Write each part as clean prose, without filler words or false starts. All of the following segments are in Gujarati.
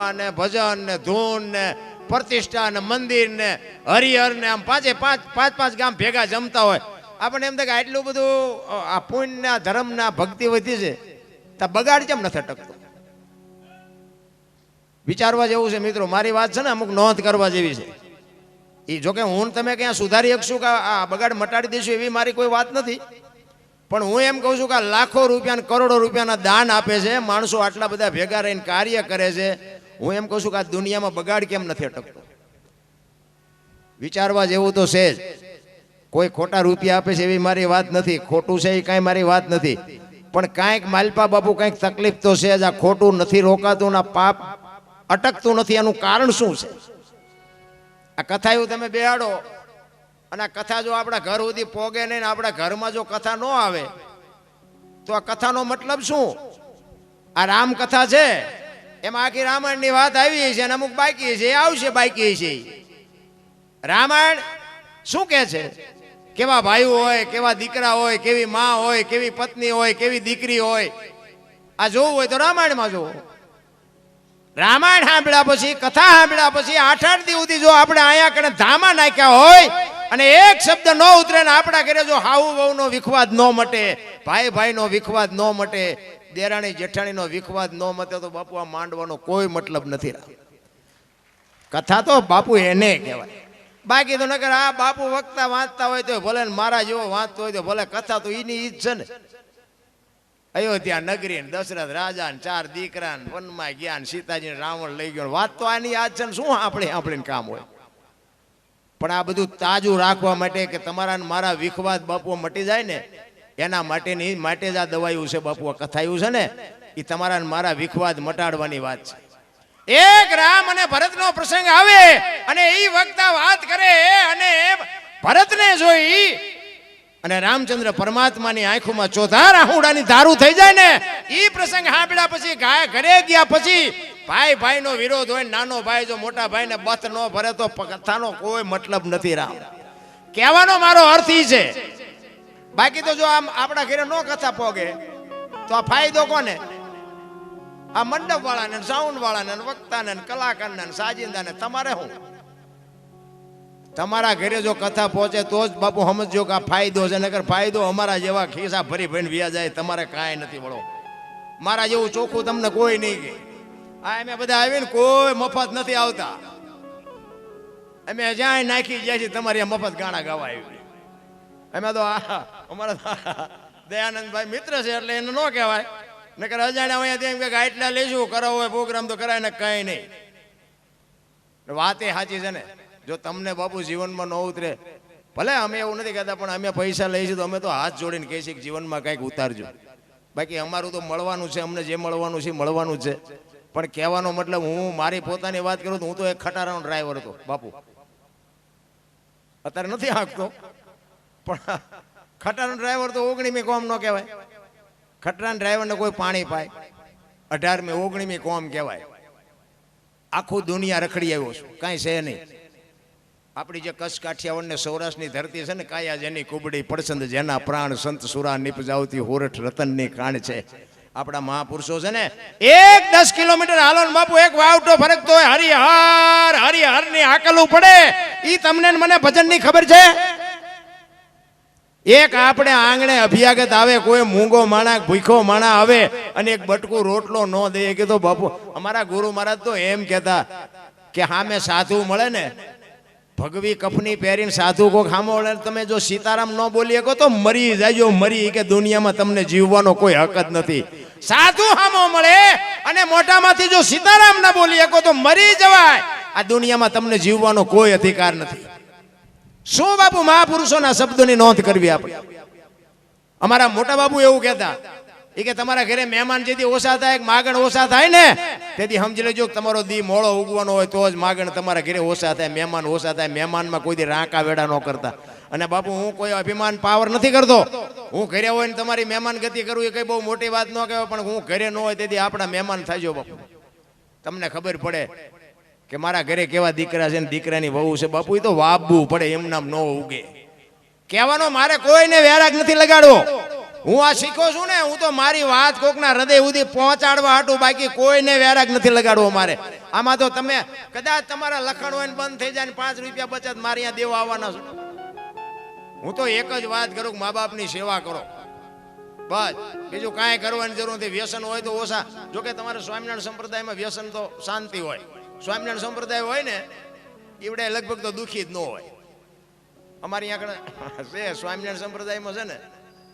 ને ભજન ને ધૂન ને પ્રતિષ્ઠા ને મંદિર ને હરિહર ને આમ પાંચ ગામ ભેગા જમતા હોય આપણને એમ થાય કે આટલું બધું આ પુણ્ય ધર્મના ભક્તિ વધી છે તો બગાડ કેમ નથી અટકતો? વિચારવા જેવું છે મિત્રો. મારી વાત છે ને અમુક નોંધ કરવા જેવી છે. એ જોકે હું તમે ક્યાં સુધારી શકશું કે આ બગાડ મટાડી દઈશું એવી મારી કોઈ વાત નથી, પણ હું એમ કહું છું કે લાખો રૂપિયા કરોડો રૂપિયાના દાન આપે છે માણસો, આટલા બધા ભેગા રહીને કાર્ય કરે છે. હું એમ કહું છું કે આ દુનિયામાં બગાડ કેમ નથી અટકતો? વિચારવા જેવું તો છે જ. કોઈ ખોટા રૂપિયા આપે છે એવી મારી વાત નથી, ખોટું છે એ કાંઈ મારી વાત નથી, પણ કાંઈક માલપા બાપુ કંઈક તકલીફ તો છે જ. આ ખોટું નથી રોકાતું, ના પાપ અટકતું નથી. એનું કારણ શું છે? આ કથા એવું તમે બેહાડો અને આ કથા જો આપણા ઘર સુધી પોગે નહીં, આપણા ઘરમાં જો કથા ન આવે તો આ કથાનો મતલબ શું? આ રામ કથા છે એમાં આખી રામાયણની વાત આવી છે અને અમુક બાકી છે, આવશે બાકી છે. રામાયણ શું કે છે? કેવા ભાઈઓ હોય, કેવા દીકરા હોય, કેવી માં હોય, કેવી પત્ની હોય, કેવી દીકરી હોય. આ જોવું હોય તો રામાયણમાં જોવું. રામાયણ સાંભળ્યા પછી, કથા સાંભળ્યા પછી 8-8 દી સુધી જો આપણે અહીંયા કને ધામા નાખ્યા હોય અને એક શબ્દ ન ઉતરે ને આપણા ઘરે જો હાઉ વહુનો વિખવાદ ન મટે, ભાઈ ભાઈનો વિખવાદ ન મટે, દેરાણી જેઠાણીનો વિખવાદ ન મટે તો બાપુ આ માંડવાનો કોઈ મતલબ નથી. કથા તો બાપુ એને કહેવાય. બાકી તો નકર આ બાપુ વક્તા વાંચતા હોય તો ભલે, મારા જેવો વાંચતો હોય તો ભલે, કથા તો એની ઈ જ છે ને. અયોધ્યા નગરી ને દશરથ રાજા ને 4 દીકરા ને વનમાં ગયા ને સીતાજી રાવણ લઈ ગયો, વાત તો આની યાદ છે ને. શું આપણે કામ હોય? પણ આ બધું તાજું રાખવા માટે કે તમારા ને મારા વિખવાદ બાપુ મટી જાય ને એના માટે જ આ દવાયું છે બાપુ, આ કથાયું છે ને એ તમારા ને મારા વિખવાદ મટાડવાની વાત છે. એક રામ અને ભરતનો પ્રસંગ આવે અને એ વક્તા વાત કરે અને ભરતને જોઈ અને રામચંદ્ર પરમાત્માની આંખોમાં ચોથા રાહુડાની ધારું થઈ જાય ને એ પ્રસંગ સાંભળ્યા પછી ઘરે ગયા પછી ભાઈ ભાઈનો વિરોધ હોય, નાનો ભાઈ જો મોટા ભાઈને બથ ન ભરે તો કથાનો કોઈ મતલબ નથી. રામ કહેવાનો મારો અર્થ ઈ છે. બાકી તો જો આમ આપણા ઘરે નો કથા પોગે તો આ ફાયદો કોને? આ મંડપ વાળાને, સાઉન્ડ વાળાને, વક્તાને, કલાકારને, સાજિંદાને. તમારે શું? તમારા ઘરે જો કથા પહોંચે તો જ બાપુ સમજો કે આ ફાયદો છે, નકર ફાયદો અમારા જેવા ખિસ્સા ભરી ભરીને વ્યા જાય, તમારે કાંઈ નથી. વળો મારા જેવું ચોખ્ખું તમને કોઈ નહીં કે. આ અમે બધા આવીને કોઈ મફત નથી આવતા. અમે જ્યાં નાખી જાય છે તમારી મફત ગાણા ગાવા આવી. અમે તો અમારા દયાનંદભાઈ મિત્ર છે એટલે એને ન કહેવાય, નકર અજાણ્યા અહીંયા એમ કે આટલા લઈશું, કરાવો હોય પ્રોગ્રામ તો કરાય ને કઈ નહીં. વાત એ સાચી છે ને. જો તમને બાપુ જીવનમાં ન ઉતરે, ભલે અમે એવું નથી કહેતા, પણ અમે પૈસા લઈશું તો અમે તો હાથ જોડીને કહીશું કે જીવનમાં કંઈક ઉતારજો. બાકી અમારું તો મળવાનું છે, અમને જે મળવાનું છે મળવાનું છે. પણ કહેવાનો મતલબ, હું મારી પોતાની વાત કરું તો હું તો એક ખટારાનો ડ્રાઈવર હતો બાપુ. અત્યારે નથી હાંકતો, પણ ખટારાનો ડ્રાઈવર તો 19મી કોમ ન કહેવાય. ખટારાના ડ્રાઈવરને કોઈ પાણી પાય 18મી 19મી કોમ કહેવાય. આખું દુનિયા રખડી આવ્યો છું, કાંઈ છે નહીં. આપણી જે કચ્છ કાઠિયાવાડ ને સૌરાષ્ટ્રની ધરતી છે ને, કાયા જેની કુબડી પડસંદ જેના પ્રાણ, સંત સુરા નિપજાવતી હોરઠ રતનની કાણ છે. આપણા મહાપુરુષો છે ને, 10 કિલોમીટર હાલો ને બાપુ એક વાવટો ફરક તો હરિહર ની હાકલવું પડે. ઈ તમને મને ભજનની ખબર છે? એક આપણે આંગણે અભિયાગત આવે, કોઈ મૂંગો માણા ભૂખો માણા આવે અને એક બટકું રોટલો ન દે કે તો બાપુ અમારા ગુરુ મહારાજ તો એમ કહેતા કે સામે સાધુ મળે ને, ભગવી કફની પહેરીને સાધુ કોક સામો મળે, તમે જો સીતારામ ન બોલી શકો તો મરી જાયજો, મરી. કે દુનિયામાં તમને જીવવાનો કોઈ હક જ નથી. સાધુ સામો મળે અને મોઢામાંથી જો સીતારામ ન બોલી શકો તો મરી જવાય. આ દુનિયામાં તમને જીવવાનો કોઈ અધિકાર નથી. શું બાપુ મહાપુરુષોના શબ્દોની નોંધ કરવી આપણે. અમારા મોટા બાપુ એવું કહેતા કે તમારા ઘરે મહેમાન જેથી ઓછા થાય, માગણ ઓછા થાય ને તેથી સમજી લેજો તમારો દી મોળો ઉગવાનો હોય તો જ માગણ તમારા ઘરે ઓછા થાય, મહેમાન ઓછા થાય. મહેમાનમાં કોઈ દી રાંકા વેડા ન કરતા. અને બાપુ હું કોઈ અભિમાન પાવર નથી કરતો. હું ઘરે હોય ને તમારી મહેમાન ગતિ કરું એ કઈ બહુ મોટી વાત ન કહેવાય, પણ હું ઘરે ન હોય તેથી આપણા મહેમાન થાયજો બાપુ. તમને ખબર પડે કે મારા ઘરે કેવા દીકરા છે ને દીકરાની વહુ છે બાપુ, એ તો વાવવું પડે, એમ નામ ન ઉગે. કહેવાનો મારે કોઈને વેરાગ નથી લગાડવો. હું આ શીખો છું ને, હું તો મારી વાત કોકના હૃદય સુધી પહોંચાડવા હાટું, બાકી કોઈને વેરાગ નથી લગાડવો મારે. આમાં તો તમે કદાચ તમારા લખણ હોય ને બંધ થઈ જાય ને 5 રૂપિયા બચત મારે અહીંયા દેવા આવવાના છો. હું તો એક જ વાત કરું કે મા બાપની સેવા કરો બસ, બીજું કાંઈ કરવાની જરૂર નથી. વ્યસન હોય તો ઓછા. જોકે તમારે સ્વામિનારાયણ સંપ્રદાયમાં વ્યસન તો શાંતિ હોય. સ્વામિનારાયણ સંપ્રદાય હોય ને એવડે લગભગ તો દુઃખી જ ન હોય. અમારી આગળ છે સ્વામિનારાયણ સંપ્રદાયમાં છે ને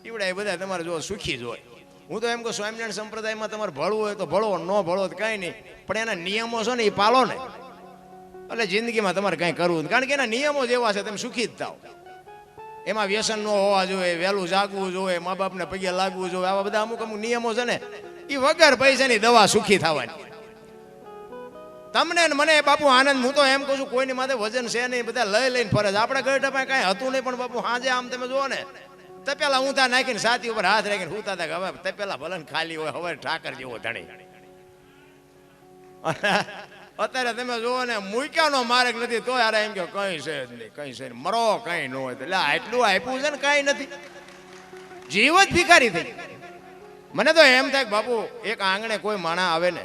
એવડે બધા તમારે જો સુખી જ હોય. હું તો એમ કહું સ્વામિનારાયણ સંપ્રદાયમાં તમારે ભળવું હોય તો ભળો, ન ભળો તો કાંઈ નહીં, પણ એના નિયમો છે ને એ પાળો ને, એટલે જિંદગીમાં તમારે કાંઈ કરવું નહીં. કારણ કે એના નિયમો જ એવા છે, તમે સુખી જ થાવ. એમાં વ્યસન ન હોવા જોઈએ, વહેલું જાગવું જોઈએ, મા બાપને પગે લાગવું જોઈએ, આવા બધા અમુક અમુક નિયમો છે ને એ વગર પૈસાની દવા સુખી થવાની. તમને ને મને બાપુ આનંદ. હું તો એમ કહું છું કોઈની માથે વજન છે નહીં, બધા લઈ લઈને ફરે છે. આપણે ગઢ પાસે કાંઈ હતું નહીં, પણ બાપુ હાજે આમ તમે જુઓ ને તપેલા ઊંધા નાખીને છાતી ઉપર હાથ રાખીને હુતા હતા. હવે તપેલા ભલે ખાલી હોય, હવે ઠાકર જેવો ધણી. અત્યારે તમે જુઓ ને મૂક્યાનો માર્ગ નથી તો યાર એમ કે કઈ છે જ નહીં, કઈ છે મરો કઈ ન હોય. એટલે આટલું આપ્યું છે ને કઈ નથી, જીવ જ ભિખારી થઈ. મને તો એમ થાય બાપુ એક આંગણે કોઈ માણા આવે ને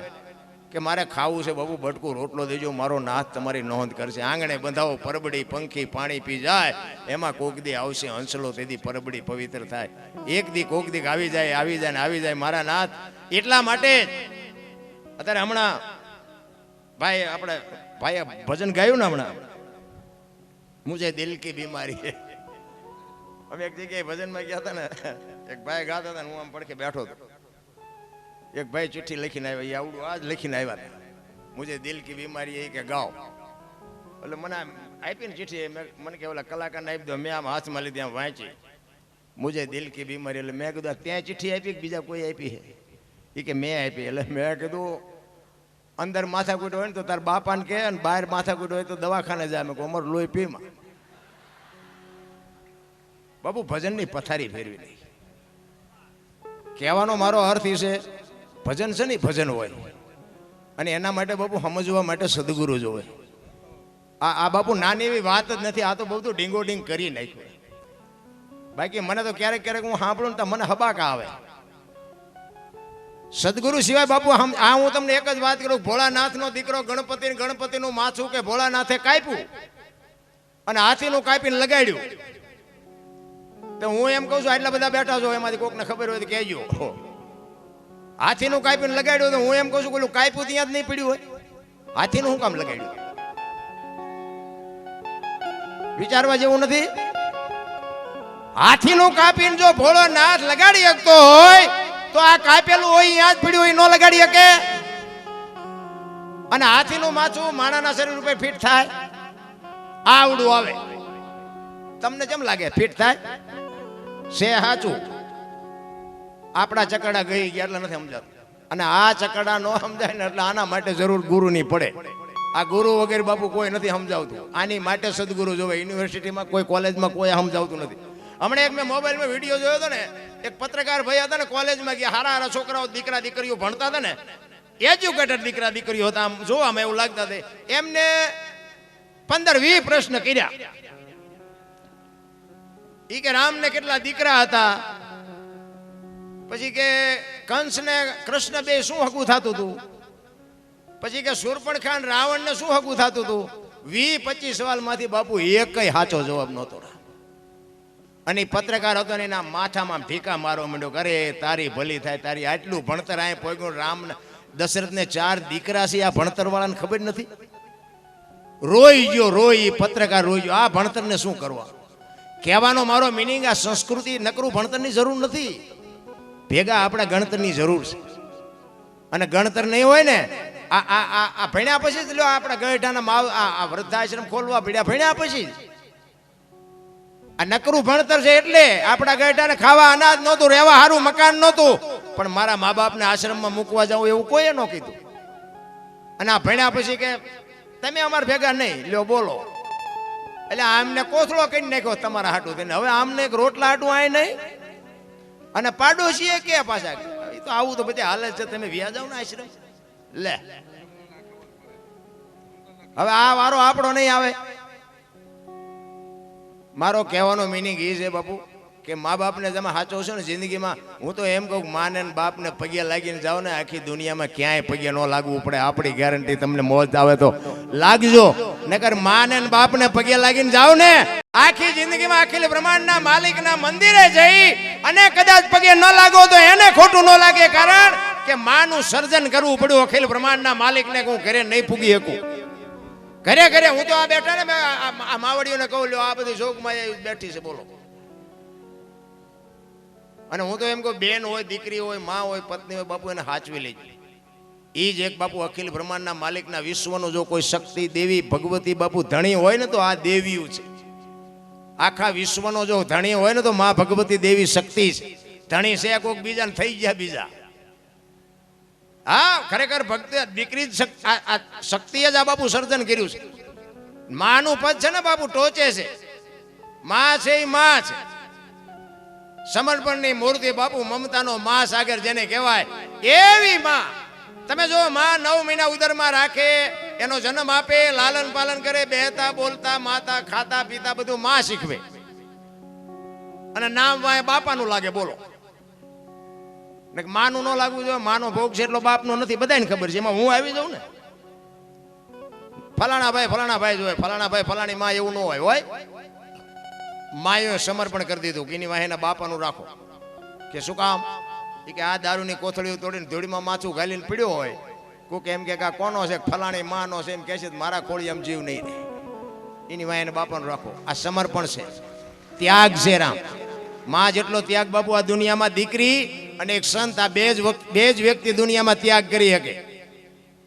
કે મારે ખાવું છે બાપુ, બટકું રોટલો દેજો, મારો નાથ તમારી નોંધ કરશે. આંગણે બંધાવો પરબડી, પંખી પાણી પી જાય, એમાં કોક દી આવશે હંસલો, તેથી પરબડી પવિત્ર થાય. એક દી કોક દી આવી જાય, આવી જાય ને આવી જાય મારા નાથ. એટલા માટે અત્યારે હમણાં ભાઈ આપણે ભાઈએ ભજન ગાયું ને હમણાં, મુજે દિલ કી બીમારી છે. અમે એક જગ્યાએ ભજનમાં ગયા હતા ને, એક ભાઈ ગાતા હતા ને હું આમ પડખે બેઠો હતો. એક ભાઈ ચિઠ્ઠી લખીને આવ્યા, એ આવડું આજ લખીને આવ્યા હતા, મુજે દિલ કી બીમારી એ કે ગાઓ. એટલે મને આપીને ચિઠ્ઠી મને કે ઓલા કલાકારને આપી દો. મેં આમ હાથમાં લીધી, આમ વાંચી, મુજે દિલ કી બીમારી. એટલે મેં કીધું ત્યાં ચિઠ્ઠી આપી કે બીજા કોઈ આપી છે? એ કે મેં આપી. એટલે મેં કીધું અંદર માથાકૂટ હોય ને તો તાર બાપાને કહે, અને બહાર માથાકૂટ હોય તો દવાખાને જાય. મેં અમર લોહી પીમાં બાપુ ભજનની પથારી ફેરવી નહીં. કહેવાનો મારો અર્થ એ છે ભજન છે ને ભજન હોય, અને એના માટે બાપુ સમજવા માટે સદગુરુ જોવે. આ બાપુ નાની એવી વાત જ નથી, આ તો બધું ડીંગોડીંગ કરી નાખ્યું. બાકી મને તો ક્યારેક ક્યારેક હું સાંભળું ને તો મને હબાકા આવે. સદગુરુ સિવાય બાપુ આ હું તમને એક જ વાત કરું, ભોળાનાથનો દીકરો ગણપતિનું માથું કે ભોળાનાથે કાપ્યું અને હાથીનું કાપીને લગાડ્યું. તો હું એમ કહું છું આટલા બધા બેઠા છો, એમાંથી કોકને ખબર હોય તો કહેજો. હાથીનું કાપીને લગાડ્યું તો હું એમ કહું છું પેલું કાપ્યું ત્યાં જ નહીં પડ્યું હોય, હાથીનું શું કામ લગાડ્યું? વિચારવા જેવું નથી. હાથીનું કાપીને જો ભોળાનાથ લગાડી શકતો હોય તો આ કાપેલું હોય અહીંયા જ પડ્યું હોય ન લગાડી શકે? અને હાથીનું માથું માણાના શરીર ઉપર ફિટ થાય? આવડું આવે તમને કેમ લાગે ફિટ થાય? છે સાચું. આપણા ચકડા ગઈ ગયા એટલે નથી સમજાતું, અને આ ચકડા ન સમજાય ને એટલે આના માટે જરૂર ગુરુની પડે. આ ગુરુ વગેરે બાપુ કોઈ નથી સમજાવતું. આની માટે સદગુરુ જોવે. યુનિવર્સિટીમાં કોઈ કોલેજમાં કોઈ સમજાવતું નથી. હમણાં એક મેં મોબાઈલમાં વિડીયો જોયો હતો ને, એક પત્રકાર ભાઈ હતા ને, કોલેજમાં ગયા, હારા છોકરાઓ દીકરા દીકરીઓ ભણતા હતા ને, એજ્યુકેટેડ દીકરા દીકરીઓ હતા, આમ જોવામાં એવું લાગતા હતા. એમને 15-20 પ્રશ્ન કર્યા. ઈ કે રામને કેટલા દીકરા હતા, પછી કે કંસ ને કૃષ્ણ બે શું હકું થતું હતું, પછી કે શૂર્પણખા ને રાવણ ને શું હકું થતું હતું. 20-25 સવાલમાંથી બાપુ એકય સાચો જવાબ નહોતો. અને પત્રકાર હતો ને એના માથામાં ઠીકા મારવા માંડ્યો, અરે તારી ભલી થાય, તારી આટલું ભણતર અહીં પહોંચ્યું. રામ દશરથને 4 દીકરા છે, આ ભણતર વાળાને ખબર નથી. રોઈ ગયો, રોઈ પત્રકાર રોઈ ગયો. આ ભણતરને શું કરવા? કહેવાનો મારો મિનિંગ આ સંસ્કૃતિ નકરું ભણતરની જરૂર નથી, ભેગા આપણા ગણતરની જરૂર છે. અને ગણતર નહીં હોય ને આ ભણ્યા પછી જ લો આપણા ગઢાના આ વૃદ્ધાશ્રમ ખોલવા પડ્યા, ભણ્યા પછી આ નકરું ભણતર છે. એટલે આપણા ગઢાને ખાવા અનાજ નહોતું, રહેવા સારું મકાન નહોતું, પણ મારા મા બાપને આશ્રમમાં મૂકવા જાવ એવું કોઈએ ન કીધું. અને આ ભણ્યા પછી કે તમે અમારા ભેગા નહીં લ્યો બોલો, એટલે આમને કોથળો કરી નાખ્યો તમારા હાટું થઈને. હવે આમને એક રોટલા હાટું આય નહીં. અને પાડોશીએ કે પાછા એ તો આવું તો બધી હાલે છે, તમે વ્યા જાવ ને આશ્રમ લે. હવે આ વારો આપણો નહીં આવે. મારો કહેવાનો મિનિંગ એ છે બાપુ, કે મા બાપને તમે સાચો છો ને જિંદગીમાં, હું તો એમ કહું માને ને બાપને પગે લાગીને જાઓ ને, આખી દુનિયામાં ક્યાંય પગે ન લાગવું પડે. આપણી ગેરંટી, તમને મોજ આવે તો લાગજો, નકર માને ને બાપને પગે લાગીને જાઓ ને, આખી જિંદગીમાં અખિલ બ્રહ્માંડના માલિકના મંદિરે જઈ અને કદાચ પગે ન લાગો તો એને ખોટું ન લાગે, કારણ કે માનું સર્જન કરવું પડ્યું અખિલ બ્રહ્માંડના માલિકને. હું ઘરે નહીં પૂગી શકું, ઘરે ઘરે હું તો આ બેઠા ને આ માવડીઓને કહું, લ્યો આ બધી શોકમાં બેઠી છે બોલો. અને હું તો એમ કહું, બેન હોય, દીકરી હોય, માં હોય, પત્ની હોય, બાપુ એને હાચવી લેજો. એ જ એક બાપુ અખિલ બ્રહ્માંડના માલિકના વિશ્વનો જો કોઈ શક્તિ દેવી ભગવતી બાપુ ધણી હોય ને તો આ દેવીઓ છે. આખા વિશ્વનો જો ધણી હોય ને તો માં ભગવતી દેવી શક્તિ છે. ધણી છે કોઈક બીજાને થઈ ગયા બીજા. હા, ખરેખર ભક્તિ દીકરી શક્તિએ જ આ બાપુ સર્જન કર્યું છે. માનું પદ છે ને બાપુ ટોચે છે. માં છે એ માં છે, સમર્પણની મૂર્તિ બાપુ, મમતાનો મા સાગર જેને કહેવાય એવી માં. તમે જો માં 9 મહિના ઉદરમાં રાખે, એનો જન્મ આપે, લાલન પાલન કરે, બેહતા બોલતા માતા ખાતા પીતા બધું માં શીખવે, અને નામ વાય બાપાનું લાગે બોલો. માનું ન લાગવું જોઈએ. માનો ભોગ છે એટલો બાપનો નથી, બધાને ખબર છે. એમાં હું આવી જાઉં ને, ફલાણા ભાઈ જોવે, ફલાણા ભાઈ ફલાણી માં, એવું ન હોય. માએ સમર્પણ કરી દીધું કે એની વાહે એના બાપાનું રાખો. કે શું કામ? કે આ દારૂની કોથળીઓ તોડીને ધૂળીમાં માથું ઘાલીને પીડ્યો હોય, કોક એમ કે આ કોનો છે, ફલાણી માનો છે, એમ કહે છે મારા ખોળી આમ જીવ નહીં રહે, એની વાહે એના બાપાનું રાખો. આ સમર્પણ છે, ત્યાગ છે. રામ માં જેટલો ત્યાગ બાપુ આ દુનિયામાં દીકરી અને એક સંત, આ બે જ વ્યક્તિ દુનિયામાં ત્યાગ કરી શકે.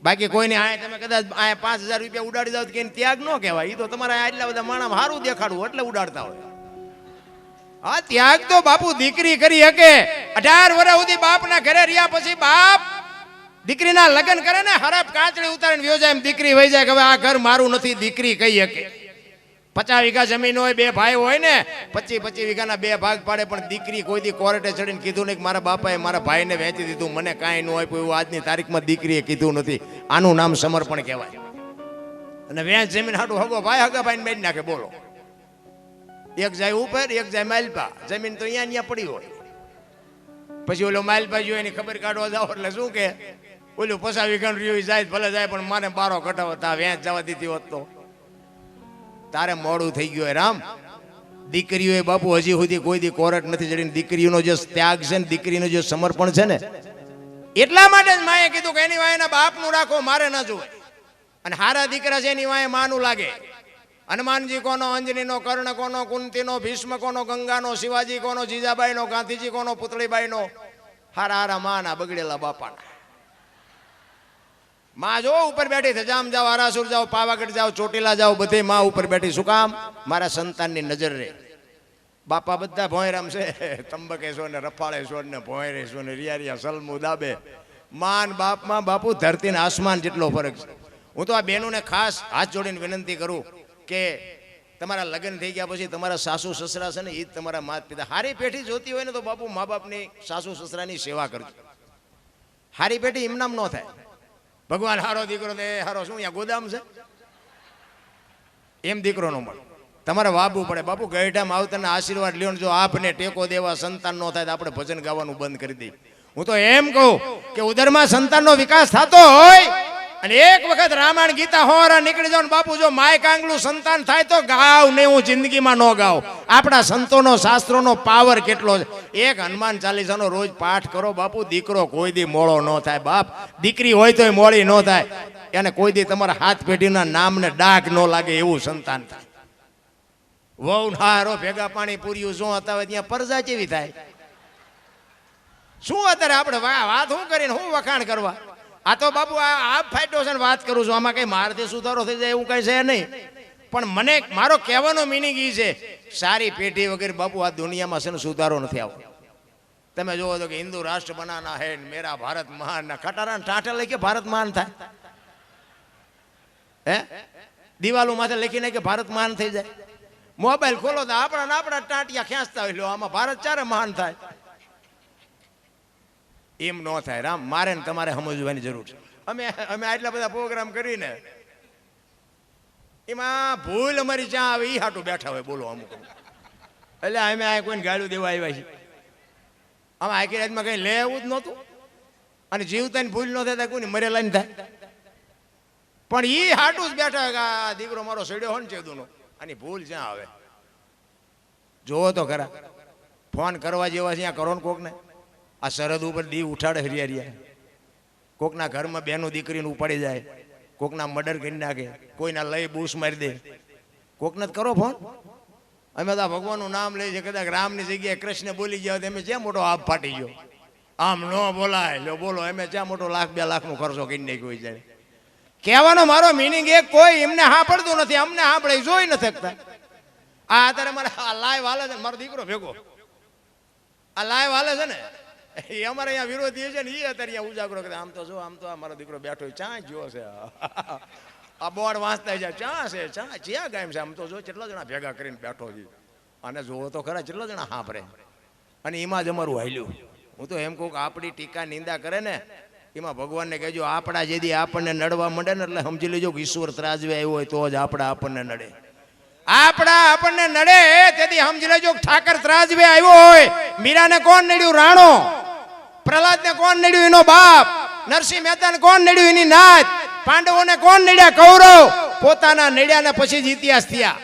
બાકી કોઈને આ તમે કદાચ આ 5000 રૂપિયા ઉડાડી દો કે ત્યાગ ન કહેવાય. એ તો તમારા આટલા બધા માણસ સારું દેખાડવું એટલે ઉડાડતા હોય. હા, ત્યાગ તો બાપુ દીકરી કરી શકે. 18 વર્ષ સુધી બાપના ઘરે રહ્યા પછી બાપ દીકરીના લગ્ન કરે ને, હરાપ કાચડી ઉતારીને વ્યો જાય, એમ દીકરી વહી જાય કે હવે આ ઘર મારું નથી, દીકરી કહી શકે. 50 વીઘા જમીન હોય, 2 ભાઈ હોય ને, 25 વીઘાના 2 ભાગ પાડે, પણ દીકરી કોઈ દી કોર્ટે ચડીને કીધું નહીં કે મારા બાપાએ મારા ભાઈને વેચી દીધું, મને કાંઈ ન હોય, એવું આજની તારીખમાં દીકરીએ કીધું નથી. આનું નામ સમર્પણ કહેવાય. અને વેચ જમીન હાટું હગો ભાઈ હગા ભાઈને મેળ નાખે બોલો. એક જાય ઉપર, એક જાય માલપા. જમીન તો અહીંયા પડી હોય, પછી ઓલો માલપા જોઈ એની ખબર કાઢવા જાવ એટલે શું કે ઓલું 50 વીઘાનું રહ્યું જાય ભલે જાય, પણ માને બારો કટાવતા વેચ જવા દીધી હોત તો તારે મોડું થઈ ગયું. રામ દીકરીઓએ બાપુ હજી સુધી કોઈ દી કોર્ટ નથી ચડીને દીકરીઓનો જે ત્યાગ છે ને, દીકરીનું જે સમર્પણ છે ને, એટલા માટે જ માએ કીધું કે એની વાય બાપનું રાખો, મારે ન જોવે. અને હારા દીકરા છે એની વાય માનું લાગે. હનુમાનજી કોનો, અંજનીનો, કર્ણ કોનો, કુંતીનો, ભીષ્મ કોનો, ગંગાનો, શિવાજી કોનો, જીજાબાઈનો, ગાંધીજી કોનો, પુતળીબાઈનો. હારા હારા માના બગડેલા બાપાના. માં જો ઉપર બેઠી છે, જામ જાઓ, આરાસુર જાઓ, પાવાગઢ જાઓ, ચોટીલા જાઓ, બધે માં ઉપર બેઠી. શું કામ? મારા સંતાનની નજર રે. બાપા બધા ભોંયરામ છે, તંબકેશ્વર ને રફાળેશ્વર ને ભોંયરેશ્વર ને રિયા સલમુ દાબે. માન બાપમાં બાપુ ધરતી ને આસમાન જેટલો ફરક છે. હું તો આ બહેનોને ખાસ હાથ જોડીને વિનંતી કરું કે તમારા લગ્ન થઈ ગયા પછી તમારા સાસુ સસરા છે ને, એ જ તમારા માતા પિતા. હારી પેઢી જોતી હોય ને તો બાપુ મા બાપની સાસુ સસરાની સેવા કરજો. હારી પેઢી ઇમનામ ન થાય. ભગવાન હારો દીકરો દે, હારો શું અહીંયા ગોદામ છે એમ દીકરો ન મળે. તમારે વાપવું પડે બાપુ. ગઈઢામાં આવતાના આશીર્વાદ લ્યો. જો આપને ટેકો દેવા સંતાન ન થાય તો આપણે ભજન ગાવાનું બંધ કરી દઈએ. હું તો એમ કહું કે ઉદરમાં સંતાનનો વિકાસ થતો હોય અને એક વખત રામાયણ ગીતા હોરા નીકળી જાવ ને બાપુ, જો માય કાંગલું સંતાન થાય તો ગાવ ને, હું જિંદગીમાં ન ગાવ. આપણા સંતોનો શાસ્ત્રોનો પાવર કેટલો છે. એક હનુમાન ચાલીસાનો રોજ પાઠ કરો બાપુ, દીકરો કોઈ દી મોળો ન થાય. બાપ દીકરી હોય તોય મોળી ન થાય, એને કોઈ દી તમારા હાથ પેઢીના નામને ડાઘ ન લાગે એવું સંતાન થાય. વહુ હારો ભેગા પાણી પૂર્યું શું હતા હોય ત્યાં પરજા કેવી થાય. શું અત્યારે આપણે વાત શું કરીને શું વખાણ કરવા? આ તો બાપુ આ ફાયદો છે ને વાત કરું છું. આમાં કઈ મારથી સુધારો થઈ જાય એવું કઈ છે નહીં. પણ મને મારો કહેવાનો મિનિંગ એ છે, સારી પેઢી વગેરે બાપુ આ દુનિયામાં છે ને સુધારો નથી આવતો. તમે જોવો તો કે હિન્દુ રાષ્ટ્ર બનાના હે, મેરા ભારત મહાન, ના ખટારા ટાંટા લઈ કે ભારત મહાન થાય? હે દિવાલો માથે લખીને કે ભારત મહાન થઈ જાય? મોબાઈલ ખોલો તો આપણા ટાંટિયા ખેંચતા હોય, લો આમાં ભારત ચારે મહાન થાય? એમ ન થાય. રામ મારે ને તમારે સમજવાની જરૂર છે. અમે આટલા બધા પ્રોગ્રામ કરીને એમાં ભૂલ અમારી જ્યાં આવે એ હાટું બેઠા હોય બોલો અમુક. એટલે અમે આ કોઈને ગાળું દેવા આવ્યા છીએ. આમાં આખી રાતમાં કઈ લે એવું જ નહોતું, અને જીવતાની ભૂલ ન થતા કોઈને મરેલા ને થાય. પણ ઈ હાટું જ બેઠા કે આ દીકરો મારો સડ્યો હોય ને ચેદુનો, આની ભૂલ જ્યાં આવે. જોવો તો ખરા, ફોન કરવા જેવા છે કરો ને કોકને. આ સરહદ ઉપર દી ઉઠાડે હરિયારિયા, કોકના ઘરમાં બેનો દીકરીને ઉપાડી જાય, કોકના મર્ડર કરી નાખે, કોઈના લઈ બૂસ મારી દે. કોકને જ કરો ફોન. અમે તો ભગવાનનું નામ લઈએ છીએ, કદાચ રામની જગ્યાએ કૃષ્ણ બોલી ગયા તો એમ જ્યાં મોટો આપ ફાટી ગયો. આમ ન બોલાય, લો બોલો એમ જ્યાં મોટો લાખ 2 લાખનો ખર્ચો કરી નાખ્યો હોય જાય. કહેવાનો મારો મિનિંગ એક, કોઈ એમને સાંભળતું નથી, અમને સાંભળે જોઈ નથી શકતા. આ અત્યારે મારે આ લાઈવ હાલે છે, મારો દીકરો ભેગો આ લાઈવ હાલે છે ને, એ અમારે અહીંયા વિરોધી છે ને, એ અત્યારે અહીંયા ઉજાગરો કરે. આમ તો જો, આમ તો આ મારો દીકરો બેઠો ચા જો છે, આ બોર્ડ વાંચતા જાય ચા છે, ચા જ્યાં ગામ છે. આમ તો જો કેટલા જણા ભેગા કરીને બેઠો છે, અને જોવો તો ખરા કેટલા જણા સાંભળે. અને એમાં જ અમારું હાલ્યું. હું તો એમ કહું કે આપણી ટીકા નિંદા કરે ને એમાં ભગવાનને કહેજો, આપણા જેથી આપણને નડવા માંડે ને એટલે સમજી લેજો કે ઈશ્વર ત્રાજવે આવ્યો હોય તો જ આપણા આપણને નડે. આપણા આપણને નડે તેથી સમજી લેજો ઠાકર ત્રાજવે આવ્યો હોય. મીરાને કોણ નડ્યું? રાણો. પ્રહલાદને કોણ નડ્યું? એનો બાપ. નરસિંહ મહેતાને કોણ નડ્યું? એની નાત. પાંડવોને કોણ નડ્યા? કૌરવ. પોતાના નડ્યાને પછી જ ઇતિહાસ થયા.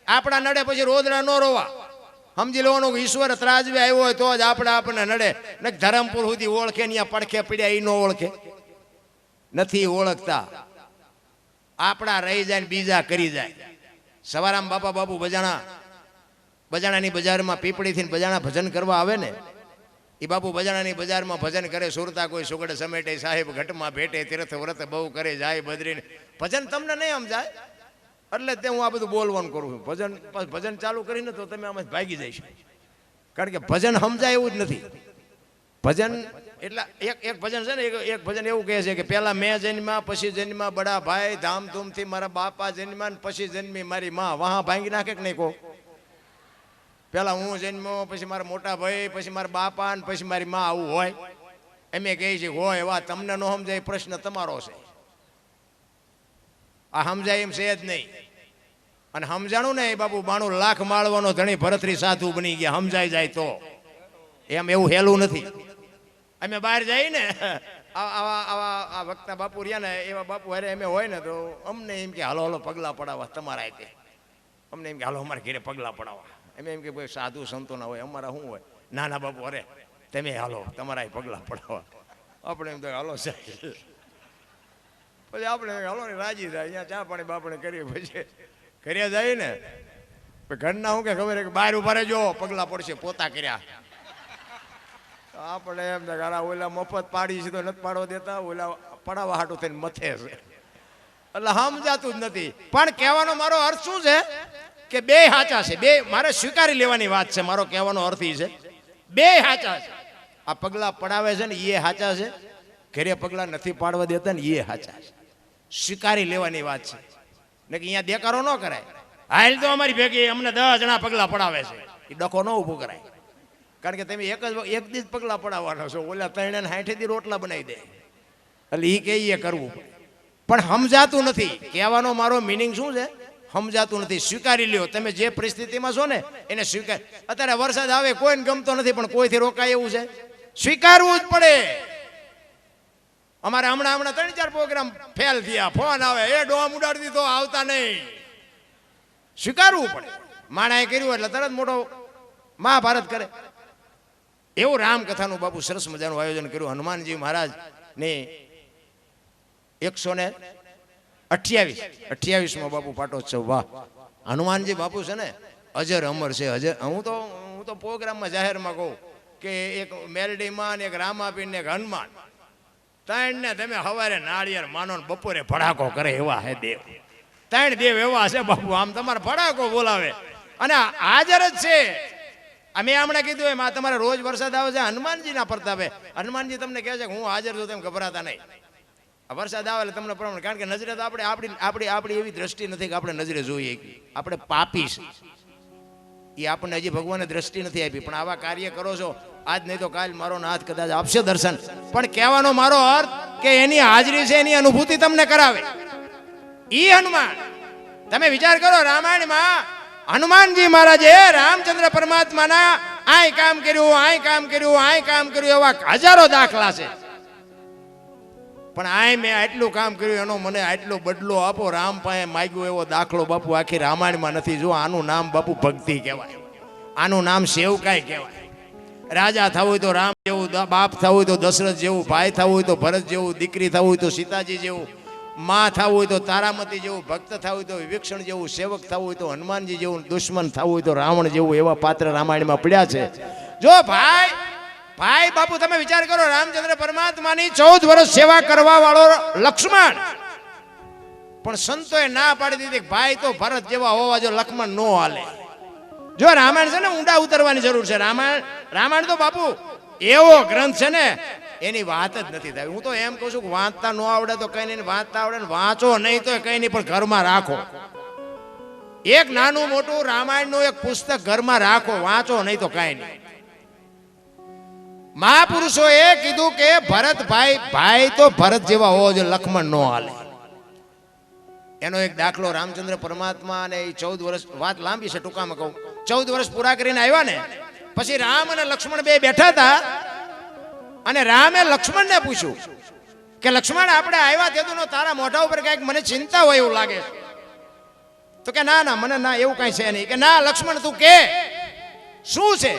આપણા નડે પછી રોદડા ન રોવા. સમજી લેવાનું કે ઈશ્વર ત્રાજવે આવ્યો હોય તો જ આપણે આપણને નડે. ને ધરમપુર સુધી ઓળખે ને પડખે પડ્યા એ ન ઓળખે, નથી ઓળખતા. આપણા રહી જાય ને બીજા કરી જાય. સવારામ બાપા બાપુ બજાણાની બજારમાં પીપળીથી બજાણા ભજન કરવા આવે ને, એ બાપુ બજાણાની બજારમાં ભજન કરે. સુરતા કોઈ સુગડ સમેટે, સાહેબ ઘટમાં ભેટે, તીર્થ વ્રત બહુ કરે, જાય બદરીને. ભજન તમને નહીં સમજાય એટલે તે હું આ બધું બોલવાનું કરું છું. ભજન ચાલુ કરીને તો તમે આમાં ભાગી જઈશું, કારણ કે ભજન સમજાય એવું જ નથી. ભજન એટલે એક ભજન છે ને, એક ભજન એવું કહે છે કે પેલા મેં જન્મ્યા, પછી જન્મ્યા બડા ભાઈ, ધામધૂમથી મારા બાપા જન્મ્યા, પછી જન્મી મારી માં. વાહ ભાંગી નાખે કે નહીં કહો? પેલા હું જન્મ્યો, પછી મારા મોટા ભાઈ, પછી મારા બાપા, ને પછી મારી માં. આવું હોય એમ કહે છે? હોય. એવા તમને ન સમજાય પ્રશ્ન તમારો છે. આ સમજાય એમ છે જ નહીં. અને સમજાણું ને એ બાપુ 92 લાખ માળવાનો ધણી ભરતરી સાધુ બની ગયા. સમજાઈ જાય તો એમ, એવું હેલું નથી. અમે બહાર જઈએ ને, આવા વક્તા બાપુ રહ્યા ને, એવા બાપુ હારે અમે હોય ને તો અમને એમ કે હાલો હાલો પગલાં પડાવવા તમારા તે. અમને એમ કે હાલો અમારા ઘરે પગલાં પડાવવા. અમે એમ કે ભાઈ સાધુ સંતો ના હોય, અમારા શું હોય? નાના બાપુ અરે તમે હાલો તમારા પગલાં પડાવવા. આપણે એમ તો હાલો સાહેબ. પછી આપણે હાલો ને રાજી થાય, અહીંયા ચા પાણી બાપણે કરીએ, પછી કર્યા જાય ને ઘરના શું કે ખબર કે બહાર ઉભા રહેજો પગલાં પડશે, પોતા કર્યા. આપણે એમ ને ઓલા મફત પાડી છે તો નથી પાડવા દેતા, ઓલા પડાવવા હાટું થઈને મથે છે. એટલે સમજાતું જ નથી. પણ કહેવાનો મારો અર્થ શું છે કે બે સાચા છે, બે મારે સ્વીકારી લેવાની વાત છે. મારો કહેવાનો અર્થ એ છે બે સાચા છે. આ પગલાં પડાવે છે ને એ સાચા છે, ઘરે પગલાં નથી પાડવા દેતા ને એ સાચા છે. સ્વીકારી લેવાની વાત છે ને કે અહીંયા દેકારો ન કરાય. હાલ તો અમારી ભેગી અમને 10 જણા પગલાં પડાવે છે, એ ડખો ન ઊભો કરાય. કારણ કે તમે એક દી જ પગલાં પડાવવાનો છો, ઓલા 3 ને 60 દી રોટલા બનાવી દે. એટલે એ કહીએ કરવું પડે, પણ સમજાતું નથી. કહેવાનો મારો મિનિંગ શું છે? સમજાતું નથી. સ્વીકારી લ્યો. તમે જે પરિસ્થિતિમાં છો ને એને સ્વીકાર. અત્યારે વરસાદ આવે કોઈને ગમતો નથી, પણ કોઈથી રોકાય એવું છે? સ્વીકારવું જ પડે. અમારે હમણાં 3-4 પ્રોગ્રામ ફેલ થયા, ફોન આવે એ ડોમ ઉડાડી દીધો, આવતા નહીં. સ્વીકારવું પડે. માણાએ કર્યું એટલે તરત મોટો મહાભારત કરે. એવું રામકથાનું બાપુ સરસ મજાનું આયોજન કર્યું. હનુમાનજી મહારાજ ને 128માં બાપુ પાટોત્સવ. વાહ! હનુમાનજી બાપુ છે ને અજર અમર છે. અજર. હું તો પ્રોગ્રામમાં જાહેરમાં કહું કે એક મેલડીમાં ને એક રામાપીર ને એક હનુમાન, 3 ને તમે સવારે નાળિયેર માનો ને બપોરે ભડાકો કરે એવા હે દેવ. 3 દેવ એવા છે બાપુ, આમ તમારે ભડાકો બોલાવે અને હાજર જ છે. અમે હમણાં કીધું એમ, આ તમારે રોજ વરસાદ આવે છે હનુમાનજીના પ્રતાપે. હનુમાનજી તમને કહે છે કે હું હાજર છું, તેમ ગભરાતા નહીં. વરસાદ આવે એટલે તમને પ્રમાણે, કારણ કે નજરે તો આપણી એવી દ્રષ્ટિ નથી કે આપણે નજરે જોઈએ. આપણે પાપી છે, એ આપણને હજી ભગવાને દ્રષ્ટિ નથી આપી. પણ આવા કાર્ય કરો છો, આજ નહીં તો કાલ મારો નાથ કદાચ આપશે દર્શન. પણ કહેવાનો મારો અર્થ કે એની હાજરી છે, એની અનુભૂતિ તમને કરાવે. ઈ હનુમાન તમે વિચાર કરો, રામાયણમાં હનુમાનજી મહારાજે રામચંદ્ર પરમાત્માના આય કામ કર્યું, આય કામ કર્યું, આય કામ કર્યું, એવા હજારો દાખલા છે. પણ આય મેં આટલું કામ કર્યું એનો મને આટલો બદલો આપો, રામ પાસે માગ્યો એવો દાખલો બાપુ આખી રામાયણમાં નથી. જો આનું નામ બાપુ ભક્તિ કહેવાય, આનું નામ સેવકાઈ કહેવાય. રાજા થવું હોય તો રામ જેવું, બાપ થવું હોય તો દશરથ જેવું, ભાઈ થવું હોય તો ભરત જેવું, દીકરી થવું હોય તો સીતાજી જેવું, માં થવું હોય તો તારામતી જેવું, ભક્ત થવું હોય તો વિભીષણ જેવું, સેવક થવું હોય તો હનુમાનજી જેવું, દુશ્મન થવું હોય તો રાવણ જેવું, એવા પાત્ર રામાયણમાં પડ્યા છે. જો ભાઈ બાપુ તમે વિચાર કરો, રામચંદ્ર પરમાત્માની 14 વર્ષ સેવા કરવા વાળો લક્ષ્મણ, પણ સંતોએ ના પાડી દીધી ભાઈ તો ભરત જેવા હોવા જો, લક્ષ્મણ નો હાલે. જો રામાયણ છે ને ઊંડા ઉતરવાની જરૂર છે. રામાયણ તો બાપુ એવો ગ્રંથ છે ને એની વાત જ નથી થાય. હું તો એમ કહું છું કે વાંચતા ન આવડે તો કઈ નહીં, વાંચતા આવડે ને વાંચો નહીં તો કઈ નહીં, પણ ઘરમાં રાખો. એક નાનું મોટું રામાયણનું એક પુસ્તક ઘરમાં રાખો, વાંચો નહીં તો કઈ નહીં. મહાપુરુષોએ કીધું કે ભરત ભાઈ તો ભરત જેવા હોવો જોઈએ, લક્ષ્મણ નો હાલે. એનો એક દાખલો રામચંદ્ર પરમાત્મા અને 14 વર્ષ, વાત લાંબી છે ટૂંકામાં કહું, 14 વર્ષ પૂરા કરીને આવ્યા ને પછી રામ અને લક્ષ્મણ બે બેઠા હતા અને રામે લક્ષ્મણને પૂછ્યું કે લક્ષ્મણ આપણે આવ્યા તેદુનો તારા મોઢા ઉપર કઈક મને ચિંતા હોય એવું લાગે. તો કે ના મને ના એવું કઈ છે નહીં. કે ના લક્ષ્મણ તું કે શું છે?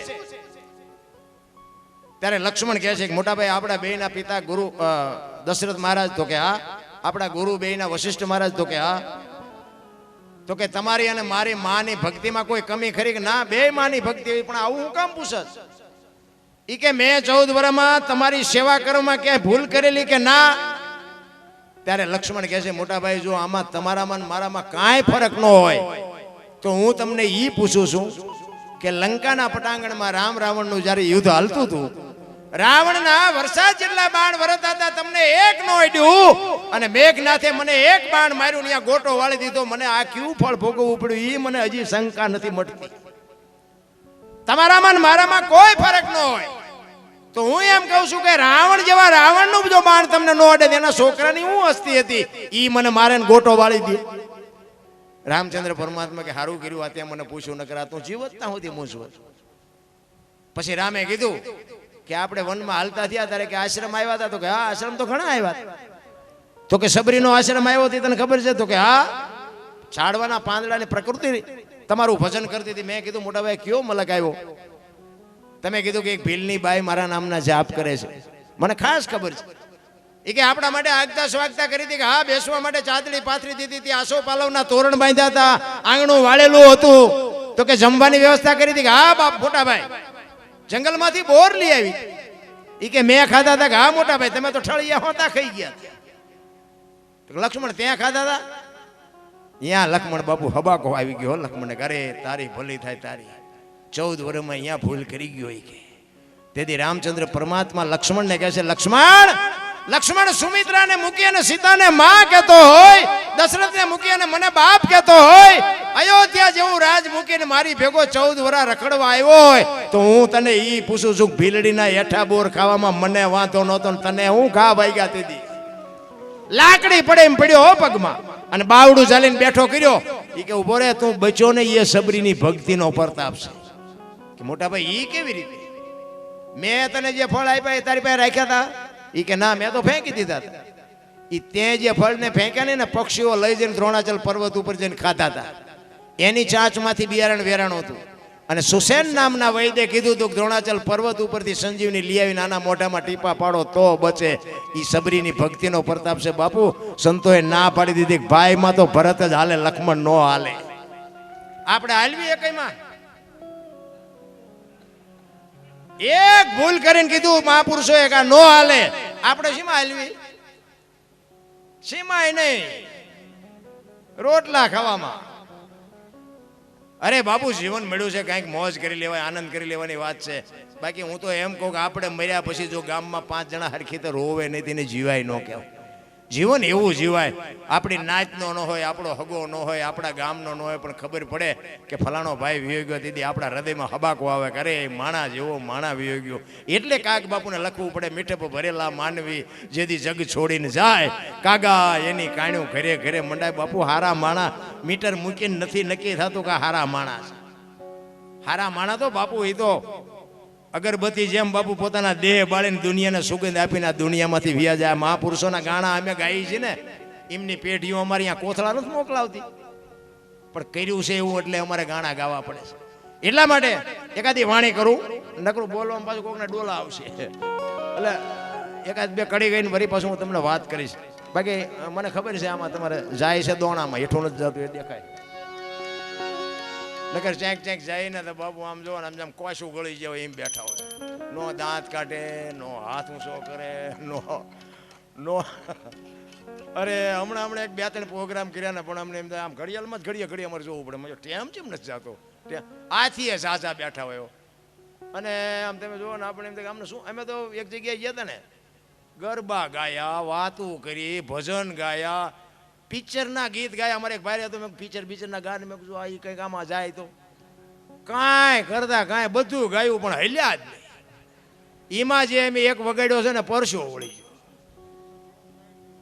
ત્યારે લક્ષ્મણ કહે છે કે મોટા ભાઈ આપણા બેયના પિતા ગુરુ દશરથ મહારાજ, તો કે હા. આપણા ગુરુ બેયના વશિષ્ઠ મહારાજ, તો કે હા. તો કે તમારી અને મારી માની ભક્તિમાં કોઈ કમી ખરી? કે ના, બે માની ભક્તિ હોય. પણ આવું હું કામ પૂછસ? ઈ કે મેં 14 વર્ષમાં તમારી સેવા કરવામાં ક્યાંય ભૂલ કરેલી કે ના? ત્યારે લક્ષ્મણ કહે છે મોટા ભાઈ જો આમાં તમારામાં અને મારામાં કાંઈ ફરક ન હોય તો હું તમને ઈ પૂછું છું કે લંકાના પટાંગણમાં રામ રાવણનું જ્યારે યુદ્ધ હાલતું હતું, રાવણના વરસાદ જેટલા બાણ વરસતા હતા, તમને એક નો અડ્યું અને મેઘનાથે મને એક બાણ માર્યું, ત્યાં ગોટો વાળી દીધો. મને આ ક્યું ફળ ભોગવવું પડ્યું એ મને હજી શંકા નથી મટતી. તમારામાં મારામાં કોઈ ફરક ન હોય તો હું એમ કહું છું કે રાવણ જેવા રાવણનું જો બાણ તમને ન અડે, એના છોકરાની હું હસ્તી હતી ઈ મને મારે ગોટો વાળી દે. રામચંદ્ર પરમાત્મા કે હારું કર્યું, આ ત્યાં મને પૂછ્યું, નકર આ તું જીવતતા હોતી મૂછવું. પછી રામે કીધું કે આપણે વનમાં હાલતા થયા ત્યારે કે આશ્રમ આવ્યા હતા? તો કે હા આશ્રમ તો ઘણા આવ્યા હતા. તો કે સબરીનો આશ્રમ આવ્યો હતી તને ખબર છે? તો કે હા, ઝાડવાના પાંદડાની પ્રકૃતિ તમારું ભજન કરતી હતી. મેં કીધું મોટા ભાઈ કયો મલક આવ્યો? તમે કીધું કે એક ભીલની બાઈ મારા નામના જાપ કરે છે, મને ખાસ ખબર છે. એ કે આપણા માટે આગતા સ્વાગતા કરી હતી. કે હા, બેસવા માટે ચાદડી પાથરી દીધી હતી, આસો પાલવના તોરણ બાંધ્યા હતા, આંગણું વાળેલું હતું. તો કે જમવાની વ્યવસ્થા કરી હતી. કે હા બાપ મોટા ભાઈ, જંગલમાંથી બોર લઈ આવી. એ કે મેં ખાધા હતા? કે હા મોટા ભાઈ તમે તો ઠળિયા હોતા ખાઈ ગયા. લક્ષ્મણ ત્યાં ખાધા હતા? ત્યાં લક્ષ્મણ બાપુ હબાકો આવી ગયો. લક્ષ્મણ કરે તારી ભલી થાય તારી, 14 વર્ષમાં અહીંયા ભૂલ કરી ગયો. કે તેથી રામચંદ્ર પરમાત્મા લક્ષ્મણને કહે છે લક્ષ્મણ સુમિત્રાને મૂકી અને સીતાને માં કહેતો હોય, દશરથને મૂકી અને મને બાપ કહેતો હોય, અયોધ્યા જેવું રાજ મૂકીને મારી ભેગો 14 વર્ષ રખડવા આવ્યો હોય તો હું તને ઈ પૂછું છું ભીલડીના હેઠા બોર ખાવામાં મને વાંધો નહોતો ને તને હું ઘા વાગ્યા હતી? લાકડી પડે એમ પડ્યો હો પગમાં અને બાવડું ચાલીને બેઠો કર્યો. ઈ કે ઉભો રે, તું બચ્યો ને, એ સબરીની ભક્તિનો પ્રતાપ છે. કે મોટા ભાઈ ઈ કેવી રીતે? મેં તને જે ફળ આપ્યા એ તારી પાસે રાખ્યા હતા? ઈ કે ના, મેં તો ફેંકી દીધા હતા. ઈ તે જે ફળને ફેંક્યા ને પક્ષીઓ લઈ જઈને દ્રોણાચલ પર્વત ઉપર જઈને ખાતા હતા. એની ચાંચમાંથી બિયારણ વેરાણ હતું. અને સુસેન નામના વૈદ્ય કીધું હતું દ્રોણાચલ પર્વત ઉપરથી સંજીવની લઈ આવી નાના મોઢામાં ટીપા પાડો તો બચે. ઈ સબરીની ભક્તિનો પ્રતાપ છે બાપુ. સંતોએ ના પાડી દીધી કે ભાઈમાં તો ભરત જ હાલે, લક્ષ્મણ નો હાલે. આપણે હાલવી એકઈમાં એક ભૂલ કરીને કીધું મહાપુરુષોએ કે નો હાલે, આપણે શીમાં હાલવી? શીમાં નહીં, રોટલા ખાવામાં. અરે બાપુ જીવન મળ્યું છે, કંઈક મોજ કરી લેવાય, આનંદ કરી લેવાની વાત છે. બાકી હું તો એમ કહું કે આપણે મર્યા પછી જો ગામમાં 5 જણા હરખી તો રોવે નહીં તેને જીવાય ન કહેવાય. જીવન એવું જીવાય. આપણી નાતનો ન હોય, આપણો હગો ન હોય, આપણા ગામનો ન હોય, પણ ખબર પડે કે ફલાણો ભાઈ વિયો ગયો, દીદી આપણા હૃદયમાં હબાકો આવે કે અરે માણા જેવો માણા વિયો ગયો. એટલે કાગ બાપુને લખવું પડે, મીઠપ ભરેલા માનવી જેથી જગ છોડીને જાય, કાગા એની કાણ્યું ઘરે ઘરે મંડાય. બાપુ હારા માણા મીટર મૂકીને નથી નક્કી થતું કે હારા માણા છે. હારા માણા તો બાપુ એ તો અગરબત્તી જેમ બાપુ પોતાના દેહ બાળીને દુનિયાને સુગંધ આપીને આ દુનિયામાંથી વ્યા જાય. મહાપુરુષોના ગાણા અમે ગાઈ છે ને, એમની પેઢીઓ અમારી અહીંયા કોથળા નથી મોકલાવતી, પણ કર્યું છે એવું એટલે અમારે ગાણા ગાવા પડે છે. એટલા માટે એકાદી વાણી કરું, નકરું બોલવામાં પાછું કોકને ડોલા આવશે, એટલે એકાદ બે કડી ગઈને વરી પાછું હું તમને વાત કરીશ. બાકી મને ખબર છે આમાં તમારે જાય છે દોણામાં, હેઠું નથી જતું એ દેખાય. નકર ચાંક ચાંક જાય ને તો બાપુ આમ જો ને આમ કોશું ગળી જાય એમ બેઠા હોય. નો દાંત કાઢે, નો હાથ ઊંચો કરે, નો અરે હમણાં એક 2-3 પ્રોગ્રામ કર્યા ને, પણ અમને એમ આમ ઘડિયાળમાં જ ઘડીએ અમારે જોવું પડે. મજો ટેમ ચેમ નથી જતો, આથી એ સાચા બેઠા હોય. અને આમ તમે જુઓ ને આપણે એમ થાય અમને શું, અમે તો એક જગ્યાએ ગયા હતા ને, ગરબા ગાયા, વાતું કરી, ભજન ગાયા, પિક્ચરના ગીત ગાયા. અમારે એક ભાઈ હતો, મેં પિક્ચરના ગાને મેં કીધું આ એ કંઈક આમાં જાય તો કાંઈ કરતા કાંઈ બધું ગાયું, પણ હલ્યા જ નહીં. એમાં જે અમે એક વગાડ્યો છે ને પરસો વળી ગયો.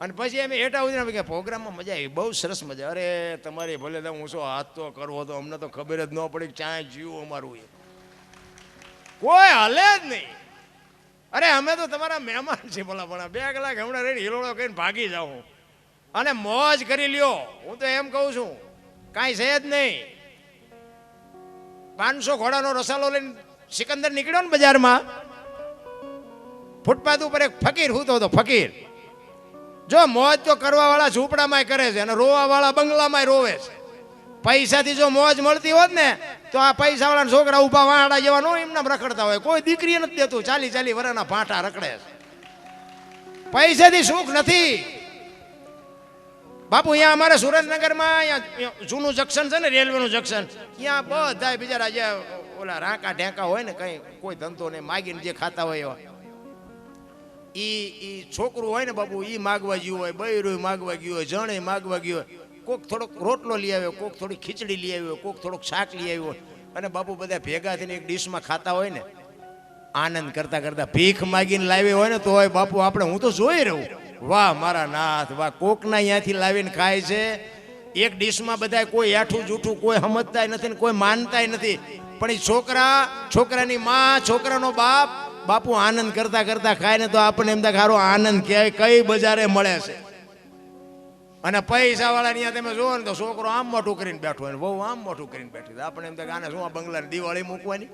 અને પછી અમે હેઠા ઉતરીને કે પ્રોગ્રામમાં મજા આવી, બહુ સરસ મજા. અરે તમારી ભલે તો હું શું હાથ તો કરવો તો અમને તો ખબર જ ન પડી કે ચાંય જીવું અમારું એ કોઈ હાલે જ નહીં. અરે અમે તો તમારા મહેમાન છીએ, ભલા ભણા 2 કલાક હમણાં રહીને હિલોળો કહીને ભાગી જાઉં અને મોજ કરી લ્યો. હું તો એમ કહું છું કાંઈ છે જ નહીં. 500 ઘોડાનો રસાલો લઈને સિકંદર નીકળ્યો ને બજારમાં, ફૂટપાથ ઉપર એક ફકીર હૂતો હતો. ફકીર જો મોજ તો કરવા વાળા ઝૂંપડામાં કરે છે અને રોવા વાળા બંગલામાં રોવે છે. પૈસાથી જો મોજ મળતી હોત ને તો આ પૈસા વાળા છોકરા ઉભા વાડા જેવા નો એમના રખડતા હોય. કોઈ દીકરી નથી દેતું, 40 વર્ષના ભાંટા રખડે છે. પૈસાથી સુખ નથી બાપુ. અહીંયા અમારે સુરેન્દ્રનગરમાં અહીંયા જૂનું જંકશન છે ને, રેલવેનું જંકશન, ત્યાં બધા બિચારા જે ઓલા રાંકા ઢેંકા હોય ને, કઈ કોઈ ધંધો નહીં, માગીને જે ખાતા હોય એવા, ઈ છોકરું હોય ને બાપુ, ઈ માગવા ગયું હોય, બૈરું માગવા ગયું હોય, જણે માગવા ગયું હોય. કોક થોડોક રોટલો લઈ આવ્યો, કોક થોડી ખીચડી લઈ આવ્યો, કોક થોડોક શાક લઈ આવ્યો, અને બાપુ બધા ભેગા થઈને એક ડીશમાં ખાતા હોય ને, આનંદ કરતા કરતા ભીખ માગીને લાવી હોય ને તો હોય બાપુ આપણે, હું તો જોઈ રહું, વાહ મારા નાથ વાહ. કોકના અહીંયાથી લાવીને ખાય છે એક ડીશમાં બધા, કોઈ આઠું જૂઠું કોઈ સમજતા નથી ને કોઈ માનતા નથી. પણ એ છોકરા, છોકરાની માં, છોકરાનો બાપ, બાપુ આનંદ કરતા કરતા ખાય ને તો આપણે એમ થાય સારો આનંદ ક્યાંય કઈ બજારે મળે છે. અને પૈસા વાળા ત્યાં તમે જુઓ ને તો છોકરો આમ મોટું કરીને બેઠો હોય, બહુ આમ મોટું કરીને બેઠી. આપણે એમ થાય આને શું આ બંગલાની દિવાળી મૂકવાની.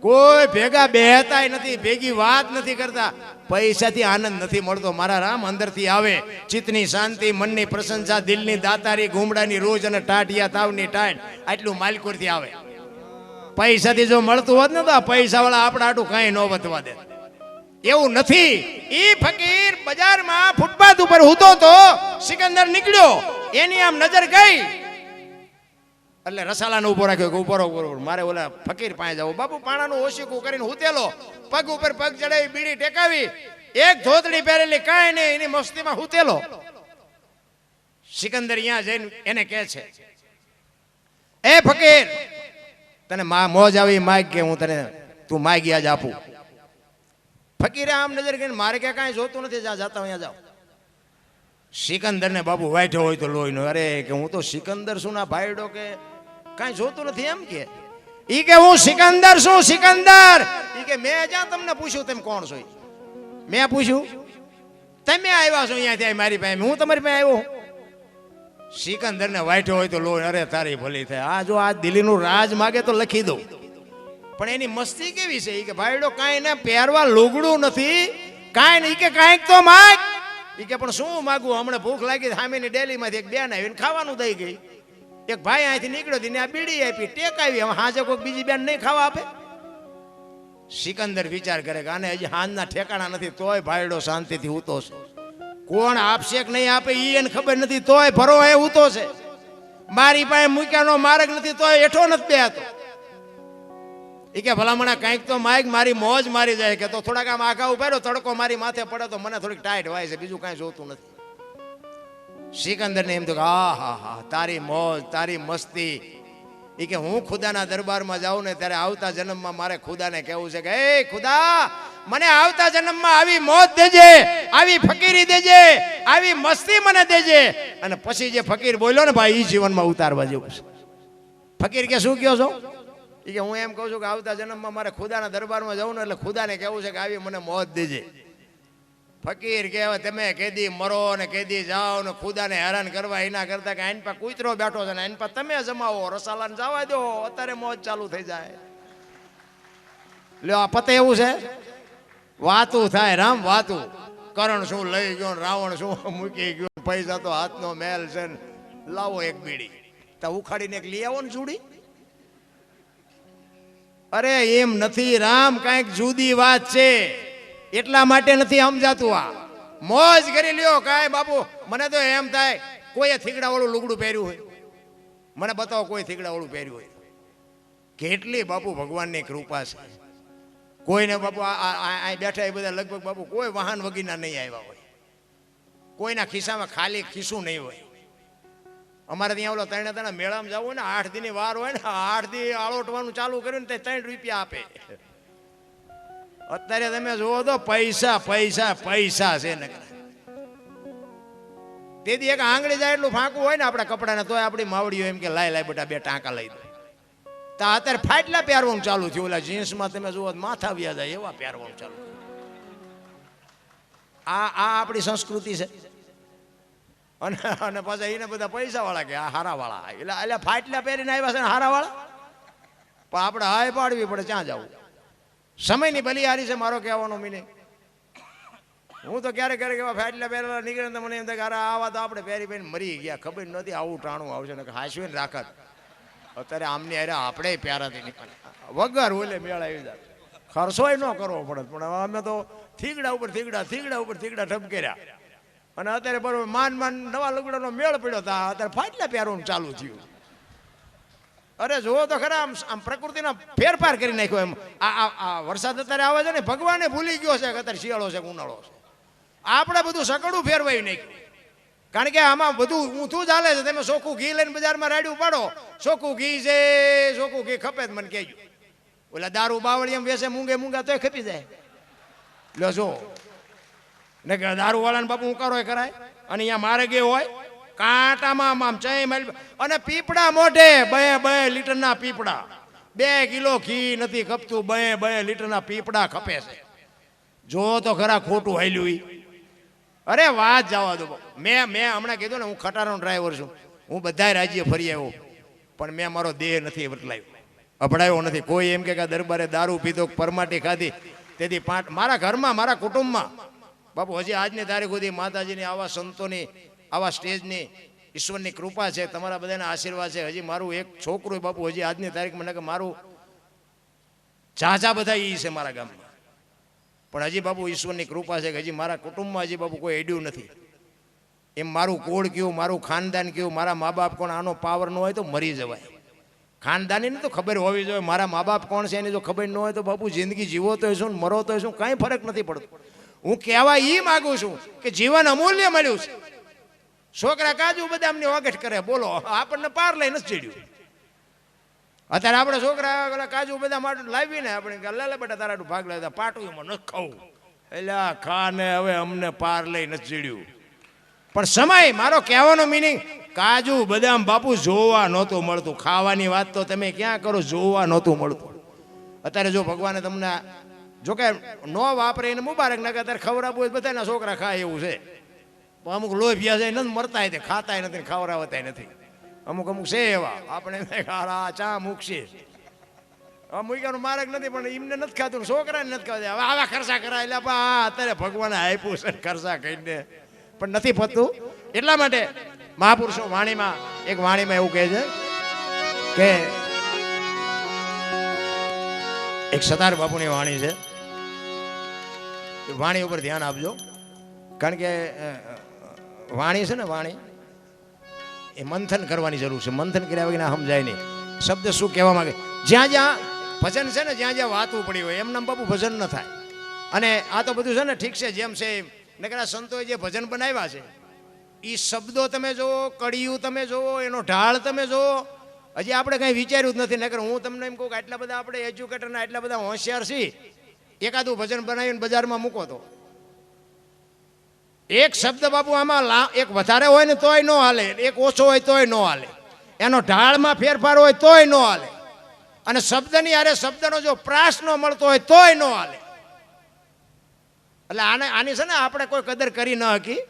કોઈ ભેગા બેહતાય નથી, ભેગી વાત નથી કરતા. પૈસાથી આનંદ નથી મળતો મારા રામ, અંદરથી આવે ચિત્તની શાંતિ, મનની પ્રશંસા, દિલની દાતારી, ગુમડાની રોજ અને ટાટિયા તાવની ટાઈટ, આટલું માલકોરથી આવે. પૈસાથી જો મળતું હોત ને તો આ પૈસા વાળા આપણા આટું કાંઈ ન વધવા દે. એવું નથી. ઈ ફકીર બજારમાં ફૂટપાથ ઉપર હૂતો તો સિકંદર નીકળ્યો, એની આમ નજર ગઈ એટલે રસાલાને ઉભો રાખ્યો કે ઉભો રહો, મારે ઓલા ફકીર પાસે જવું. બાપુ પાણાનું ઓશીકું કરીને હૂતેલો, પગ ઉપર પગ ચડાવી, બીડી ટેકાવી, એક ધોતડી પહેરેલી, કાંઈ નહીં, એની મસ્તીમાં હૂતેલો. સિકંદર અહીંયા જઈને એને કહે છે, એ ફકીર તને મોજ આવી માગ કે હું તને તું માગી આજ આપું. ફકીરે આમ નજર કરીને મારે ક્યાં કાંઈ જોતું નથી, જા જાતા અહીંયા જાઓ. સિકંદર ને બાપુ વાઈઠો હોય તો લોહી નો, અરે કે હું તો સિકંદર શું ના ભાઈડો કે કાંઈ જોતું નથી એમ કે. ઈ કે હું સિકંદર શું, સિકંદર. ઈ કે મેં જ્યાં તમને પૂછ્યું તમે કોણ છો? મેં પૂછ્યું તમે આવ્યા છો અહીંયાથી મારી પાસે, હું તમારી પાસે આવ્યો. સિકંદર ને વાઈઠો હોય તો લોહી, અરે તારી ભલી થાય. આ જો આ દિલ્હીનું રાજ માગે તો લખી દઉં. પણ એની મસ્તી કેવી છે, ઈ કે ભાઈડો કાંઈ ને પહેરવા લુગડું નથી, કાંઈ નહીં, કે કાંઈક તો માગ. ઈ કે પણ શું માગું, હમણાં ભૂખ લાગી, સામેની ડેલીમાંથી એક બેન આવીને ખાવાનું દઈ ગઈ. એક ભાઈ અહીંથી નીકળ્યો તેને આ બીડી આપી, ટેક આવી, હવે હાજે કોઈ બીજી બેન નહીં ખાવા આપે. સિકંદર વિચાર કરે કે આને હજી હાંજના ઠેકાણા નથી, તોય ભાઈડો શાંતિથી ઉતો છે. કોણ આપશે કે નહીં આપે ઈ એને ખબર નથી, તોય ભરો એ ઉતો છે. મારી પાસે મૂક્યાનો માર્ગ નથી, તોય હેઠો નથી બેહતો. ઈ કે ભલામણા કંઈક તો માઈક, મારી મોજ મારી જાય. કે તો થોડાક આમ આઘા ઉભા રહ્યો, તડકો મારી માથે પડે તો મને થોડીક ટાઈટ વાય છે, બીજું કાંઈ જોતું નથી. સિકંદરને એમ તો કે હા હા હા તારી મોજ તારી મસ્તી. એ કે હું ખુદાના દરબારમાં જાઉં ને ત્યારે આવતા જન્મમાં મારે ખુદાને કહેવું છે કે એ ખુદા મને આવતા જન્મમાં આવી મોજ દેજે, આવી ફકીરી દેજે, આવી મસ્તી મને દેજે. અને પછી જે ફકીર બોલ્યો ને ભાઈ એ જીવનમાં ઉતારવા જેવું છે. ફકીર કે શું કહો છો? એ કે હું એમ કહું છું કે આવતા જન્મમાં મારે ખુદાના દરબારમાં જાઉં ને એટલે ખુદાને કહેવું છે કે આવી મને મોજ દેજે. ફકીર કહેવાય તમે કેદી મરો ને કેદી જાઓ ને ખુદાને હેરાન કરવા એના કરતા કે આઈન પર કૂતરો બેઠો છે ને આઈન પર તમે જમાવો રસાલાને જવા દો અત્યારે મોજ ચાલુ થઈ જાય. લ્યો આ પતે એવું છે વાતું થાય રામ વાતું. કરણ શું લઈ ગયો રાવણ શું મૂકી ગયો, પૈસા તો હાથનો મેલ છે ને લાવો એક બીડી તો ઉખાડીને એક લઈ આવો ને જુડી. અરે એમ નથી રામ, કાંઈક જુદી વાત છે એટલા માટે નથી સમજાતું. આ મોજ કરી લ્યો કાંઈ બાપુ. મને તો એમ થાય કોઈએ થીગડા વાળું લુગડું પહેર્યું હોય, મને બતાવો કોઈ થીગડા વાળું પહેર્યું હોય. કેટલી બાપુ ભગવાનની કૃપા છે. કોઈને બાપુ આ બેઠા એ બધા લગભગ બાપુ કોઈ વાહન વગીના નહીં આવ્યા હોય, કોઈના ખિસ્સામાં ખાલી ખિસ્સું નહીં હોય. અમારે ત્યાં ઓલો ત્રણે મેળામાં જવું ને 8 દીની વાર હોય ને 8 દી આળોટવાનું ચાલુ કર્યું ને તે 3 રૂપિયા આપે. અત્યારે તમે જુઓ તો પૈસા પૈસા પૈસા છે ને. તેથી એક આંગળી જાય એટલું ફાંકું હોય ને આપણા કપડાને તોય આપણી માવડીઓ એમ કે લાય લાય બેટા 2 ટાંકા લઈ દો. તો અત્યારે ફાટલા પહેરવાનું ચાલુ થયું. ઓલા જીન્સમાં તમે જુઓ માથા વ્યા જાય એવા પહેરવાનું ચાલુ. આ આપણી સંસ્કૃતિ છે. અને પાછા એને બધા પૈસા વાળા કે આ હારા વાળા એટલે ફાટલા પહેરીને આવ્યા છે ને હારા વાળા. પણ આપણે હાય પાડવી પડે ક્યાં જવું. સમયની બલિહારી છે મારો કહેવાનો મિનિંગ. હું તો ક્યારેક ક્યારેક એવા ફાટલા પહેરેલા નીકળે તો મને એમ થાય કે આવા તો આપણે પહેરી પહેરીને મરી ગયા, ખબર નથી આવું ટાણું આવશે ને હાંસવીને રાખત. અત્યારે આમની અરે આપણે પ્યારાથી નીકળે વગર ઓલે મેળ આવી જાય. ખર્ચોય ન કરવો પડે પણ અમે તો થીગડા ઉપર થીગડા થીગડા ઉપર થીગડા ઠપકેર્યા. અને અત્યારે બરોબર માન નવા લુગડાનો મેળ પડ્યો હતા, અત્યારે ફાટલા પહેરવાનું ચાલુ થયું. અરે જુઓ તો ખરા આમ પ્રકૃતિનો ફેરફાર કરી નાખ્યો. એમ આ વરસાદ અત્યારે આવે છે ને ભગવાને ભૂલી ગયો છે કે અત્યારે શિયાળો છે ઉનાળો છે. આપણે બધું સકડું ફેરવાયું નાખ્યું. કારણ કે આમાં બધું ઊંધું ચાલે છે. તમે ચોખ્ખું ઘી લઈને બજારમાં રાડ્યું પાડો, ચોખ્ખું ઘી છે ચોખ્ખું ઘી ખપે જ મને કહેજો. ઓલા દારૂ બાવળી એમ વેસે મૂંગા તોય ખપી જાય. લો જો ને કે દારૂ વાળાને બાપુ ઉકારો કરાય. અને અહીંયા મારે ગયો હોય કાંટામાં આમ ચઈ માઇલ અને પીપડા મોઢે 2 લીટરના પીપડા. 2 કિલો ઘી નથી ખપતું, 2 લીટરના પીપડા ખપે છે. જો તો ખરા ખોટું હાલ્યું ઈ. અરે વાત જવા દો. મેં હમણાં કીધું ને હું ખટારાનો ડ્રાઈવર છું. હું બધા રાજ્ય ફરી આવ્યો પણ મેં મારો દેહ નથી બદલાયો, અભડાયો નથી. કોઈ એમ કે દરબારે દારૂ પીધો પરમાટી ખાધી તેથી મારા ઘરમાં મારા કુટુંબમાં બાપુ હજી આજની તારીખ સુધી માતાજીની આવા સંતોની આવા સ્ટેજની ઈશ્વરની કૃપા છે, તમારા બધાના આશીર્વાદ છે. હજી મારું એક છોકરું બાપુ હજી આજની તારીખમાં કે મારું ઝાઝા બધા એ છે મારા ગામમાં. પણ હજી બાપુ ઈશ્વરની કૃપા છે કે હજી મારા કુટુંબમાં હજી બાપુ કોઈ એડ્યું નથી. એમ મારું કોળ કયું, મારું ખાનદાન કયું, મારા મા બાપ કોણ, આનો પાવર ન હોય તો મરી જવાય. ખાનદાનીને તો ખબર હોવી જોઈએ મારા મા બાપ કોણ છે એની જો ખબર ન હોય તો બાપુ જિંદગી જીવો તો શું મરો તો શું કાંઈ ફરક નથી પડતો. હું કહેવા એ માગું છું કે જીવન અમૂલ્ય મળ્યું છે. છોકરા કાજુ બદામની વગટ કરે બોલો આપણને પાર લઈ નથી ચડ્યું. અત્યારે આપણે છોકરા કાજુ બદામ લાવીને આપણે લે બેટા તારા ભાગ લેતા પાટુમાં નથી ખાવું એટલે ખાને હવે અમને પાર લઈ નથી ચડ્યું. પણ સમય મારો કહેવાનો મિનિંગ કાજુ બદામ બાપુ જોવા નહોતું મળતું. ખાવાની વાત તો તમે ક્યાં કરો, જોવા નહોતું મળતું. અત્યારે જો ભગવાને તમને જોકે ન વાપરે એને મુબારક ના કે અત્યારે ખવડાવવું હોય બધાના છોકરા ખાય એવું છે. અમુક લોભિયા છે નથી મરતા તે ખાતાય નથી ખવડાવતાય નથી. અમુક છે એવા આપણે ચા મૂકશે મૂક્યાનું માર્ગ નથી પણ એમને નથી ખાતું, છોકરાને નથી ખાતું. હવે આવા ખર્ચા કરાય એટલે અત્યારે ભગવાને આપ્યું છે ખર્ચા કહીને પણ નથી પતતું. એટલા માટે મહાપુરુષો વાણીમાં એવું કહે છે કે એક સતાર બાપુની વાણી છે. વાણી ઉપર ધ્યાન આપજો કારણ કે વાણી છે ને વાણી એ મંથન કરવાની જરૂર છે. મંથન કર્યા વગર સમજાય નહીં. શબ્દ શું કહેવા માંગે. જ્યાં જ્યાં ભજન છે ને જ્યાં જ્યાં વાતું પડી હોય એમના બાપુ ભજન ન થાય. અને આ તો બધું છે ને ઠીક છે જેમ છે નકરા સંતોએ જે ભજન બનાવ્યા છે એ શબ્દો તમે જુઓ, કડિયું તમે જુઓ, એનો ઢાળ તમે જુઓ. હજી આપણે કંઈ વિચાર્યું જ નથી. નકર હું તમને એમ કહું કે આટલા બધા આપણે એજ્યુકેટરના આટલા બધા હોશિયાર છીએ, એકાદું ભજન બનાવીને બજારમાં મૂકો તો એક શબ્દ બાપુ આમાં એક વધારે હોય ને તોય ન હાલે, એક ઓછો હોય તોય ન હાલે, એનો ઢાળમાં ફેરફાર હોય તોય ન હાલે, અને શબ્દની હારે શબ્દનો જો પ્રાસ ન મળતો હોય તોય ન હાલે. એટલે આની છે ને આપણે કોઈ કદર કરી ન હકી.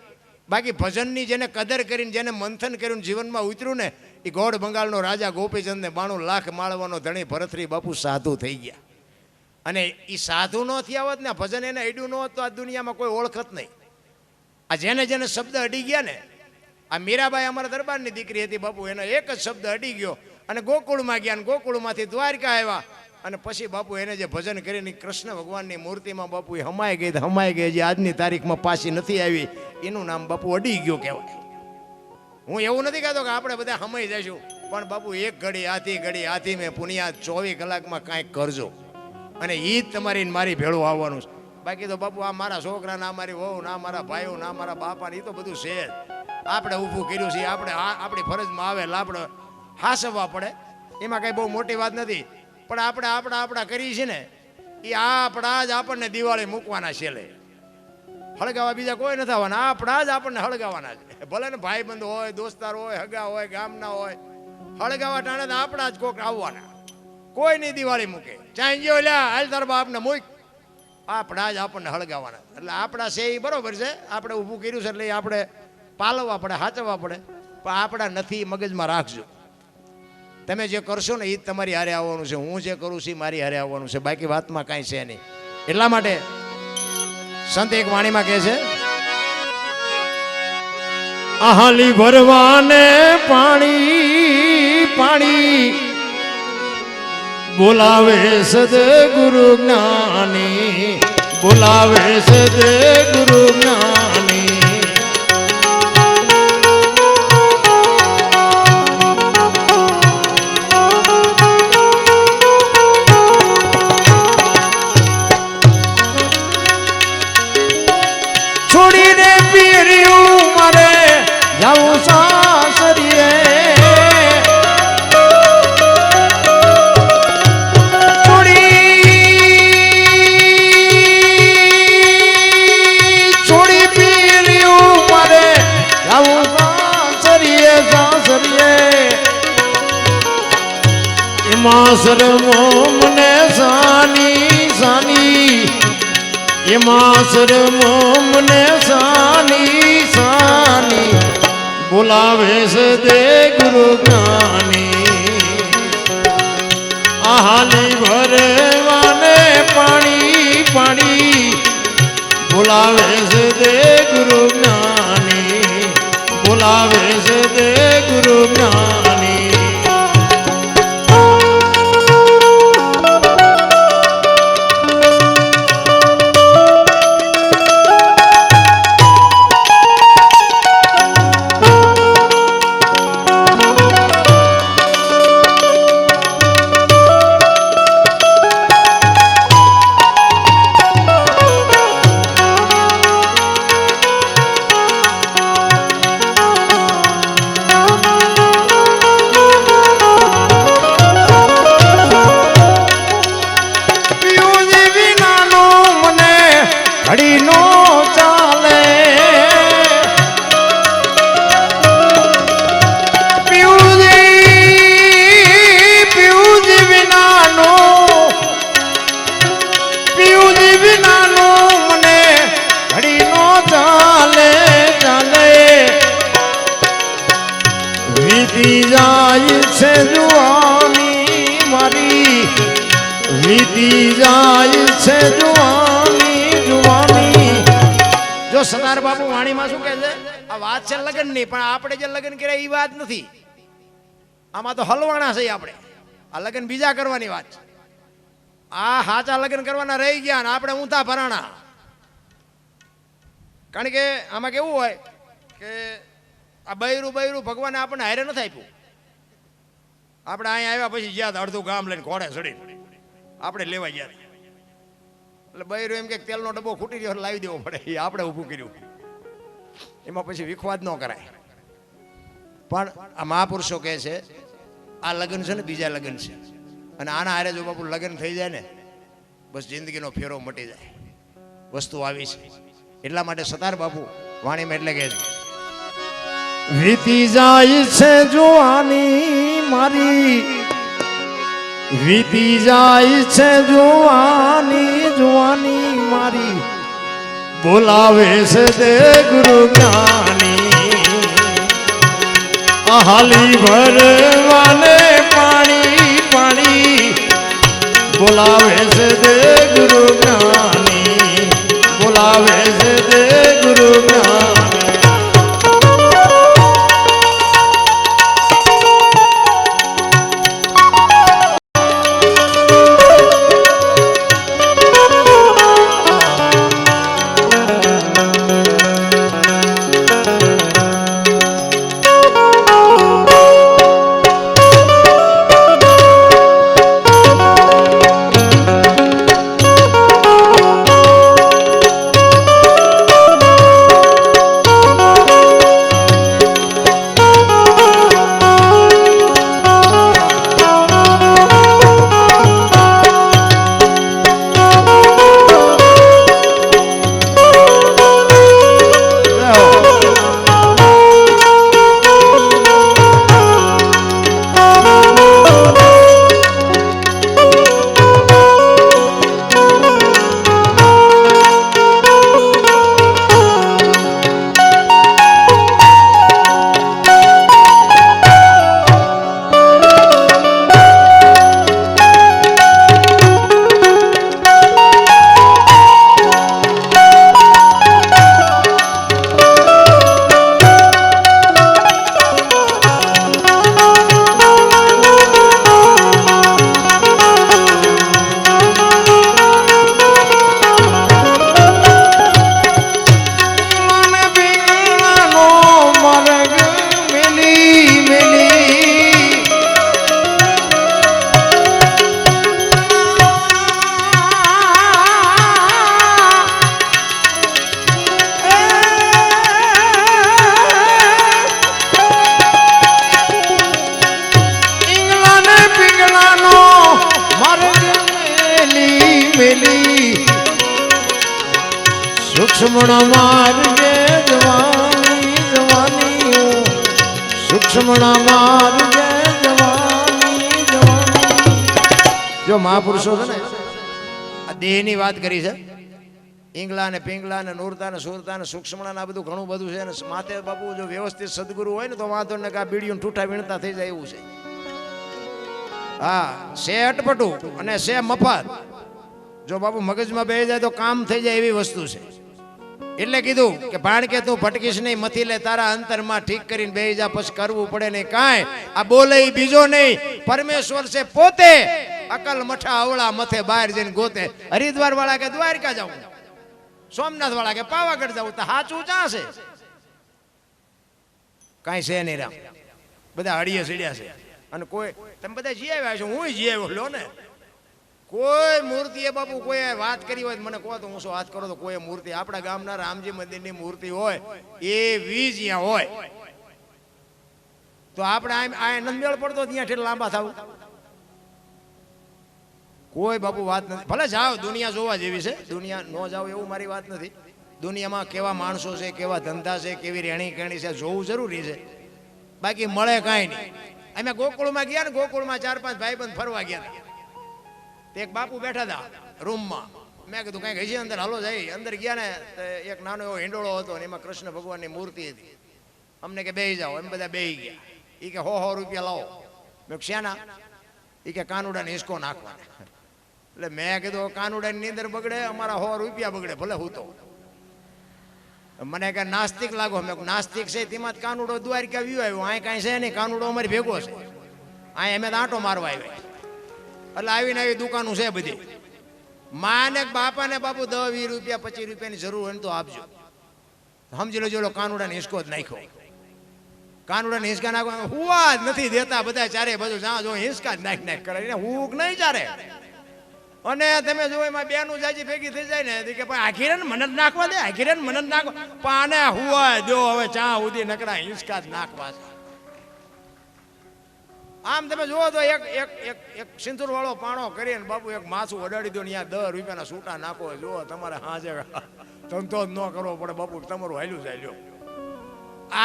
બાકી ભજનની જેને કદર કરીને, જેને મંથન કર્યું, જીવનમાં ઉતર્યું ને, એ ગોળ બંગાળનો રાજા ગોપીચંદને 92 લાખ માળવાનો ધણી ભરતરી બાપુ સાધુ થઈ ગયા. અને એ સાધુ ન થયા હોત ને, ભજન એને અડ્યું ન હોત તો આ દુનિયામાં કોઈ ઓળખત નહીં. આ જેને જેને શબ્દ અડી ગયા ને, આ મીરાબાઈ અમારા દરબારની દીકરી હતી બાપુ, એનો એક જ શબ્દ અડી ગયો અને ગોકુળમાં ગયા, અને ગોકુળમાંથી દ્વારકા આવ્યા. અને પછી બાપુ એને જે ભજન કરીને કૃષ્ણ ભગવાનની મૂર્તિમાં બાપુ એ હમાઈ ગઈ, જે આજની તારીખમાં પાછી નથી આવી, એનું નામ બાપુ અડી ગયો કહેવાય. હું એવું નથી કહેતો કે આપણે બધા હમાઈ જઈશું, પણ બાપુ એક ઘડી આથી મેં પુનિયા 24 કલાકમાં કાંઈક કરજો, અને એ જ તમારી મારી ભેળું આવવાનું છે. બાકી તો બાપુ આ મારા છોકરા, ના મારી વહુ, ના મારા ભાઈઓ, ના મારા બાપા, એ તો બધું છે જ. આપણે ઊભું કર્યું છે, આપણે આપણી ફરજમાં આવે એટલે આપણે હાસવવા પડે, એમાં કંઈ બહુ મોટી વાત નથી. પણ આપણે આપણા કરીએ છીએ ને, એ આપણા જ આપણને દિવાળી મૂકવાના છેલ્લે, હળગાવા બીજા કોઈ નથી આવવાના, આપણા જ આપણને હળગાવાના છે. ભલે ને ભાઈ બંધ હોય, દોસ્તાર હોય, હગા હોય, ગામના હોય, હળગાવા ટાણે તો આપણા જ કોક આવવાના. કોઈ નહીં દિવાળી મૂકે, ચાઈ ગયો લ્યા હાલ તાર બાપને મૂક, આપણા જ આપણને હળગાવાના. એટલે આપણા છે એ બરોબર છે, આપણે ઊભું કર્યું છે એટલે આપણે પાલવવા પડે, સાચવવા પડે, પણ આપણા નથી મગજમાં રાખજો. તમે જે કરશો ને એ જ તમારી હારે આવવાનું છે, હું જે કરું છું મારી હારે આવવાનું છે, બાકી વાતમાં કાંઈ છે નહીં. એટલા માટે સંત એક વાણીમાં કહે છે, આહાલી ભરવાને પાણી બોલાવે સદગુરુ જ્ઞાની, બોલાવે સદગુરુ જ્ઞાની. છોડીને પીર્યું મારે જાઉં સાસરીએ, છોડી પીર્યું મારે જાઉં સાસરીએ, એમાં શરમો મને સાની, એમાં શરમો મને સાની, બોલાવે છે દે ગુરુ જ્ઞાની. આહાલી ભરવાને પાણી બોલાવે છે દે ગુરુ જ્ઞાની, બોલાવે છે દે ગુરુ જ્ઞાની. વીતી જાય છે જુવાની મારી, વીતી જાય છે જુવાની. જો સરદાર બાપુ વાણીમાં શું કહે છે, આ વાત છે લગ્ન ની, પણ આપણે જે લગ્ન કર્યા એ વાત નથી. આમાં તો હલવાણા છે આપણે, આ લગ્ન બીજા કરવાની વાત છે. આ હાચા લગ્ન કરવાના રહી ગયા ને આપણે ઊંધા ભરાણા. કારણ કે આમાં કેવું હોય કે આ બૈરું ભગવાને આપણને હારે નથી આપ્યું. આપણે અહીંયા આવ્યા પછી જ્યાં અડધું ગામ લઈને ઘોડે ચડી આપણે લેવા ગયા, એટલે બૈરું એમ કે તેલનો ડબ્બો ખૂટી રહ્યો લાવી દેવો પડે, એ આપણે ઊભું કર્યું. એમાં પછી વિખવાદ ન કરાય. પણ આ મહાપુરુષો કહે છે આ લગ્ન છે ને બીજા લગ્ન છે, અને આના હારે જો બાપુ લગ્ન થઈ જાય ને બસ જિંદગીનો ફેરો મટી જાય. વસ્તુ આવી છે એટલા માટે સતાર બાપુ વાણીમાં એટલે કહે છે, વીતી જાય છે જુવાની મારી, વીતી જાય છે જુવાની મારી, બોલાવે છે દે ગુરુ જ્ઞાની, હાલી ભરવાને પાણી પાણી, બોલાવે છે દે ગુરુ જ્ઞાની, બોલાવે છે દે ગુરુ જ્ઞાની. સૂક્ષ્મણ માર્ગે જવાની જવાની, સૂક્ષ્મણ માર્ગે જવાની જવાની. જો મહાપુરુષો છે ને આ દેહની વાત કરી છે, ઈંગલા ને પિંગલા ને નૂરતા ને સુરતા ને સૂક્ષ્મણા ને આ બધું ઘણું બધું છે. અને માથે બાપુ જો વ્યવસ્થિત સદગુરુ હોય ને તો વાંધો ને આ બીડીયું ઠૂઠા વીણતા થઈ જાય એવું છે. હા, છે અટપટું અને છે મફત. જો બાપુ મગજમાં બેસી જાય તો કામ થઈ જાય એવી વસ્તુ છે. એટલે કીધું કે ભાણ કે તું ભટકીશ નહીં, મથી લે તારા અંતરમાં ઠીક કરીને બેસી જા, પછી કરવું પડે નહીં કાંઈ. આ બોલે બીજો નહીં, પરમેશ્વર છે પોતે. અકલ મઠા અવળા મથે બહાર જઈને ગોતે. હરિદ્વાર વાળા કે દ્વારકા જાઉં, સોમનાથ વાળા કે પાવાગઢ જાઉં, તો સાચું ચા છે? કાંઈ છે નહીં રામ, બધા હળીએ સીડ્યા છે. અને કોઈ તમે બધા જી આવ્યા છો, હું જી આવ્યો લો ને. કોઈ મૂર્તિ એ બાપુ કોઈ વાત કરી હોય મને કહો તો હું શું વાત કરો તો કોઈ મૂર્તિ આપણા ગામના રામજી મંદિરની મૂર્તિ હોય એવી જ અહીંયા હોય તો આપણે આ નંદ મેળ પડતો ત્યાં ઠેર લાંબા થાવું. કોઈ બાપુ વાત નથી. ભલે જાઓ, દુનિયા જોવા જેવી છે, દુનિયા ન જાઓ એવું મારી વાત નથી. દુનિયામાં કેવા માણસો છે, કેવા ધંધા છે, કેવી રહેણી કહેણી છે, જોવું જરૂરી છે. બાકી મળે કાંઈ નહીં. અમે ગોકુળમાં ગયા ને, ગોકુળમાં 4-5 ભાઈબંધ ફરવા ગયા હતા. એક બાપુ બેઠા હતા રૂમમાં. મેં કીધું કંઈક હજી અંદર હાલો જાય. અંદર ગયા ને એક નાનો એવો હિંડોળો હતો ને એમાં કૃષ્ણ ભગવાનની મૂર્તિ હતી. અમને કે બેસી જાઓ, એમ બધા બેસી ગયા. એ કે 100 રૂપિયા લાવો. મેં શ્યાના? એ કે કાનુડાને હિસકો નાખવાના. એટલે મેં કીધું કાનુડાની નીંદર બગડે, અમારા 100 રૂપિયા બગડે, ભલે હું તો. મને કે નાસ્તિક લાગો. મેં નાસ્તિક છે તેમાં જ કાનુડો દ્વારકા વ્યુ આવ્યો. અહીં કાંઈ છે નહીં, કાનુડો અમારી ભેગો છે. અહીં અમે આંટો મારવા આવ્યા. એટલે આવીને આવી દુકાનો છે બધી. માને બાપાને બાપુ 10-20 રૂપિયા 25 રૂપિયાની જરૂર હોય ને તો આપજો. સમજી લેજો કાનુડાને હિસકો જ નાખ્યો. કાનુડાને હિસકા નાખવા હુવા જ નથી દેતા બધા ચારે બાજુ. જ્યાં જો હિસકા જ નાખ કરે, હુક નહીં ચારે. અને તમે જો એમાં બેનું જાજી ભેગી થઈ જાય ને કે ભાઈ આખીરે મને જ નાખવા દે, આખીરે મને જ નાખવા, પણ આને હુવા દો હવે ચા સુધી નકરા હિંચકા જ નાખવા છે. આમ તમે જુઓ તો એક એક એક એક સિંદૂર વાળો પાણો કરીને બાપુ એક માથું અડાડી દો ને ત્યાં 10 રૂપિયાના છૂટા નાખો. જુઓ તમારે હાજે ધંધો જ ન કરવો પડે બાપુ, તમારું હાલ્યું જાય લ્યો.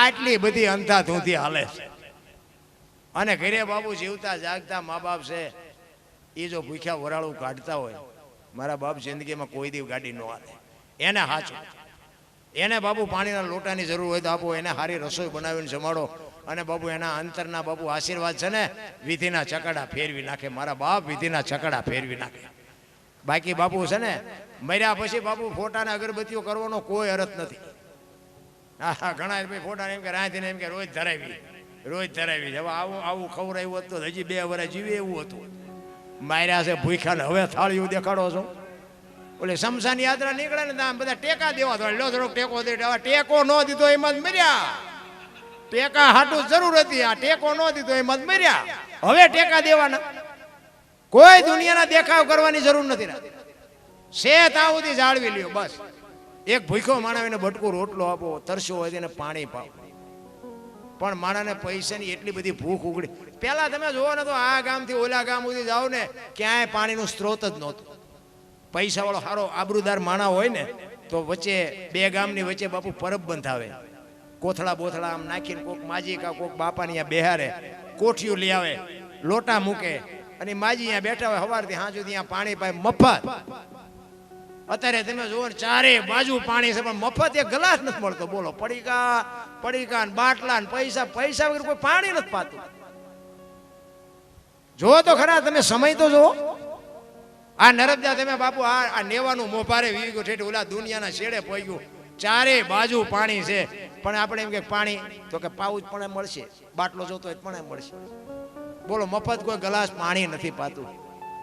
આટલી બધી અંધાધૂંધી હાલે છે. અને ઘરે બાપુ જીવતા જાગતા મા બાપ છે એ જો ભૂખ્યા વરાળું કાઢતા હોય, મારા બાપ જિંદગીમાં કોઈ દી ગાડી ન હાલે, એને હાચું. એને બાપુ પાણીના લોટાની જરૂર હોય તો આપો, એને સારી રસોઈ બનાવીને જમાડો. અને બાપુ એના અંતરના બાપુ આશીર્વાદ છે ને વિધિના ચકડા ફેરવી નાખે. મારા બાપ વિધિના ચકડા ફેરવી નાખે. બાકી બાપુ છે ને મર્યા પછી બાપુ ફોટાને અગરબત્તીઓ કરવાનો કોઈ અર્થ નથી. હા, ઘણા ભાઈ ફોટાને એમ કે રાંધીને એમ કે રોજ ધરાવી, રોજ ધરાવી. હવે આવું આવું ખવડાવ્યું હતું તો હજી 2 વર્ષ જીવે એવું હતું. માર્યા છે ભૂખ્યાને હવે થાળીઓ દેખાડો છો. ઓલે શમશાન યાત્રા નીકળે ને આમ બધા ટેકા દેવા તો લો થોડોક ટેકો દે. હવે ટેકો ન દીધો એમાં જ મર્યા. ટેકા હાટું જરૂર હતી, આ ટેકો ન દીધો એમાં જ મર્યા. હવે ટેકા દેવાના, કોઈ દુનિયાના દેખાવ કરવાની જરૂર નથી. છે ત્યાં સુધી જાળવી લ્યો બસ. એક ભૂખ્યો માણસ એને બટકું રોટલો આપો, તરસ્યો હોય તેને પાણી પાવ. પણ માણસને પૈસાની એટલી બધી ભૂખ ઉગડી. પેલા તમે જોવો ને તો આ ગામથી ઓલા ગામ સુધી જાઓ ને ક્યાંય પાણીનું સ્ત્રોત જ નહોતું. પૈસા વાળો સારો આબરૂદાર માણા હોય ને તો વચ્ચે 2 ગામની વચ્ચે બાપુ પરબ બંધાવે. કોથળા બોથળા આમ નાખીને કોક માજી કા કોક બાપાની અહીંયા બેહારે, કોઠિયું લઈ આવે, લોટા મૂકે અને માજી અહીંયા બેઠા હોય સવારથી સાંજ સુધી અહીંયા પાણી પાય મફત. અત્યારે તમે જુઓ ને ચારે બાજુ પાણી છે પણ મફત એક ગ્લાસ નથી મળતો. બોલો, પડીકા ને બાટલા ને પૈસા વગર કોઈ પાણી નથી પાતું. જો તો ખરા તમે સમય તો જુઓ. આ નર્મદા તમે બાપુ આ નેવાનું મોભારે વી ગયું, ઠેઠ ઓલા દુનિયાના છેડે પહોંચ્યું. ચારે બાજુ પાણી છે પણ આપણે એમ કે પાણી તો કે પાવું જ પણ મળશે, બાટલો જોતો જ પણ મળશે. બોલો, મફત કોઈ ગ્લાસ પાણી નથી પાતું.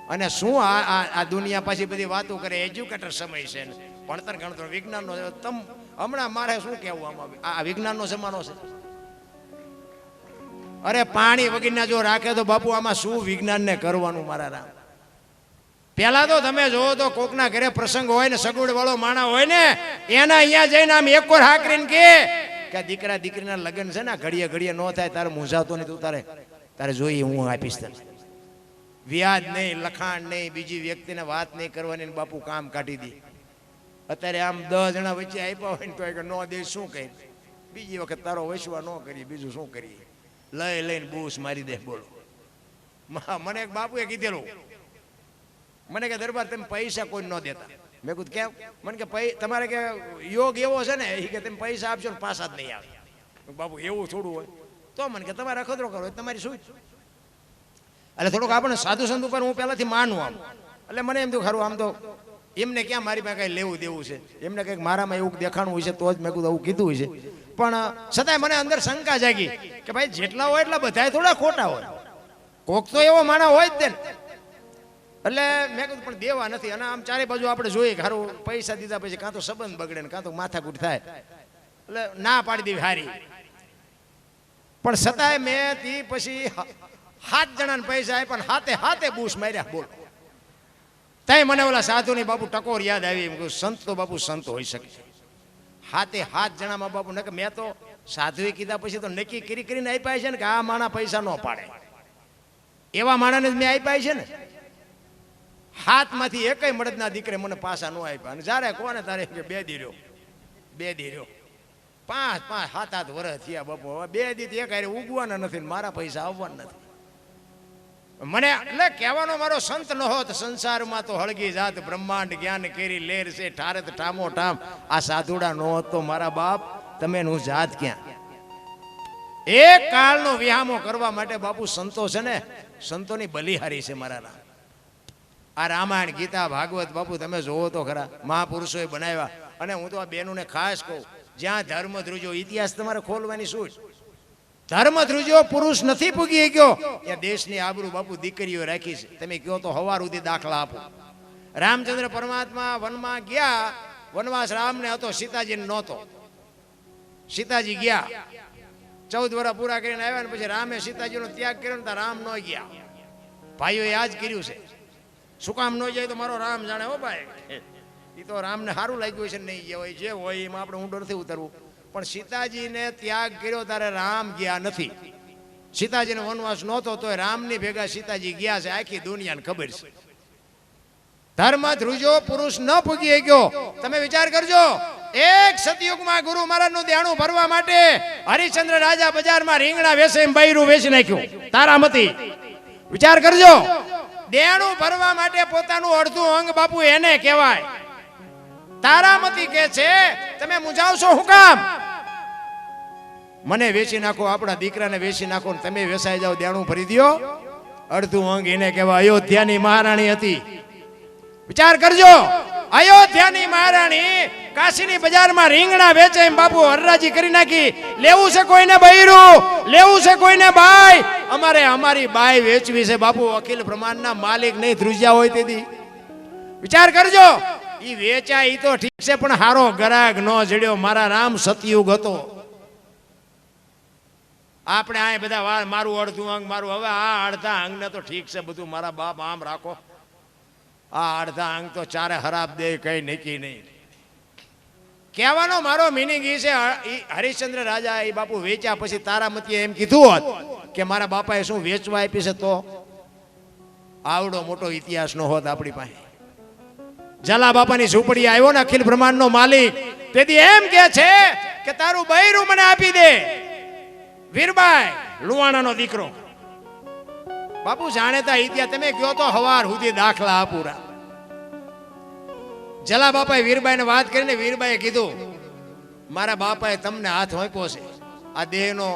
અને શું આ દુનિયા પાછી બધી વાતો કરે, એજ્યુકેટર સમય છે ને ભણતર ગણતર વિજ્ઞાનનો. હમણાં મારે શું કહેવું આમાં, આ વિજ્ઞાનનો જમાનો છે. અરે પાણી વગરના જો રાખે તો બાપુ આમાં શું વિજ્ઞાનને કરવાનું મારા રામ. પેલા તો તમે જોવો તો કોકના ઘરે પ્રસંગ હોય ને સગવડ વાળો માણા હોય ને એના અહીંયા જઈને આમ એક કોર હાકરીને કે દીકરા દીકરીના લગ્ન છે ને ઘડીએ ઘડીએ ન થાય, તારે મૂંઝાતો નહીં, તું તારે જોઈએ હું આપીશ તને. વ્યાજ નહીં, લખાણ નહીં, બીજી વ્યક્તિને વાત નહીં કરવાની, બાપુ કામ કાઢી દે. અત્યારે આમ 10 જણા વચ્ચે આપ્યા હોય ને તો કે નો દે શું કહે, બીજી વખત તારો વસવા ન કરીએ, બીજું શું કરીએ, લઈને બૂસ મારી દે. બોલો, મને એક બાપુએ કીધેલું, મને કે દરબાર તમે પૈસા કોઈ ન દેતા. મેં કીધું કેમ? મને કે તમારે કે યોગ એવો છે ને એ કે તમે પૈસા આપશો ને પાછા જ નહીં આવે. બાપુ એવું થોડું હોય. તો મને કે તમારે અખતરો કરો તમારી શું. એટલે થોડુંક આપણે સાધુ સંત ઉપર હું પહેલાથી માનું આમ. એટલે મને એમ થયું ખરું આમ તો એમને ક્યાં મારી પાસે કઈ લેવું દેવું છે, એમને કંઈક મારામાં એવું દેખાણું હોય છે તો જ મેં કીધું આવું કીધું હોય છે. પણ છતાંય મને અંદર શંકા જાગી કે ભાઈ જેટલા હોય એટલા બધા થોડા ખોટા હોય, કોક તો એવો માણસ હોય જ તે. એટલે મેં કીધું પણ દેવા નથી. અને આમ ચારે બાજુ આપણે જોઈએ કે સારું પૈસા દીધા પછી કાં તો સંબંધ બગડે ને કાં તો માથાકૂટ થાય, એટલે ના પાડી દેવી હારી. પણ છતાંય મેં તી પછી 7 જણાને પૈસા આપ્યા, હાથે હાથે બૂસ માર્યા. બોલ, તઈ મને ઓલા સાધુની બાપુ ટકોર યાદ આવી. સંત તો બાપુ સંત હોઈ શકે. હાથે 7 જણામાં બાપુ ને મેં તો સાધુએ કીધા પછી તો નક્કી કરીને આપ્યા છે ને કે આ માણા પૈસા ન પાડે, એવા માણાને જ મેં આપ્યા છે ને. હાથમાંથી એકય મળદના દીકરે મને પાછા ન આપ્યા. અને જ્યારે કોને તારે 2 દી રહ્યો 5 7 વર્ષ થયા બાપુ. હવે 2 દી એક હારે ઉગવાના નથી, મારા પૈસા આવવાના નથી. મને એટલે કહેવાનો મારો સંત ન હોત સંસારમાં તો હળગી જાત બ્રહ્માંડ જ્ઞાન કેરી લેર છે ઠારત ઠામો ઠામ. આ સાધુડા નો હોત તો મારા બાપ તમે નું જાત ક્યાં. એક કાળનો વિહામો કરવા માટે બાપુ સંતો છે ને, સંતોની બલિહારી છે મારા રામ. આ રામાયણ ગીતા ભાગવત બાપુ તમે જોવો તો ખરા, મહાપુરુષોએ બનાવ્યા. અને હું તો આ બેનોને ખાસ કહું, જ્યાં ધર્મ ધ્રુજો ઇતિહાસ તમારે ખોલવાની શું. ધર્મ ધ્રુજો પુરુષ નથી પૂગી ગયો એ દેશની આબરૂ બાપુ દીકરીઓ રાખી છે. તમે કહો તો હવાર સુધી દાખલા આપો. રામચંદ્ર પરમાત્મા વનમાં ગયા, વનવાસ રામને હતો, સીતાજીને નહોતો. સીતાજી ગયા 14 વર્ષ પૂરા કરીને આવ્યા ને પછી રામે સીતાજીનો ત્યાગ કર્યો ને રામ ન ગયા. ભાઈઓએ આ જ કર્યું છે. શું કામ ન જાય તો મારો રામ જાણે હો ભાઈ. એ તો રામને સારું લાગ્યું છે નહીં જે હોય જે હોય એમાં આપણે ઊંડો નથી ઉતરવું. પણ સીતાજીને ત્યાગ કર્યો ત્યારે રામ ગયા નથી. સીતાજીને વનવાસ નહોતો તોય રામની ભેગા સીતાજી ગયા છે, આખી દુનિયાને ખબર છે. ધર્મ ધ્રુજો પુરુષ ન પૂગી ગયો. તમે વિચાર કરજો, એક સતયુગમાં ગુરુ મહારાજનું દેણું ભરવા માટે હરિશ્ચંદ્ર રાજા બજારમાં રીંગણા વેચે એમ બૈરું વેચી નાખ્યું. તારામતી વિચાર કરજો, દેણું ભરવા માટે પોતાનું અડધું અંગ બાપુ એને કહેવાય. તારામતી કે છે તમે મૂંઝાવશો હું કામ? મને વેચી નાખો, આપણા દીકરાને વેચી નાખો, તમે વેચાઈ જાઓ, દેણું ભરી દો. અડધું અંગ એને કહેવાય. અયોધ્યાની મહારાણી હતી. વિચાર કરજો, અયોધ્યાની મહારાણી કાશીની બજારમાં રીંગણા વેચે એમ બાપુ હરરાજી કરી નાખી. લેવું છે કોઈને બૈરું, લેવું છે કોઈને બાઈ, અમારે અમારી બાઈ વેચવી છે બાપુ. અખિલ બ્રહ્માંડના માલિક નહીં ધ્રુજ્યા હોય તેથી. વિચાર કરજો, ઈ વેચાય ઈ તો ઠીક છે, પણ હારો ગરાગ નો જડ્યો. મારા રામ સતયુગ હતો. આપણે આ બધા મારું અડધું અંગ મારું, હવે આ અડધા અંગને તો ઠીક છે બધું મારા બાપ આમ રાખો, આ અડધા અંગ તો ચારે ખરાબ દે, કઈ નક્કી નહીં. કહેવાનો મારો મિનિંગ એ છે, હરિશ્ચંદ્ર રાજા એ બાપુ વેચ્યા પછી તારામતીએ એમ કીધું હોત કે મારા બાપાએ શું વેચવા આપી છે, તો આવડો મોટો ઇતિહાસ નો હોત આપણી પાસે. જલા બાપાની ઝૂંપડી આવ્યો ને અખિલ બ્રહ્માંડનો માલિક, તેથી એમ કે છે કે તારું બૈરું મને આપી દે. વીરબાઈ લુવાણાનો દીકરો બાપુ જાણેતા ઇતિહાસ, તમે કયો તો હવાર સુધી દાખલા આપુરા. જલા બાપાએ વીરબાઈને વાત કરીને વીરબાઈએ કીધું મારા બાપાએ તમને હાથ આપ્યો છે, આ દેહનો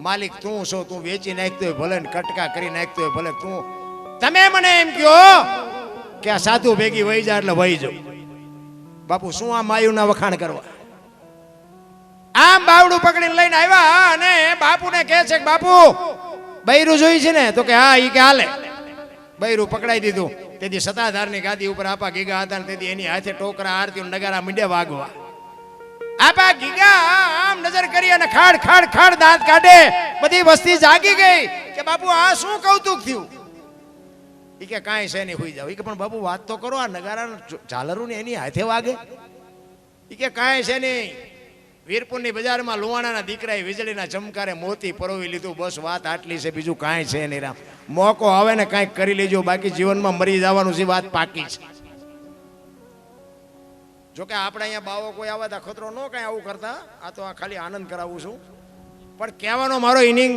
માલિક તું છો, તું વેચી નાખતો હોય ભલે, કટકા કરી નાખતો હોય ભલે, તું તમે મને એમ કયો કે આ સાધુ ભેગી વહી જા એટલે વહી જાઉં. બાપુ શું આ માયુના વખાણ કરવા? આમ બાવડું પકડીને લઈને આવ્યા અને બાપુને કહે છે કે બાપુ બૈરું જોઈ છે ને? તો કે હા. ઈ કે હાલે. બૈરું પકડાઈ દીધું. તેથી સતાધારની ગાદી ઉપર આપા ગીગા હતા, તેથી એની હાથે ટોકરા આરતી નગારા મીંડે વાગવા. આપા ગીગા આમ નજર કરી અને ખાડ ખાડ ખાડ દાંત કાઢે. બધી વસ્તી જાગી ગઈ કે બાપુ આ શું કૌતુક થયું? ઈ કે કાંઈ છે નહીં, હોઈ જાવ. ઈ કે પણ બાપુ વાત તો કરો, આ નગારા ઝાલરું ને એની હાથે વાગે. ઈ કે કાંઈ છે નહીં, વીરપુરની બજારમાં લુવાણાના દીકરાએ વીજળીના ચમકારે મોતી પરોવી લીધું, બસ વાત આટલી છે, બીજું કાંઈ છે નહીં. રામ મોકો આવે ને કાંઈક કરી લેજો, બાકી જીવનમાં મરી જવાનું છે, વાત પાકી છે. જોકે આપણે અહીંયા બાવો કોઈ આવતા ખતરો ન કાંઈ આવું કરતા, આ તો આ ખાલી આનંદ કરાવું છું. પણ કહેવાનો મારો ઇનિંગ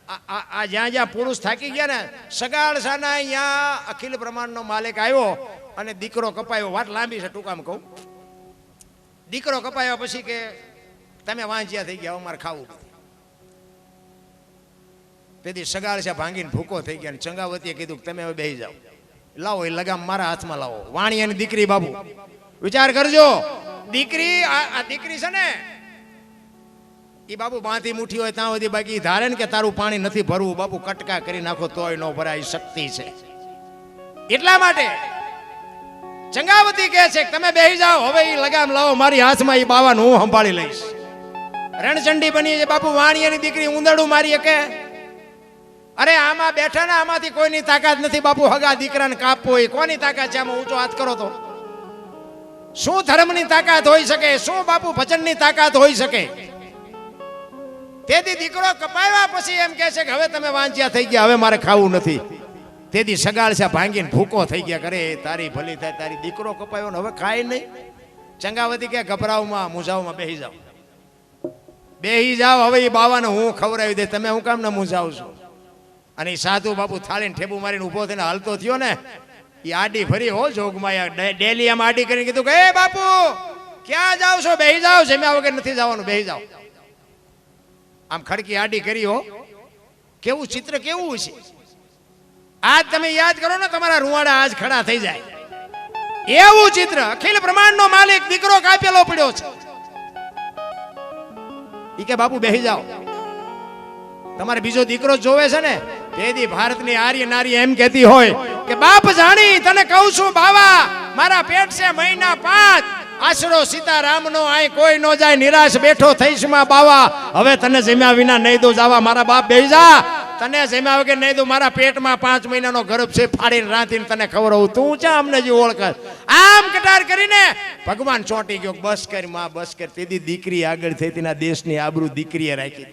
આ જ્યાં જ્યાં પુરુષ થાકી ગયા ને, સગાળસાના અહીંયા અખિલ બ્રહ્માંડનો માલિક આવ્યો અને દીકરો કપાયો. વાત લાંબી છે, ટૂંકામાં કહું. દીકરો કપાયો પછી કે તમે વાંચ્યા થઈ ગયા, અમારે ખાવું. તેથી સગાળસા ભાંગીને ભૂકો થઈ ગયા. ચંગાવતીએ કીધું તમે હવે બેસી જાઓ, લાવો એ લગામ મારા હાથમાં લાવો. વાણિયાની દીકરી બાબુ વિચાર કરજો, દીકરી આ દીકરી છે ને એ બાપુ બાંધી મુઠી હોય ત્યાં સુધી, બાકી ધારે ને કે તારું પાણી નથી ભરવું બાપુ, કટકા કરી નાખો તોય ન ભરાય, શક્તિ છે. એટલા માટે ચંગાવતી કહે છે તમે બેસી જાઓ, હવે એ લગામ લાવો મારી હાથમાં, એ બાવાનું હું સંભાળી લઈશ. રણચંડી બની છે બાપુ. વાણિયાની દીકરી ઉંદરડું મારી કે અરે આમાં બેઠા ને આમાંથી કોઈની તાકાત નથી બાપુ. હગા દીકરાને કાપવો હોય કોની તાકાત છે? આમાં ઊંચો હાથ કરો તો શું ધર્મની તાકાત હોઈ શકે? શું બાપુ ભજનની તાકાત હોઈ શકે? તેથી દીકરો કપાવ્યા પછી એમ કહે છે કે હવે તમે વાંચ્યા થઈ ગયા, હવે મારે ખાવું નથી. તેથી સગાળસા ભાંગીને ભૂકો થઈ ગયા. કરે તારી ભલી થાય, તારી દીકરો કપાયો ને હવે ખાય નહીં. ચંગાવતી કે ગભરાવમાં મૂંઝાવમાં બેસી જાઓ, બેસી જાઓ, હવે એ બાવાને હું ખવડાવી દે, તમે હું કામ ને મૂંઝાવ છો? અને એ સાધુ બાપુ થાળીને ઠેબુ મારીને ઊભો થઈને હાલતો થયો ને, એ આડી ફરી હો જોગમાં ડેલી આમ આડી કરીને કીધું કે એ બાપુ ક્યાં જાવ છો? બેસી જાઓ, જમ્યા વગર નથી જવાનું, બેસી જાઓ. આમ ખડકી આડી કરી હો. કેવું ચિત્ર કેવું છે! આજ તમે યાદ કરો ને, તમારા રૂવાડા આજ ખડા થઈ જાય એવું ચિત્ર. અખિલ બ્રહ્માંડનો માલિક દીકરો કાપેલો પડ્યો છે. ઈ કે બાપુ બેસી જાઓ, તમારે બીજો દીકરો જોવે છે ને? તેથી ભારતની આર્ય નારી એમ કહેતી હોય કે બાપ જાણી તને કહું છું બાવા, મારા પેટ છે મહિના 5, આશરો સીતારામનો આય કોઈ નો જાય, નિરાશ બેઠો થઈશ માં બાવા, હવે તને જમ્યા વિના નહીં દો જાવા. મારા બાપ બેસી જા, તને જમ્યા વગર નહીં તો મારા પેટમાં 5 મહિનાનો ગર્ભ છે, ફાડીને રાંધીને તને ખવડાવું. તું ચા અમને જે ઓળખ આમ કટાર કરીને ભગવાન ચોંટી ગયો. બસ કરી માં, બસ કર. તેથી દીકરી આગળ થઈ, તેના દેશની આબરૂ દીકરીએ રાખી.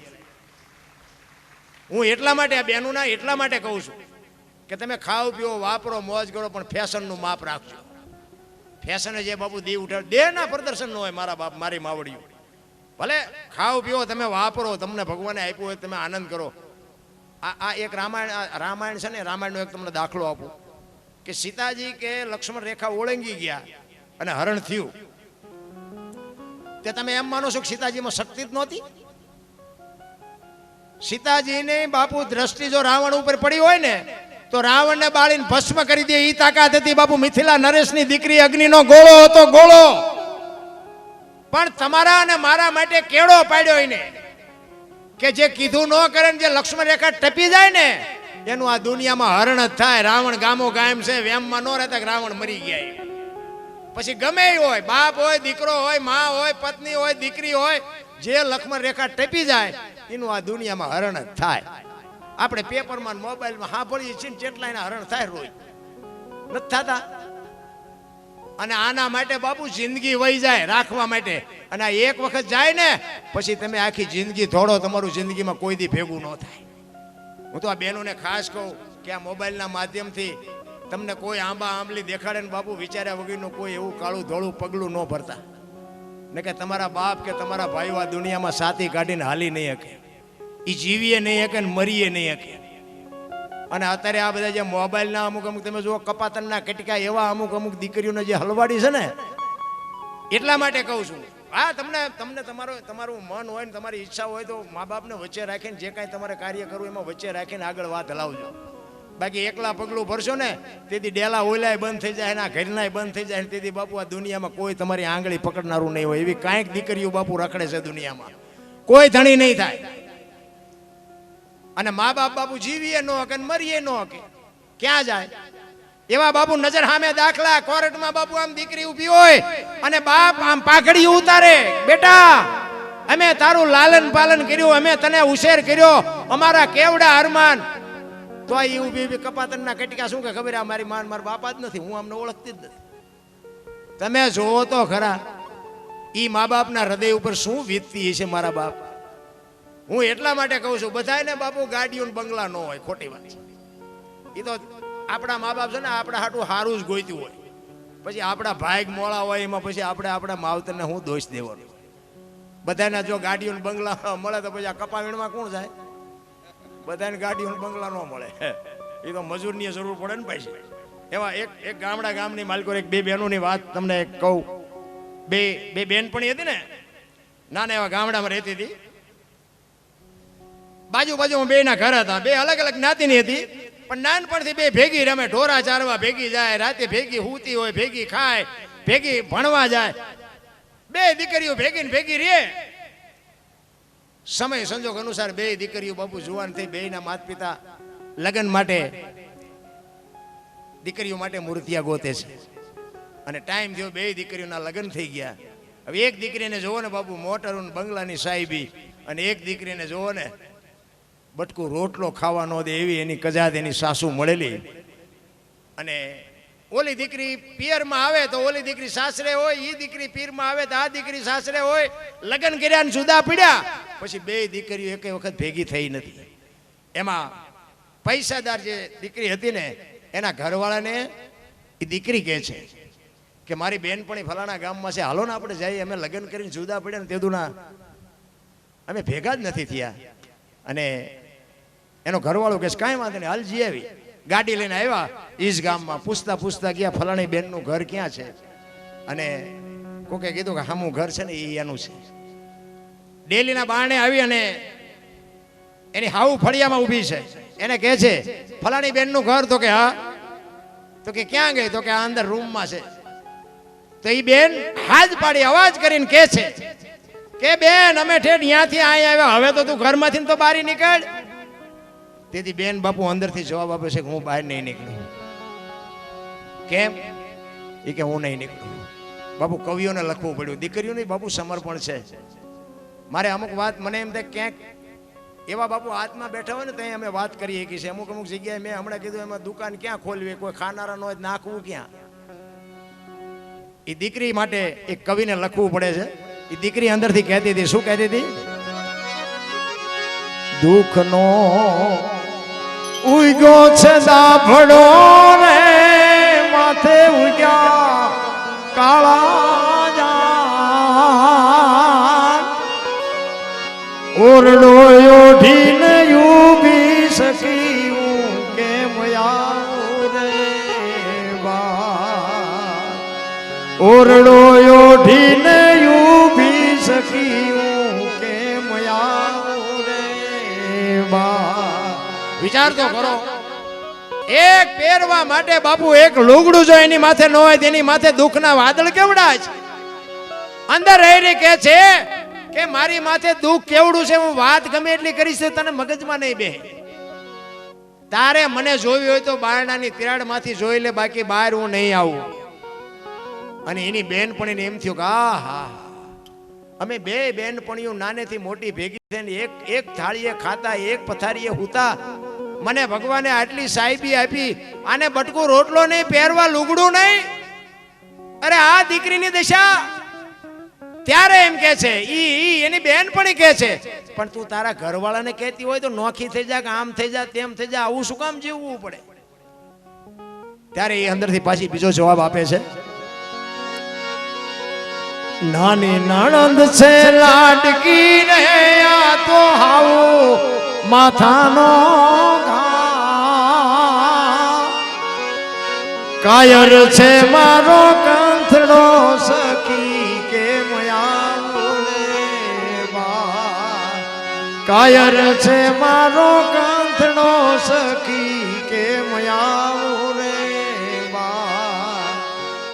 હું એટલા માટે આ બહેનોના એટલા માટે કહું છું કે તમે ખાઓ પીઓ, વાપરો, મોજ કરો, પણ ફેશનનું માપ રાખજો. ફેશન જે બાપુ દી ઉઠાડ દેહના પ્રદર્શન ન હોય. મારા બાપ, મારી માવડીઓ, ભલે ખાઓ પીઓ, તમે વાપરો, તમને ભગવાને આપ્યું હોય તમે આનંદ કરો. આ એક રામાયણ છે ને, રામાયણનો એક તમને દાખલો આપું કે સીતાજી કે લક્ષ્મણ રેખા ઓળંગી ગયા અને હરણ થયું. તે તમે એમ માનો છો કે સીતાજીમાં શક્તિ જ નહોતી? સીતાજીની બાપુ દ્રષ્ટિ જો રાવણ ઉપર પડી હોય ને તો રાવણને બાળીને ભસ્મ કરી દે ઈ તાકાત હતી બાપુ. મિથિલા નરેશની દીકરી અગ્નિનો ગોળો હતો, ગોળો. પણ તમારા અને મારા માટે કેળો પાડ્યો એને કે જે કીધું ન કરે ને જે લક્ષ્મણ રેખા ટપી જાય ને એનું આ દુનિયામાં હરણ જ થાય. રાવણ ગામો ગામ છે, વેમમાં ન રહેતા કે રાવણ મરી ગયા. પછી ગમે એ હોય, બાપ હોય, દીકરો હોય, માં હોય, પત્ની હોય, દીકરી હોય, જે લક્ષ્મણ રેખા ટપી જાય એનું આ દુનિયામાં હરણ જ થાય. આપણે પેપરમાં મોબાઈલમાં સાંભળીએ છીએ કેટલા એના હરણ થાય, રોજ નથી થતા. અને આના માટે બાપુ જિંદગી વહી જાય રાખવા માટે. અને આ એક વખત જાય ને પછી તમે આખી જિંદગી થોડો, તમારું જિંદગીમાં કોઈ દી ભેગું ન થાય. હું તો આ બહેનોને ખાસ કહું કે આ મોબાઈલના માધ્યમથી તમને કોઈ આંબા આંબલી દેખાડે ને બાપુ વિચાર્યા વગરનું કોઈ એવું કાળું ધોળું પગલું ન ભરતા. ને કે તમારા બાપ કે તમારા ભાઈઓ આ દુનિયામાં સાથી કાઢીને હાલી નહીં શકે, એ જીવીએ નહીં શકે ને મરીએ નહીં શકે. અને અત્યારે આ બધા જે મોબાઈલના અમુક તમે જુઓ કપાતનના કટકા એવા અમુક દીકરીઓને જે હલવાડી છે ને, એટલા માટે કહું છું. હા, તમને તમારું મન હોય ને તમારી ઈચ્છા હોય તો મા બાપને વચ્ચે રાખીને જે કાંઈ તમારે કાર્ય કરવું એમાં વચ્ચે રાખીને આગળ વાત હલાવજો. બાકી એકલા પગલું ભરશો ને તેથી ડેલા ઓલાય બંધ થઈ જાય, એના ઘરનાય બંધ થઈ જાય. તેથી બાપુ આ દુનિયામાં કોઈ તમારી આંગળી પકડનારું નહીં હોય. એવી કાંઈક દીકરીઓ બાપુ રખડે છે દુનિયામાં, કોઈ ધણી નહીં થાય. અને મા બાપ બાપુ જીવીએ ન હકે મરીએ ન હકે, ક્યાં જાય? એવા બાપુ નજર સામે દાખલા. કોર્ટમાં બાપુ આમ દીકરી ઊભી હોય અને બાપ આમ પાઘડી ઉતારે, બેટા અમે તારું લાલન પાલન કર્યું, અમે તને ઉછેર કર્યો, અમારા કેવડા અરમાન. તો આ ઊભી કપાતનના કટકા શું કે ખબર, આ મારી માન મારા બાપા જ નથી, હું અમને ઓળખતી જ નથી. તમે જોવો તો ખરા ઈ મા બાપના હૃદય ઉપર શું વીતતી છે મારા બાપ. હું એટલા માટે કહું છું બધાને બાપુ ગાડીઓ બંગલા ન હોય, ખોટી વાત છે. એ તો આપણા મા બાપ છે ને આપણા હાટું સારું જ ગોઈતું હોય. પછી આપણા ભાઈ મોળા હોય એમાં પછી આપણે આપણા માવતરને હું દોષ દેવાનો? બધાને જો ગાડીઓ બંગલા મળે તો પછી આ કપાવીણમાં કોણ જાય? બધાને ગાડીઓ બંગલા ન મળે, એ તો મજૂરની જરૂર પડે ને પછી. એવા એક ગામની માલિકો એક બે બહેનોની વાત તમને કહું. બે બેનપણી હતી ને, નાના એવા ગામડામાં રહેતી હતી. બાજુમાં બે ના ઘર હતા, બે અલગ અલગ જ્ઞાતિની હતી. પણ નાનપણથી બે ભેગી રમે, ઢોરા ચારવા ભેગી જાય, રાતે ભેગી હુતી હોય, ભેગી ખાય, ભેગી ભણવા જાય. બે દીકરીઓ ભેગી રે. સમય સંજોગ અનુસાર બે દીકરીઓ બાપુ જુવાન થઈ, બેના માતા પિતા લગ્ન માટે દીકરીઓ માટે મૂર્તિયા ગોતે છે. અને ટાઈમ થયો, બે દીકરીઓના લગ્ન થઈ ગયા. હવે એક દીકરીને જોવો ને બાપુ મોટર બંગલાની સાહેબી, અને એક દીકરીને જોવો ને બટકું રોટલો ખાવા ન દે એવી એની કજાદ એની સાસુ મળેલી. અને ઓલી દીકરી પિયરમાં આવે તો ઓલી દીકરી સાસરે હોય, એ દીકરી પીરમાં આવે તો આ દીકરી સાસરે હોય. લગ્ન કર્યા ને જુદા પડ્યા પછી બે દીકરીઓ એક વખત ભેગી થઈ નથી. એમાં પૈસાદાર જે દીકરી હતી ને એના ઘરવાળાને એ દીકરી કહે છે કે મારી બેનપણી ફલાણા ગામમાં છે, હાલો ને આપણે જઈએ. અમે લગ્ન કરીને જુદા પડ્યા ને તેદુના અમે ભેગા જ નથી થયા. અને એનો ઘરવાળો કે કાંઈ વાંધો નહીં, હાલ જઈ આવી. ગાડી લઈને આવ્યા ઈજ ગામમાં, પૂછતા ગયા ફલાણી બેનનું ઘર ક્યાં છે. અને કોકે કીધું કે હામું ઘર છે ને એ એનું છે. ડેલીના બારણે આવી અને એની હાઉ ફળિયામાં ઊભી છે. એને કહે છે ફલાણી બેનનું ઘર? તો કે હા. તો કે ક્યાં ગઈ? તો કે આ અંદર રૂમમાં છે. તો એ બેન હાથ પાડી અવાજ કરીને કહે છે કે બેન અમે ઠેઠ ત્યાંથી અહીં આવ્યા, હવે તો તું ઘરમાંથી તો બહાર નીકળ. તેથી બેન બાપુ અંદરથી જવાબ આપે છે કે હું બહાર નહીં નીકળું. કેમ? એ કે હું નહીં નીકળું. બાપુ કવિઓને લખવું પડ્યું, દીકરીઓને બાપુ સમર્પણ છે. મારે અમુક વાત મને એમ થાય ક્યાંક એવા બાપુ હાથમાં બેઠા હોય ને ત્યાં અમે વાત કરીએ કે છે અમુક અમુક જગ્યાએ મેં હમણાં કીધું એમાં દુકાન ક્યાં ખોલવી, કોઈ ખાનારા નો નાખવું ક્યાં. એ દીકરી માટે એક કવિને લખવું પડે છે. એ દીકરી અંદરથી કહેતી હતી, શું કહેતી હતી? દુઃખનો ઉગ્યો છે દાભડો રે માથે ઉગ્યા કાળા જાન, ઓરડો ઓઢીને ઊભી સકી હું કેમ આવું રે બા, ઓરડો ઓઢીને ઊભી સકી હું કેમ આવું રે બા. વિચાર તો કરો, એક પહેરવા માટે બાપુ એક લુગડું જો એની માથે ન હોય તેની માથે દુઃખના વાદળ કેવડા છે. અંદર રહીને કહે છે કે મારી માથે દુઃખ કેવડું છે, હું વાત ગમે એટલી કરીશ તને મગજમાં નહીં બે. તારે મને જોવી હોય તો બારણાની તિરાડમાંથી જોઈ લે, બાકી બહાર હું નહીં આવું. અને એની બેનપણીને એમ થયું કે આ હા અમે બે બેનપણીઓ નાનેથી મોટી ભેગી થઈને એક થાળીએ ખાતા, એક પથારીએ હુતા, મને ભગવાને આટલી સાહેબી આપી, આને બટકું રોટલો નહીં, પહેરવા લુગડું નહીં. અરે આ દીકરીની દશા. ત્યારે એમ કે છે ઈ એની બેનપણી કહે છે પણ તું તારા ઘરવાળાને કહેતી હોય તો નોખી થઈ જા, કે આમ થઈ જા, તેમ થઈ જા, આવું શું કામ જીવવું પડે? ત્યારે એ અંદરથી પાછી બીજો જવાબ આપે છે, નાની નણંદ છે લાડકી રે આ તો હાવું માથાનો ઘા, કાયર છે મારો કંથડો સખી કેમ આવું રે બા, કાયર છે મારો કંથડો સખી કેમ આવું રે બા.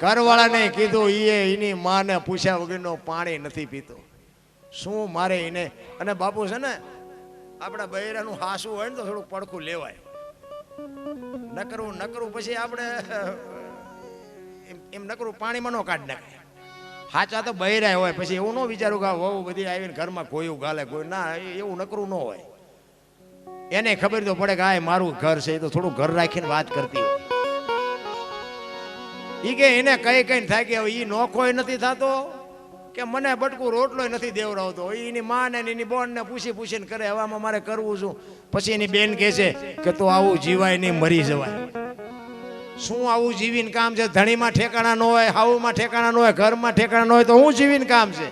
ઘરવાળાને કીધું, એની માને પૂછ્યા વગરનો પાણી નથી પીતો. શું મારે એને, અને બાપુ છે ને આપણા બૈરાનું હાસું હોય ને તો થોડુંક પડખું લેવાય, નકરું પછી આપણે એમ નકરું પાણીમાં નો કાઢ નાખે. હાચા તો બૈરા હોય, પછી એવું ન વિચારું કે વહુ બધી આવીને ઘરમાં કોયું ગાલે, કોઈ ના, એવું નકરું ન હોય. એને ખબર તો પડે કે આ મારું ઘર છે, એ તો થોડું ઘર રાખીને વાત કરતી હોય. ઈ કે એને કઈ થાય કે હવે ઈ નોખોય નથી થતો કે મને બટકું રોટલો નથી દેવરાવતો, એની માં ને એની બોન ને પૂછીને કરે, હવામાં મારે કરવું શું? પછી એની બેન કહે છે કે તો આવું જીવાય નહીં, મરી જવાય. શું આવું જીવીને કામ છે? ધણીમાં ઠેકાણા ન હોય, હાવુમાં ઠેકાણા ન હોય, ઘરમાં ઠેકાણા ન હોય તો હું જીવીને કામ છે?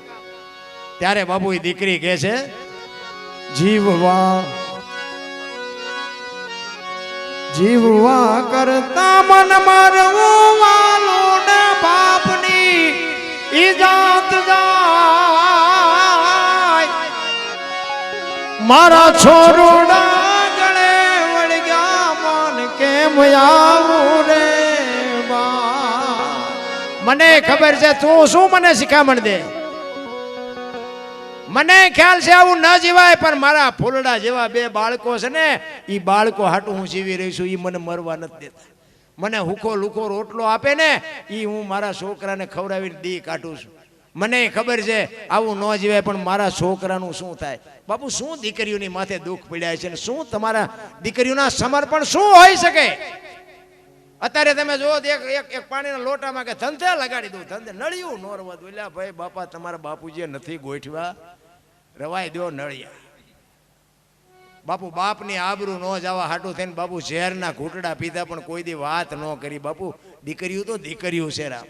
ત્યારે બાપુ એ દીકરી કહે છે, જીવવા કરતા મન મારવું વાલું ને બાપની ઈજાત જાય, મારા છોરુડા ગળે વળગ્યા મન કેમ આવું રે બા. મને ખબર છે તું શું મને શિખામણ દે, મને ખ્યાલ છે આવું ન જીવાય, પણ મારા ફૂલડા જેવા બે બાળકો છે ને, એ બાળકો હાટું હું જીવી રહી છું, એ મને મરવા નથી દેતા. મને હુકો લુકો રોટલો આપે ને એ હું મારા છોકરાને ખવડાવીને દી કાઢું છું. મને ખબર છે આવું ન જીવાય, પણ મારા છોકરાનું શું થાય? બાપુ શું દીકરીઓની માથે દુઃખ પડ્યા છે, ને શું તમારા દીકરીઓના સમર્પણ શું હોઈ શકે? અત્યારે તમે જો એક પાણીના લોટામાં કે ધંધે લગાડી દઉં, ધંધે નળિયું નોરવા દઉં. એટલે ભાઈ બાપા તમારા બાપુજીએ નથી ગોઠવા, રવાઈ દો નળિયા. બાપુ બાપની આબરૂ ન જવા હાટું થઈને બાપુ ઝેરના ઘૂંટડા પીધા, પણ કોઈ દી વાત ન કરી. બાપુ દીકરીઓ તો દીકરીઓ છે રામ.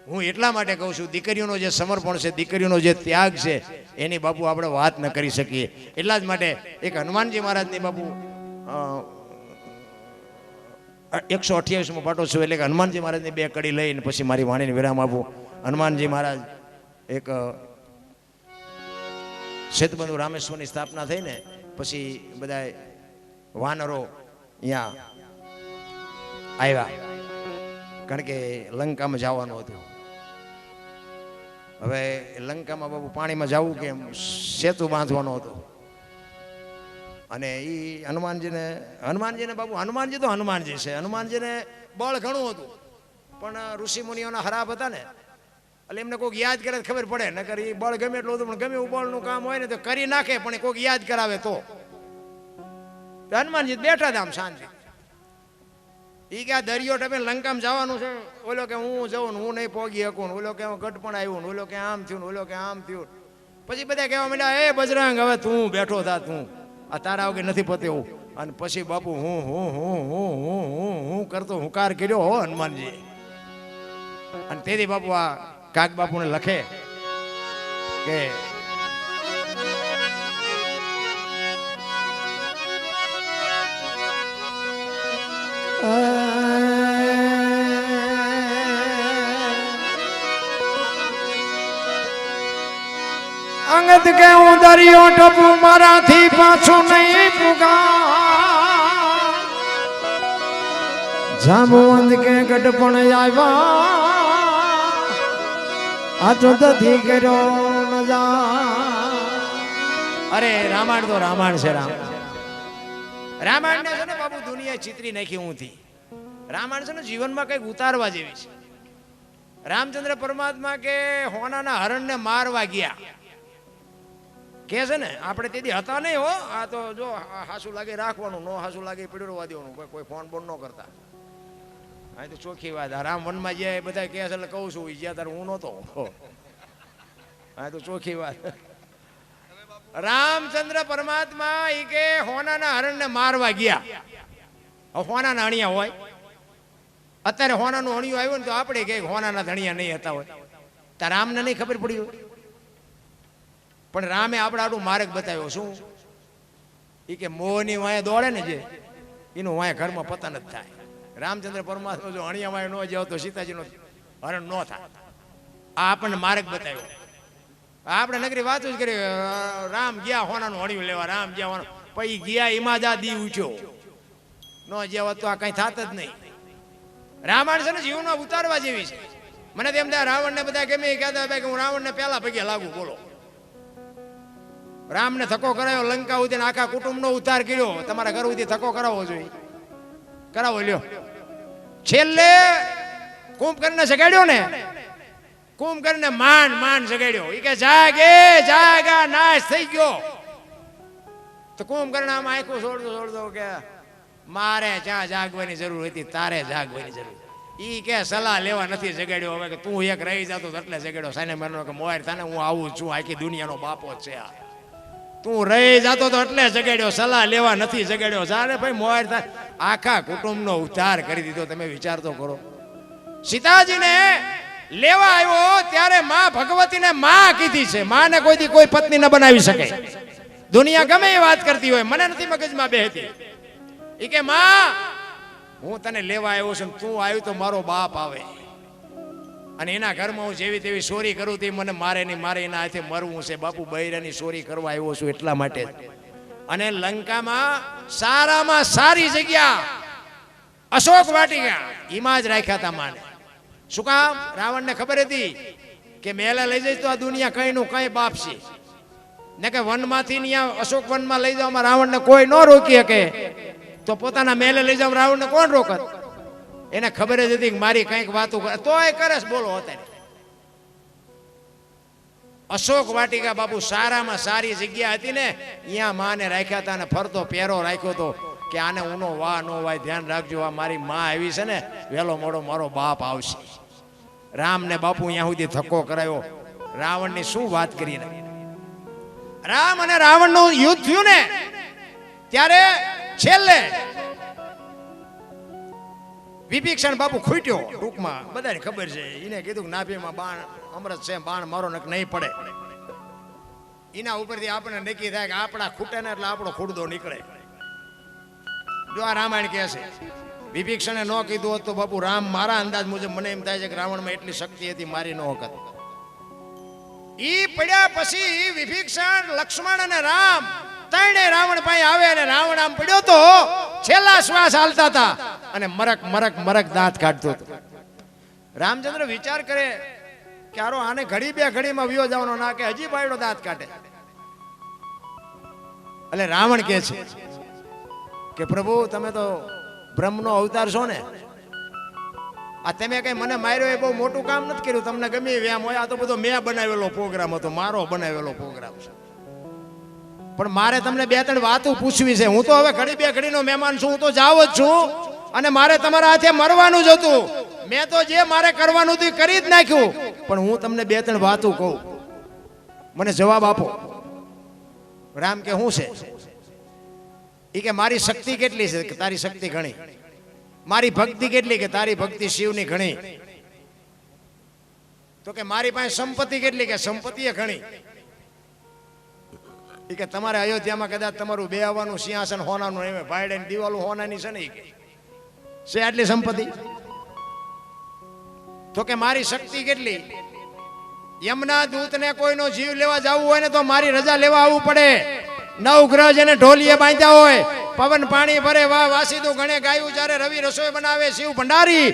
હું એટલા માટે કહું છું, દીકરીઓનો જે સમર્પણ છે, દીકરીઓનો જે ત્યાગ છે, એની બાપુ આપણે વાત ન કરી શકીએ. એટલા જ માટે એક હનુમાનજી મહારાજની બાપુ 128મો પાટોત્સવ એટલે કે હનુમાનજી મહારાજની બે કડી લઈને પછી મારી વાણીને વિરામ આપું. હનુમાનજી મહારાજ એક સેતુબંધુ રામેશ્વરની સ્થાપના થઈ ને પછી બધા વાનરો અહીંયા આવ્યા, કારણ કે લંકામાં જવાનું હતું. હવે લંકામાં બાબુ પાણીમાં જવું કે સેતુ બાંધવાનો હતો, અને એ હનુમાનજીને બાબુ હનુમાનજી તો હનુમાનજી છે, હનુમાનજીને બળ ઘણું હતું, પણ ઋષિ મુનિઓના હરાબ હતા ને, એટલે એમને કોઈક યાદ કરે તો ખબર પડે, નકર એ બળ ગમે એટલું હતું પણ ગમે એવું બળનું કામ હોય ને તો કરી નાખે, પણ કોઈક યાદ કરાવે તો હનુમાનજી બેઠા હતા આમ શાંતિ. એ કે આ દરિયો ટપે લંકામાં જવાનું છે, ઓલો કે હું જઉં ને હું નહીં પોગી શકું, ઓલો કે ગઢ પણ આવ્યું ને, ઓલો કે આમ થયું ને, ઓલો કે આમ થયું. પછી બધા કહેવા માંડ્યા, એ બજરંગ હવે તું બેઠો થા, તું આ તારા વગર નથી પત્યું. અને પછી બાપુ હું કરતો હુંકાર કર્યો હો હનુમાનજી. અને તેથી બાપુ આ કાક બાપુને લખે કે અંગત કે હું દરિયો ટપું મારાથી પાછું નહીં પુગા, જામવંત કે ગઢ પણ આવ્યા આ તો દધી કર્યો ન જા. અરે રામાયણ તો રામાયણ છે. રામાયણ ને છે ને બાબુ દુનિયા ચિત્રી નાખી ઊંથી. રામાયણ છે ને જીવનમાં કઈક ઉતારવા જેવી છે. રામચંદ્ર પરમાત્મા કે હોનાના હરણને મારવા ગયા કે છે ને, આપણે તેથી હતા નહીં હો. આ તો જો હાસુ લાગે રાખવાનું, નો હાસુ લાગે પીડવા દેવાનું, કોઈ ફોન બોન ન કરતા. આ તો ચોખ્ખી વાત. રામ વનમાં જે બધા કહે છે એટલે કહું છું, જ્યાં તારે હું નહોતો. આ તો ચોખ્ખી વાત. રામચંદ્ર પરમાત્મા એ કે હોનાના હરણને મારવા ગયા. હોનાના હણિયા હોય, અત્યારે હોનાનું હણિયું આવ્યું ને તો આપણે કે હોનાના ધણિયા નહીં હતા હોય. તો રામને નહીં ખબર પડી હોય, પણ રામે આપણે આટલું માર્ગ બતાવ્યો. શું એ કે મોહની વાંય દોડે ને જે એનું વાંય ઘરમાં પતન જ થાય. રામચંદ્ર પરમાત્મા જો હણિયા વાંય ન જાવ તો સીતાજીનો હરણ ન થાય. આ આપણને માર્ગ બતાવ્યો. આપણે નગરી વાતો જ કરી, રામ ગયા હોનાનું હણિયું લેવા, રામ ગયા હોના, પછી ગયા એમાં જ આ દી ઉઠ્યો ન જેવા તો આ કઈ થાત જ નહીં. રામાયણ છે ને જીવનમાં ઉતારવા જેવી છે. મને તેમ થાય રાવણ ને બધા ગમે કહેતા કે હું રાવણ ને પેલા પગે લાગુ. બોલો, રામને ધક્કો કરાયો, લંકા સુધી આખા કુટુંબ નો ઉદ્ધાર કર્યો. તમારા ઘર સુધી ધક્કો કરાવવો જોઈએ, કરાવો લ્યો. છેલ્લે કુંભકર્ણને જગાડ્યો ને, કુંભકર્ણને માંડ જગાડ્યો. એ કે જાગે જાગા નાશ થઈ ગયો. તો કુંભકર્ણ આમ આંખું છોડતો કે મારે ક્યાં જાગવાની જરૂર હતી, તારે જાગવાની જરૂર. ઈ કે સલાહ લેવા નથી જગાડ્યો. હવે કે તું એક રહી જતો એટલે જગાડ્યો. સાને માનો કે મોર થાને હું આવું છું, આખી દુનિયાનો બાપો છે આ. તું રહી જતો તો એટલે જગાડ્યો, સલાહ લેવા નથી જગાડ્યો. જાણે ભાઈ મોર થાય, આખા કુટુંબનો ઉદ્ધાર કરી દીધો. તમે વિચાર તો કરો. સીતાજીને લેવા આવ્યો ત્યારે માં ભગવતીને માં કીધી છે. માને કોઈથી કોઈ પત્ની ન બનાવી શકે. દુનિયા ગમે એ વાત કરતી હોય, મને નથી મગજમાં બેહતી. ઈ કે માં હું તને લેવા આવ્યો છું, તું આવ્યું તો મારો બાપ આવે અને એના ઘરમાં હું જેવી તેવી ચોરી કરું તે મને મારે નહીં, મારે એના હાથે મરવું છે. બાપુ બૈરાની ચોરી કરવા આવ્યો છું એટલા માટે. અને લંકામાં સારામાં સારી જગ્યા અશોક વાટિકા એમાં જ રાખ્યા હતા માને. શું કામ? રાવણને ખબર હતી કે મેલા લઈ જઈશ તો આ દુનિયા કઈ નું કઈ બાપ છે ને, કે વનમાંથી અહીંયા અશોક વનમાં લઈ જવામાં રાવણને કોઈ ન રોકી શકે. તો પોતાના મેલે લઈ જાવ રાવણને કોણ રોકત? એને ખબર જ હતી કે મારી કંઈક વાતો તોય કરે. બોલો, અત્યારે અશોક વાટિકા બાપુ સારામાં સારી જગ્યા હતી ને, અહીંયા માને રાખ્યા હતા. અને ફરતો પહેરો રાખ્યો હતો કે આને ઊનો વાહ નો વાય, ધ્યાન રાખજો, આ મારી માં આવી છે ને, વહેલો મોડો મારો બાપ આવશે. રામને બાપુ અહીંયા સુધી ધક્કો કરાયો. રાવણની શું વાત કરી. રામ અને રાવણનું યુદ્ધ થયું ને ત્યારે છેલ્લે વિભીષણ બાપુ ખૂટ્યો. ટૂંકમાં બધાને ખબર છે. એને કીધું કે નાભીમાં બાણ અમૃત છે, બાણ મારો નક નહીં પડે. એના ઉપરથી આપણે નક્કી થાય કે આપણા ખૂટે ને એટલે આપણો ખૂટદો નીકળે. જો આ રામાયણ કહે છે. વિભીષણે ન કીધું હોત તો બાપુ રામ, મારા અંદાજ મુજબ મને એમ થાય છે કે રાવણમાં એટલી શક્તિ હતી, મારી ન વખત. ઈ પડ્યા પછી વિભીષણ, લક્ષ્મણ અને રામ ત્રણે રાવણ પાસે આવે અને રાવણ આમ પડ્યો તો છેલ્લા શ્વાસ હાલતા હતા અને મરક દાંત કાઢતો હતો. રામચંદ્ર વિચાર કરે કે આરો આને ઘડી બે ઘડીમાં વિયો જવાનો ના, કે હજી બાયડો દાંત કાઢે. એટલે રાવણ કહે છે કે પ્રભુ તમે તો બ્રહ્મનો અવતાર છો ને, આ તમે કઈ મને માર્યો એ બહુ મોટું કામ નથી કર્યું, તમને ગમે એમ હોય. આ તો બધો મેં બનાવેલો પ્રોગ્રામ હતો, મારો બનાવેલો પ્રોગ્રામ છે. પણ મારે તમને બે ત્રણ વાતો પૂછવી છે. હું તો હવે ઘડી બે ઘડીનો મહેમાન છું, હું તો જાવ જ છું અને મારે તમારા હાથે મરવાનું જ હતું. મેં તો જે મારે કરવાનું હતું કરી જ નાખ્યું. પણ હું તમને બે ત્રણ વાતો કહું, મને જવાબ આપો. રામ કે શું છે? એ કે મારી શક્તિ કેટલી છે? કે તારી શક્તિ ઘણી. મારી ભક્તિ કેટલી? કે તારી ભક્તિ શિવની ઘણી. તો કે મારી પાસે સંપત્તિ કેટલી? કે સંપત્તિ એ ઘણી. એ કે તમારે અયોધ્યામાં કદાચ તમારું બે આવવાનું સિંહાસન હોનાનું એમ ભાઈડે દિવાલું હોનાની છે ને, એ કે છે આટલી સંપત્તિ. તો કે મારી શક્તિ કેટલી? યમના દૂતને કોઈનો જીવ લેવા જવું હોય ને તો મારી રજા લેવા આવવું પડે. 9 ગ્રહ જેને ઢોલીએ બાંધ્યા હોય, પવન પાણી ભરે, વાહ વાસીદું ગણે ગાયું, જ્યારે રવિ રસોઈ બનાવે, શિવ ભંડારી,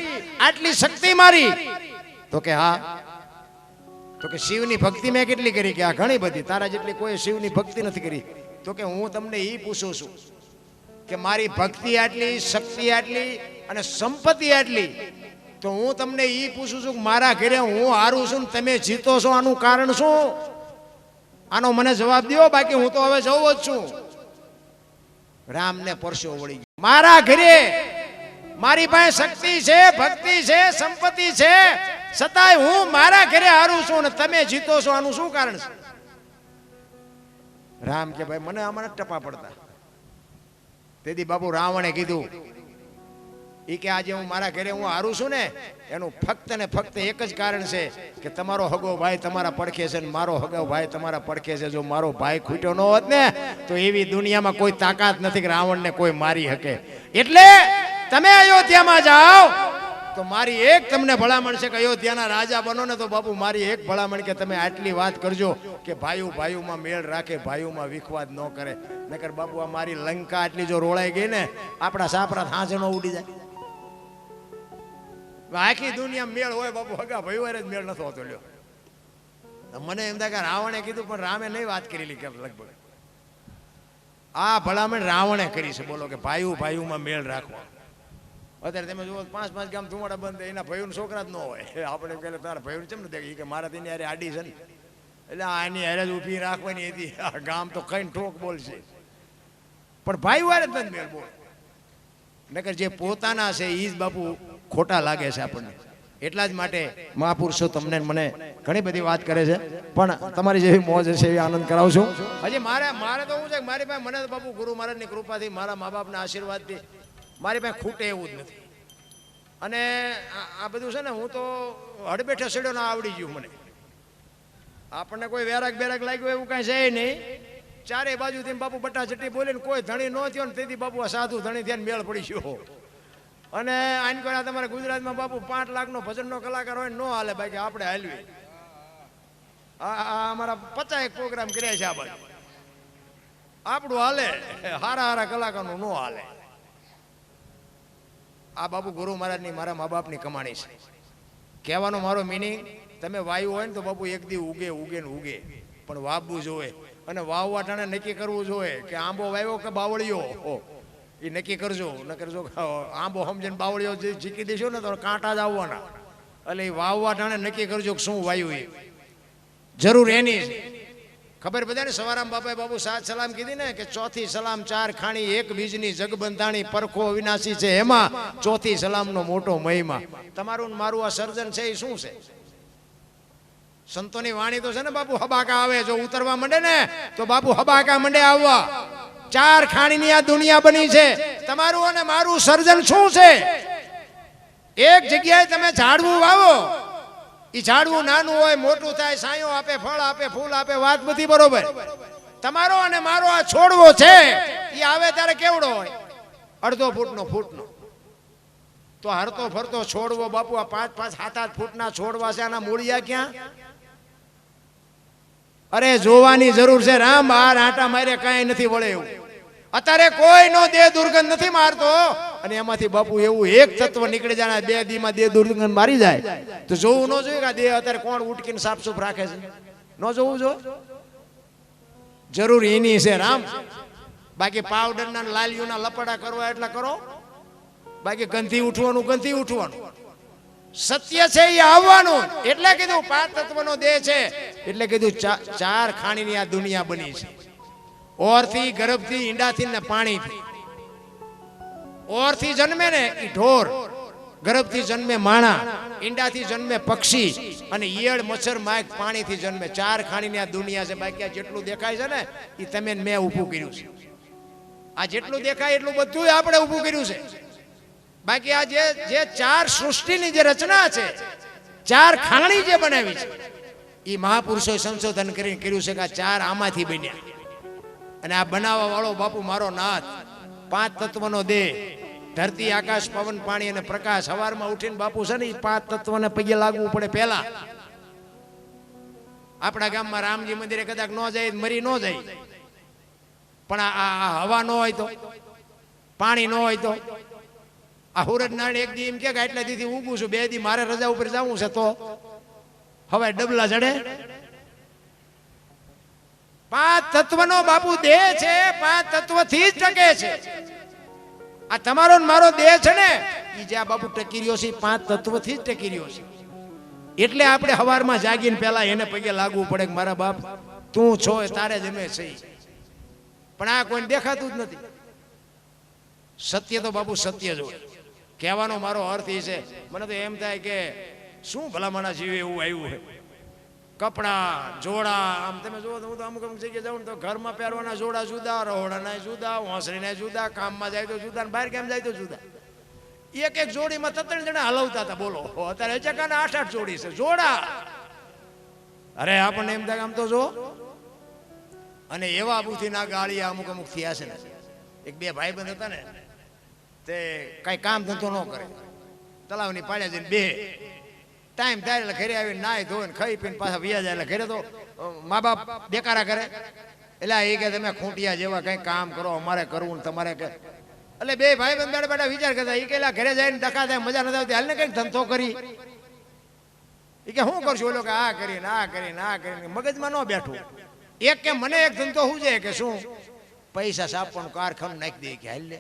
આટલી શક્તિ મારી. તો કે હા. તો કે શિવની ભક્તિ મેં કેટલી કરી? કે આ ઘણી બધી. તારા જેટલી કોઈ શિવની ભક્તિ નથી કરી. તો કે હું તમને એ પૂછું છું કે મારી ભક્તિ આટલી, શક્તિ આટલી અને સંપત્તિ આટલી, તો હું તમને એ પૂછું છું કે મારા ઘરે હું હારું છું ને તમે જીતો છો, આનું કારણ શું? આનો મને જવાબ દો, બાકી હું તો હવે જવું જ છું. રામને પરસો વળી ગયો. મારા ઘરે મારી પાસે શક્તિ છે, ભક્તિ છે, સંપત્તિ છે, છતાંય હું મારા ઘરે હારું છું ને તમે જીતો છો, આનું શું કારણ છે? રામ કે ભાઈ મને આમાં ટપા પડતા. તેથી બાપુ રાવણે કીધું એ કે આજે હું મારા ઘરે હું હારું છું ને એનું ફક્ત ને ફક્ત એક જ કારણ છે કે તમારો હગો ભાઈ તમારા પડખે છે ને મારો હગો ભાઈ તમારા પડખે છે. જો મારો ભાઈ ખૂટ્યો ન હોત ને તો એવી દુનિયામાં કોઈ તાકાત નથી કે રાવણને કોઈ મારી શકે. એટલે તમે અયોધ્યામાં જાઓ તો મારી એક તમને ભલામણ છે કે અયોધ્યાના રાજા બનો ને તો બાપુ મારી એક ભલામણ કે તમે આટલી વાત કરજો કે ભાઈઓ ભાઈઓમાં મેળ રાખે, ભાઈઓમાં વિખવાદ ન કરે. નકર બાપુ આ મારી લંકા આટલી જો રોળાઈ ગઈ ને આપણા સાપરા હાંજે ન ઉડી જાય. આખી દુનિયા મેળ હોય બાપુ, હગા ભાઈ જ મેળ નથી હોતો. લ્યો મને એમ થાય કે રાવણે કીધું પણ રામે નહીં વાત કરેલી કે લગભગ આ ભલામણ રાવણે કરી છે. બોલો કે ભાઈઓ ભાઈઓમાં મેળ રાખવા. અત્યારે તમે જુઓ 5 ગામ ધુમાડા બંધ, એના ભાઈઓના છોકરા જ ન હોય. આપણે કહે તારા ભાઈઓ કેમ ન દેખે? કે મારા તેની હારે આડી છે ને, એટલે આની હારે જ ઊભી રાખવાની હતી. આ ગામ તો ખાઈને ઠોક બોલશે, પણ ભાઈઓ હારે જ મેળ બોલ. નકર જે પોતાના છે એ જ બાપુ ખોટા લાગે છે આપણને. એટલા જ માટે મહાપુરુષો તમને મને ઘણી બધી વાત કરે છે, પણ તમારી જેવી મોજ છે એવી આનંદ કરાવું છું. હજી મારે તો શું છે, મારી પાસે મને તો બાપુ ગુરુ મહારાજની કૃપાથી, મારા મા બાપના આશીર્વાદથી મારી પાસે ખૂટે એવું જ નથી. અને આ બધું છે ને હું તો હડબેઠે સડ્યો ના આવડી ગયું મને. આપણને કોઈ વેરાગ બેરાગ લાગ્યું એવું કાંઈ છે નહીં. ચારે બાજુથી બાપુ બટા ચટ્ટી બોલીને કોઈ ધણી ન થયો ને તેથી બાપુ આ સાધુ ધણી થઈને મેળ પડી ગયો. અને આઈને કોઈ તમારે ગુજરાતમાં બાપુ 5 લાખનો ભજનનો કલાકાર હોય ન હાલે, બાકી આપણે હાલવી. અમારા 50 પ્રોગ્રામ કર્યા છે આ બાજુ, આપણું હાલે. હારા હારા કલાકારનું ન હાલે. આ બાપુ ગુરુ મહારાજની મારા મા બાપની કમાણી છે. કહેવાનો મારો મિનિંગ, તમે વાયુ હોય ને તો બાપુ એક દી ઉગે ઉગે ને ઉગે, પણ વાવવું જોવે. અને વાવવા ટાણે નક્કી કરવું જોઈએ કે આંબો વાવ્યો કે બાવળિયો, એ નક્કી કરજો. ન કરજો આંબો સમજીને બાવળિયો જીકી દેશો ને તો કાંટા જ આવવાના. એટલે એ વાવવા ટાણે નક્કી કરજો કે શું વાયુ એ જરૂર એની છે. ખબર બધાને સવારામ બાપાએ બાપુ 7 સલામ કીધી ને કે ચોથી સલામ 4 ખાણી એક બીજની જગબંધાણી પરખો વિનાશી છે એમાં ચોથી સલામનો મોટો મહિમા. તમારું મારું આ સર્જન છે એ શું છે? સંતોની વાણી તો છે ને બાપુ હબાકા આવે. જો ઉતરવા માંડે ને તો બાપુ હબાકા માંડે આવવા. 4 ખાણીની આ દુનિયા બની છે. તમારું અને મારું સર્જન શું છે? એક જગ્યાએ તમે ઝાડવું વાવો, એ ઝાડવું નાનું હોય મોટું થાય, સાયો આપે, ફળ આપે, ફૂલ આપે, વાત બધી બરોબર. તમારો અને મારો આ છોડવો છે એ આવે ત્યારે કેવડો હોય? 1.5 ફૂટનો. તો હરતો ફરતો છોડવો બાપુ આ 5-5, 7-8 ફૂટના છોડવા છે. આના મૂળિયા ક્યાં? અરે જોવાની જરૂર છે. રામ બહાર આટા મારે કાંઈ નથી વળે એવું. અત્યારે કોઈનો દેહ દુર્ગંધ નથી મારતો, અને એમાંથી બાપુ એવું એક તત્વ નીકળી જાય 2 દીમાં દેહ દુર્ગંધ મારી જાય તો જોવું ન જોઈએ કે દેહ અત્યારે કોણ ઉટકીને સાફસૂફ રાખે છે? ન જોવું જો. જરૂર એની છે રામ. બાકી પાવડરના લાલીઓના લપડા કરવા એટલા કરો, બાકી ગંધી ઉઠવાનું. સત્ય છે એ આવવાનું. એટલે કીધું પાંચ તત્વનો દેહ છે. એટલે કીધું ચાર ખાણીની આ દુનિયા બની છે. ઓરથી, ગર્ભથી, ઈંડાથી ને પાણીથી. ઓરથી જન્મે ને એ ઢોર, ગર્ભથી જન્મે માણા, ઈંડાથી જન્મે પક્ષી અને ઈયળ, મચ્છર, માખ પાણીથી જન્મે. ચાર ખાણીની આ દુનિયા છે. બાકી આ જેટલું દેખાય છે ને એ તમે મેં ઊભું કર્યું છે. આ જેટલું દેખાય એટલું બધું આપણે ઊભું કર્યું છે. બાકી આ જે ચાર સૃષ્ટિની જે રચના છે, ચાર ખાણી જે બનાવી છે, એ મહાપુરુષોએ સંશોધન કરીને કર્યું છે કે આ ચાર આમાંથી બન્યા. અને આ બનાવવા વાળો બાપુ મારો નાથ, પાંચ તત્વનો દેહ, ધરતી, આકાશ, પવન, પાણી અને પ્રકાશ. સવારમાં ઉઠીને બાપુ છે ને એ પાંચ તત્વને પગે લાગવું પડે. પહેલા આપણા ગામમાં રામજી મંદિરે કદાચ ન જાય, મરી ન જાય, પણ આ હવા ન હોય તો, પાણી ન હોય તો, આ હુરજ નારાયણ એક દી એમ કે એટલા દીથી ઊગું છું, 2 દી મારે રજા ઉપર જવું છે, તો હવે ડબલા ચડે. પાંચ તત્વનો બાપુ દેહ છે, પાંચ તત્વથી જ ટકે છે. આ તમારો મારો દેહ છે ને એ જે આ બાપુ ટકી રહ્યો છે, પાંચ તત્વથી જ ટકી રહ્યો છે. એટલે આપણે સવારમાં જાગીને પહેલા એને પગે લાગવું પડે કે મારા બાપ તું છો એ તારે જ અમે છે. પણ આ કોઈને દેખાતું જ નથી. સત્ય તો બાપુ સત્ય જ હોય. કહેવાનો મારો અર્થ એ છે, મને તો એમ થાય કે શું ભલામણા જીવે એવું આવ્યું છે. કપડા, જોડા, આમ તમે જુઓ તો હું તો અમુક જગ્યાએ જાઉં તો ઘરમાં પહેરવાના જોડા જુદા, રહોડાના જુદા, હોંસરીના જુદા, કામમાં જાય તો જુદા, બહાર કેમ જાય તો જુદા. એક એક જોડીમાં 3 જણા હલવતા હતા. બોલો અત્યારે ચકાના 8-8 જોડી છે જોડા. અરે આપણને એમ થાય આમ તો જો. અને એવા બુદ્ધિ ના ગાળિયા અમુક થયા છે ને. એક 2 ભાઈબંધ હતા ને, તે કઈ કામ ધંધો ન કરે, તલાવની પાડ્યા જઈને બે ટાઈમ થાય એટલે ઘરે આવીને નાય ધોઈને ખાઈ પીને પાછા વ્યા જાય. એટલે ઘરે તો મા બાપ દેકારા કરે. એટલે એ કે તમે ખૂંટિયા જેવા કઈ કામ કરો, અમારે કરવું ને તમારે કે. એટલે 2 ભાઈબંધ બેઠા બેઠા વિચાર કરતા. એ કે ઘરે જઈને ડખા થાય, મજા નથી આવતી, હાલને કઈક ધંધો કરી. એ કે શું કરશું? ઓલો કે આ કરીને મગજમાં ન બેઠું. એક કે મને એક ધંધો શું છે કે શું પૈસા સાપવાનું કારખાનું નાખી દે. કે હાલ લે,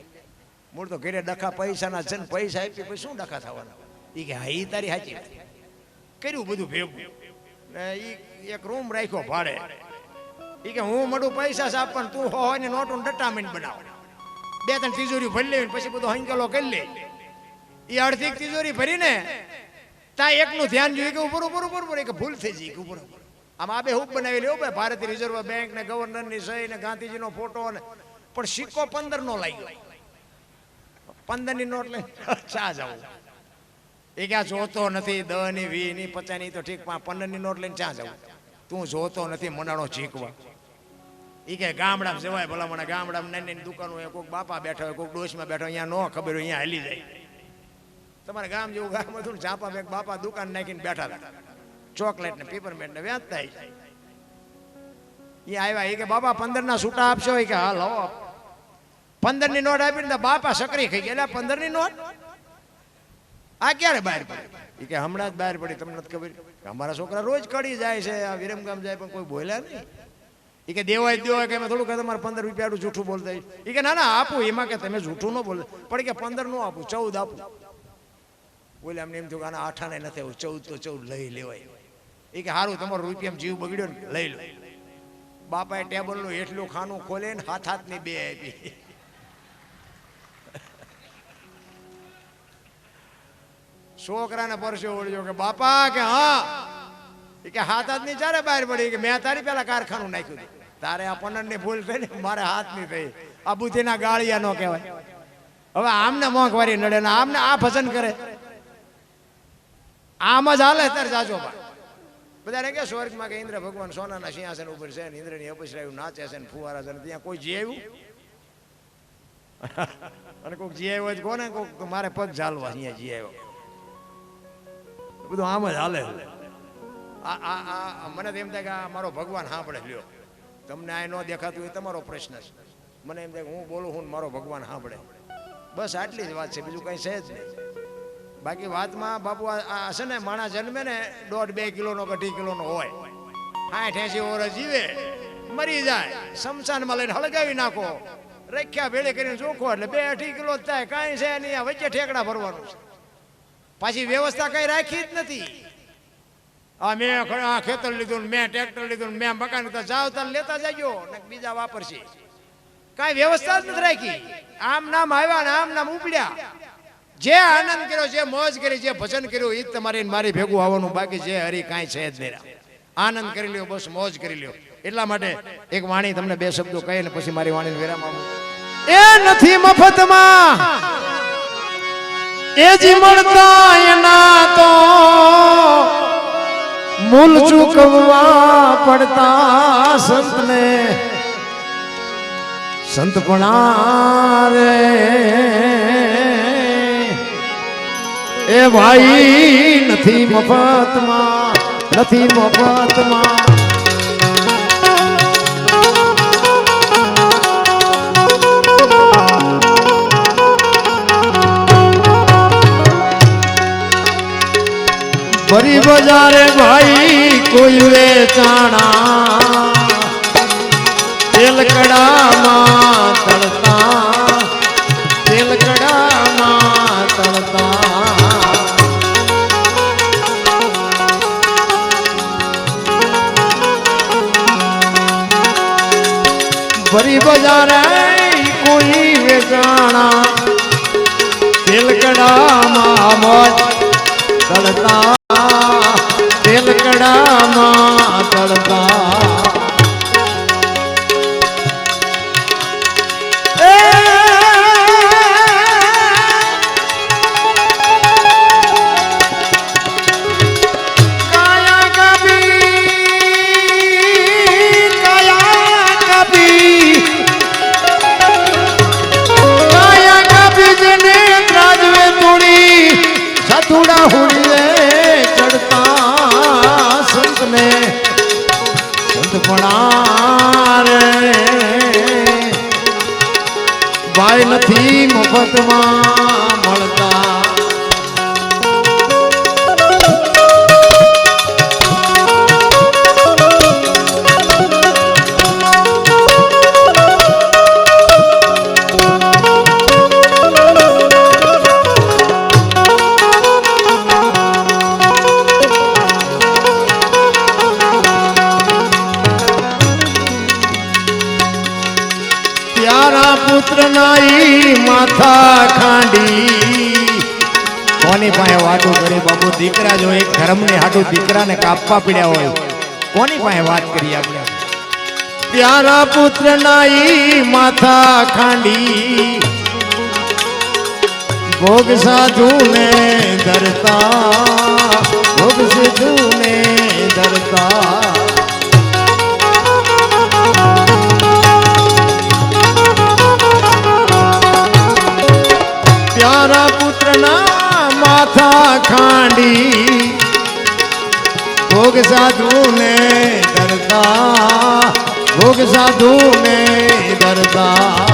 મૂળ તો ઘરે ડખા પૈસાના છે ને, પૈસા આપી પછી શું ડખા થવાના. એ કે હા, એ તારી સાચી વાત. કર્યું બધું ભેગું ને એ એક રૂમ રાખ્યો ભાડે. એ કે હું મળું પૈસા સાપવાનું, તું હોય ને નોટું ડટામીને બનાવ. 2-3 તિજોરી ભરી લેવી, પછી બધો હંકેલો કરી લે. એ અડધી તિજોરી ભરીને તા એકનું ધ્યાન જોયું કે ઉપર કે ભૂલ થઈ જઈ કે ઉપર. આમ આ બે હુક બનાવી લેવું ભાઈ, ભારતીય રિઝર્વ બેંક ને ગવર્નરની સહી ને ગાંધીજીનો ફોટો ને, પણ સિક્કો 15 નો લાગ્યો. 15ની નોટ લઈને ચા જવું. એ કે આ જોતો નથી, 10 ની 20 ની 50 ની તો ઠીક, 15ની નોટ લઈને ચા જવું. તું જોતો નથી મનાણો ચીકવા. એ કે ગામડામાં જવાય ભલા મને, ગામડામાં નાની દુકાનો હોય, કોઈક બાપા બેઠા હોય, કોઈક ડોશમાં બેઠા હોય, અહીંયા ન ખબર હોય, અહીંયા હાલી જાય. તમારે ગામ જેવું ગામ હતું ને, ચાપા બેગ બાપા દુકાન નાખીને બેઠા હતા, ચોકલેટ ને પીપરમેન્ટ ને વેચતા. એ આવ્યા. એ કે બાપા 15ના છૂટા આપશો? એ કે હા લો. 15ની નોટ આપીને બાપા સકરી ખાઈ ગયા. 15ની નોટ આ ક્યારે બહાર પડી? એ કે હમણાં જ બહાર પડી, તમને નથી ખબર? અમારા છોકરા રોજ કડી જાય છે, આ વિરમગામ જાય પણ કોઈ બોલ્યા નહીં. એ કે દેવાય કે થોડું કે તમારે 15 રૂપિયા જૂઠું બોલતા. એ કે ના આપું. એમાં કે તમે જૂઠું ન બોલે, પણ કે 15 નો આપું, 14 આપું. બોલે અમને એમ થયું કે આના 8 આને નથી, 14 તો 14 લઈ લેવાય. એ કે સારું, તમારો રૂપિયામાં જીવ બગડ્યો ને, લઈ લો. બાપાએ ટેબલનું એટલું ખાનું ખોલે ને હાથની 2 આપી. છોકરાને પરસ્યો ઓળ્યો કે બાપા કે હા. એ કે હાથની ચારે બહાર પડી. કે મેં તારી પેલા કારખાનું નાખ્યું. તારે આ 15ની ભૂલ થઈ ને, મારે હાથની થઈ. આ બુદ્ધિના ગાળિયા નો કહેવાય. હવે આમને મોંઘવારી નડે ને આમને આ ભજન કરે, આમ જ હાલે. ત્યારે જાજો બધાને કે સ્વર્ગમાં કે ઇન્દ્ર ભગવાન સોનાના સિંહાસન ઉપર છે, ઇન્દ્રની અપસરાયું નાચે છે ને ફુવારા છે, ત્યાં કોઈ જી આવ્યું? અને કોઈક જી આવ્યો જ કોને, કોઈક મારે પગ ઝાલવા અહીંયા જી આવ્યો. બધું આમ જ હાલે. મને તો એમ થાય કે આ મારો ભગવાન સાંભળે લ્યો. તમને આ ન દેખાતું હોય તમારો પ્રશ્ન છે. મને એમ થાય કે હું બોલું હું મારો ભગવાન સાંભળે. બસ આટલી જ વાત છે, બીજું કઈ છે જ નહીં. બાકી વાતમાં બાપુ આ છે ને, માણસ જન્મે ને 1.5-2 કિલોનો કે 2 કિલોનો હોય, 60-80 વર્ષ જીવે, મરી જાય, શમશાનમાં લઈને હળગાવી નાખો, રખ્યા ભેળે કરીને ચોખ્ખો એટલે 2-2.5 કિલો જ થાય. કાંઈ છે નહીં, વચ્ચે ઠેકડા ભરવાનું છે. પાછી વ્યવસ્થા કઈ રાખી જ નથી. આ મેં ખેતર લીધું, મેં ટ્રેક્ટર લીધું, મેં મકાન લીધું, જાવ તાર લેતા જાજો ને બીજા વાપરશે. કઈ વ્યવસ્થા જ નથી રાખી. આમ નામ આવ્યા ને આમ નામ ઉપડ્યા. જે આનંદ કર્યો, જે મોજ કરી, જે ભજન કર્યું, એ તમારી મારી ભેગું આવવાનું, બાકી જે હરી કાંઈ છે જ નહીં. આનંદ કરી લ્યો, બસ મોજ કરી લ્યો. એટલા માટે એક વાણી તમને બે શબ્દો કહી ને પછી મારી વાણીને વિરામ આપું. એ નથી મફતમાં એ જી મળતા એના તો મૂલ ચૂકવવા પડતા સંતને. સંતપણા રે એ ભાઈ નથી મફતમાં, નથી મફતમાં. ભરી બજારે ભાઈ કોઈ વેચાણા, તેલકડામાં તળતા, તેલકડામાં તળતા. ભરી બજારે કોઈ વેચાણા, તેલકડામાં મોજ તળતા, તેલકડામાં તળતા. થોડા હુડીએ ચડતા સંતને. સંતપણા રે ભાઈ નથી મફતમાં મળતા. પુત્ર નાઈ માથા ખાંડી. કોની પાસે વાતું કરી બાબુ? દીકરા જો એક ધર્મની હાટુ દીકરાને કાપવા પડ્યા હોય, કોની પાસે વાત કરી આપણે? પ્યારા પુત્ર નાઈ માથા ખાંડી, ભોગ સાધુ ને ધરતા, ભોગ સાધુ ને ધરતા. પ્યારા પુત્રના માથા ખાંડી, ભોગ સાધુ ને ધરતા, ભોગ સાધુ ને ધરતા.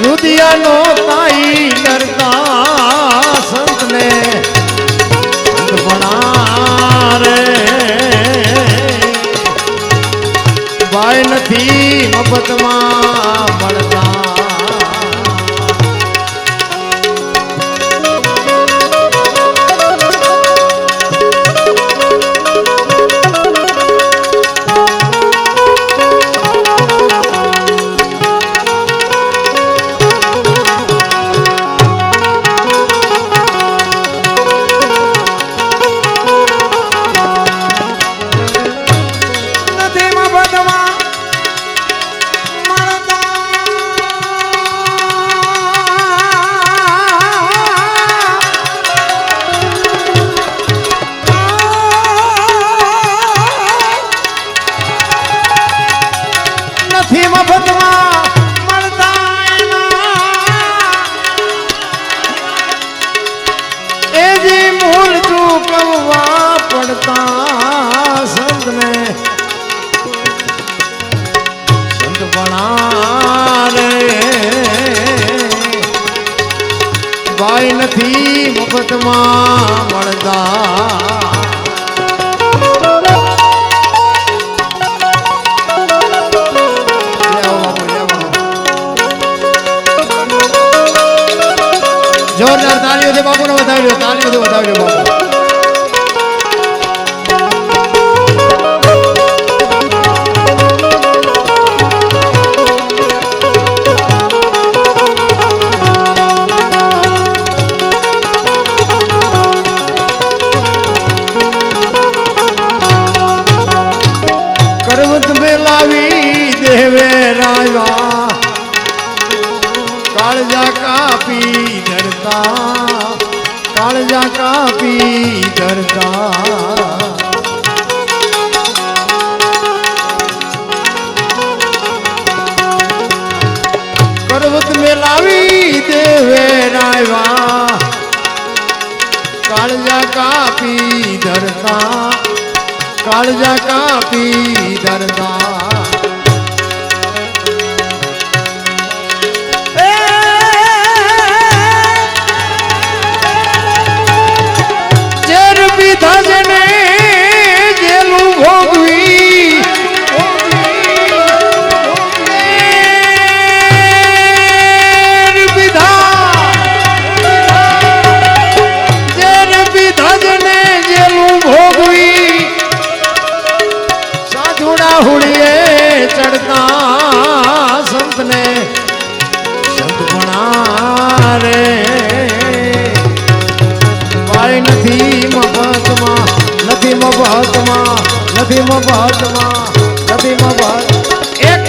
રુદિયાનો તાઈ ડરતા સંતને. સંતપણા રે ભાઈ નથી મફતમાં મળતા. પડતા ભણા રે ભાઈ નથી મફતમાં મળતા જોરદાર તાળીઓથી બાપુને વધાવ્યો તાળીઓથી વધાવ્યો બાપુ કરવત મેલાવી દેવે રાયવા કાળજા કાપી ધરતા કાળજા કાપી ધરતા કરવત મેલાવી દેવે રાયવા કાળજા કાપી ધરતા કાળજા કાપી ધરતા ચડતા સંતને સંત ભણા રે ભાઈ નથી મફતમાં નથી મફતમાં નથી મફતમાં નથી મફત એક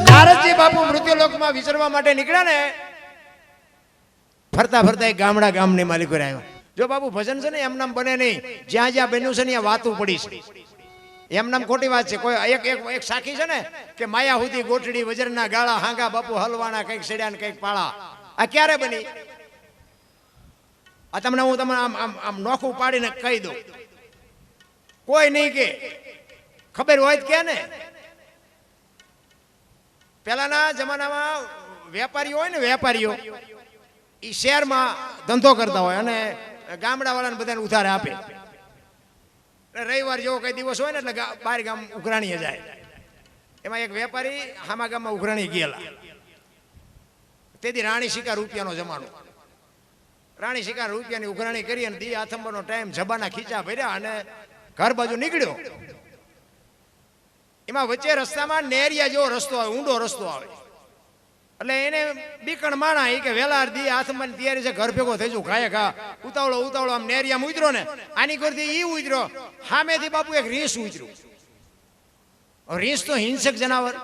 નારદજી બાપુ મૃત્યુલોકમાં વિચરવા માટે નીકળ્યા ને ફરતા ફરતા એક ગામની માલિકો આવ્યો જો બાપુ ભજન છે ને એમ નામ બને નહીં જ્યાં જ્યાં બન્યું છે ને ત્યાં વાતું પડી છે એમ નામ ખોટી વાત છે કોઈ એક સાખી છે ને કે માયા હુધી ગોઠડી વજરના ગાળા હાંગા બાપુ હલવાના કઈક સેડ્યા ને કઈક પાળા આ ક્યારે બની આ તમને હું તમને આમ નોખું પાડીને કહી દઉં કોઈ નહીં કે ખબર હોય કે ને પેલાના જમાનામાં વેપારીઓ હોય ને વેપારીઓ એ શહેરમાં ધંધો કરતા હોય અને ગામડા વાળાને બધાને ઉધાર આપે રવિવાર જેવો કઈ દિવસ હોય ને એટલે બાર ગામ ઉઘરાણીએ જાય એમાં એક વેપારી હામા ગામમાં ઉઘરાણી ગયેલા તેથી રાણી શિકાર રૂપિયાનો જમાનો રાણી શિકાર રૂપિયાની ઉઘરાણી કરી અને દી આથંબરનો ટાઈમ જબાના ખીચા ભર્યા અને ઘર બાજુ નીકળ્યો એમાં વચ્ચે રસ્તામાં નેરિયા જેવો રસ્તો આવે ઊંડો રસ્તો આવે એટલે એને બીકણ માણા એ કે વેલા દી હાથમાં તૈયારી છે ઘર ભેગો થઈ જવું ખાય ખા ઉતાવળો આમ નેરિયામાં ઉતરો ને આની કરતી ઈ ઉતરો સામેથી બાપુ એક રીંછ ઉતર્યું રીંછ તો હિંસક જનાવર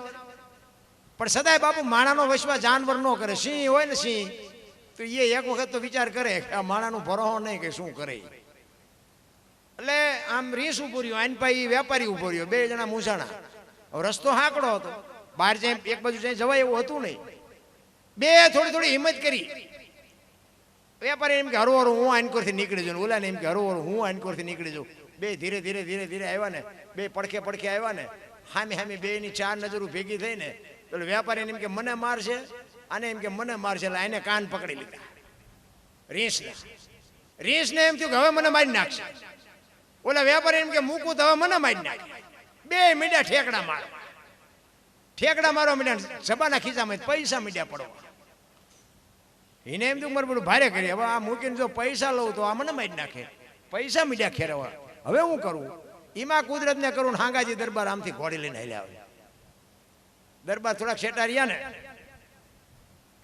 પણ સદાય બાપુ માણાનો વશમાં જાનવર ન કરે સિંહ હોય ને સિંહ તો એ એક વખત તો વિચાર કરે કે આ માણાનું ભરોહો નહીં કે શું કરે એટલે આમ રીંછ ઉભો રહ્યો આની પાસે વેપારી ઉભો રહ્યો બે જણા મૂંઝાણા રસ્તો હાંકડો હતો બહાર જાય એક બાજુ જાય જવાય એવું હતું નહીં બે થોડી હિંમત કરી વેપારી એમ કે હરોહરો હું આનકોરથી નીકળી જાઉં ઓલા ને એમ કે હરોહરો હું આનકોરથી નીકળી જાઉં બે ધીરે ધીરે આવ્યા ને બે પડખે આવ્યા ને હામી બે ની ચાર નજરો ભેગી થઈ ને તો વેપારી એમ કે મને મારશે આને એમ કે મને મારશે એટલે એને કાન પકડી લીધા રીંછને એમ થયું કે હવે મને મારી નાખશે ઓલા વેપારી એમ કે મૂકું તો હવે મને મારી નાખે બે મીડિયા ઠેકડા મારવા મીડિયા જબાના ખીચામાં પૈસા મીડિયા પડવા એને એમ તો મારું બધું ભારે કરી હવે આ મૂકીને જો પૈસા લઉં તો આ મને મારી નાખે પૈસા મીડિયા ખેરવા હવે હું કરું એમાં કુદરત ને કરું હાંગાજી દરબાર આમથી ઘોડી લઈને હાલ્યા આવે દરબાર થોડાક શેટા રહ્યા ને